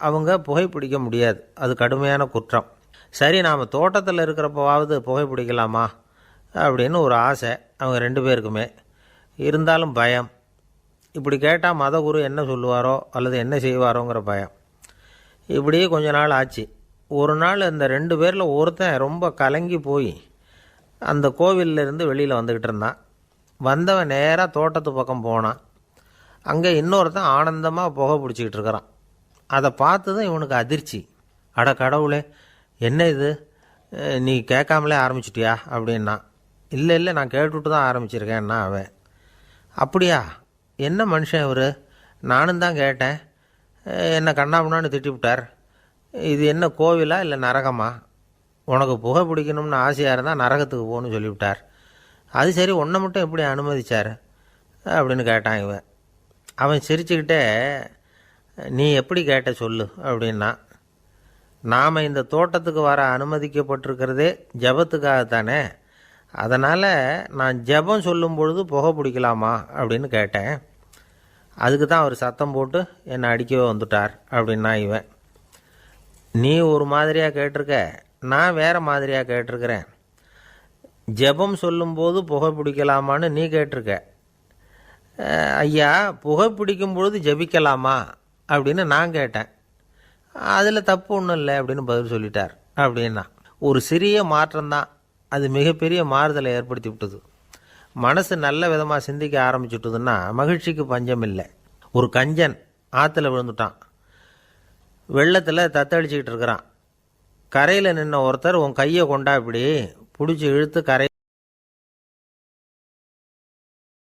அவங்க புகைப்பிடிக்க முடியாது, அது கடுமையான குற்றம். சரி, நாம் தோட்டத்தில் இருக்கிறப்போவாவது புகைப்பிடிக்கலாமா அப்படின்னு ஒரு ஆசை அவங்க 2 பேருக்குமே. இருந்தாலும் பயம். இப்படி கேட்டால் மதகுரு என்ன சொல்லுவாரோ அல்லது என்ன செய்வாரோங்கிற பயம். இப்படியே கொஞ்ச நாள் ஆச்சு. ஒரு நாள் இந்த 2 பேரில் ஒருத்தன் ரொம்ப கலங்கி போய் அந்த கோவிலிருந்து வெளியில் வந்துக்கிட்டு இருந்தான். வந்தவன் நேராக தோட்டத்து பக்கம் போனான். அங்கே இன்னொருத்தன் ஆனந்தமாக புகை பிடிச்சிக்கிட்டு இருக்கிறான். அதை பார்த்து தான் இவனுக்கு அதிர்ச்சி. அட கடவுளே, என்ன இது, நீ கேட்காமலே ஆரம்பிச்சிட்டியா அப்படின்னா. இல்லை நான் கேட்டுவிட்டு தான் ஆரம்பிச்சிருக்கேன்னா அவன். அப்படியா, என்ன மனுஷன் இவர், நானும் தான் கேட்டேன், என்னை கண்ணாமுன்னான்னு திட்டிவிட்டார். இது என்ன கோவிலா இல்லை நரகமா? உனக்கு புகை பிடிக்கணும்னு ஆசையாக இருந்தால் நரகத்துக்கு போகணும்னு சொல்லிவிட்டார். அது சரி, உன்னை மட்டும் எப்படி அனுமதிச்சார் அப்படின்னு கேட்டான் இவன். அவன் சிரிச்சுக்கிட்டே, நீ எப்படி கேட்ட சொல்லு அப்படின்னா. நாம் இந்த தோட்டத்துக்கு வர அனுமதிக்கப்பட்டிருக்கிறதே ஜபத்துக்காகத்தானே, அதனால் நான் ஜபம் சொல்லும் பொழுது புகை பிடிக்கலாமா அப்படின்னு கேட்டேன். அதுக்கு தான் அவர் சத்தம் போட்டு என்னை அடிக்கவே வந்துட்டார் அப்படின்னா இவன். நீ ஒரு மாதிரியாக கேட்டிருக்க, நான் வேறு மாதிரியாக கேட்டிருக்கிறேன். ஜெபம் சொல்லும்போது புகை பிடிக்கலாமான்னு நீ கேட்டிருக்க. ஐயா, புகை பிடிக்கும் பொழுது ஜபிக்கலாமா அப்படின்னு நான் கேட்டேன். அதில் தப்பு ஒன்றும் இல்லை அப்படின்னு பதில் சொல்லிட்டார் அப்படின்னா. ஒரு சிறிய மாற்றம்தான் அது மிகப்பெரிய மாறுதலை ஏற்படுத்தி விட்டது. மனசு நல்ல விதமாக சிந்திக்க ஆரம்பிச்சுட்டுதுன்னா மகிழ்ச்சிக்கு பஞ்சம் இல்லை. ஒரு கஞ்சன் ஆற்றுல விழுந்துட்டான். வெள்ளத்தில் தத்தளிச்சிக்கிட்டு இருக்கிறான். கரையில் நின்ன ஒருத்தர் உன் கையை கொண்டா இப்படி பிடிச்சி இழுத்து கரை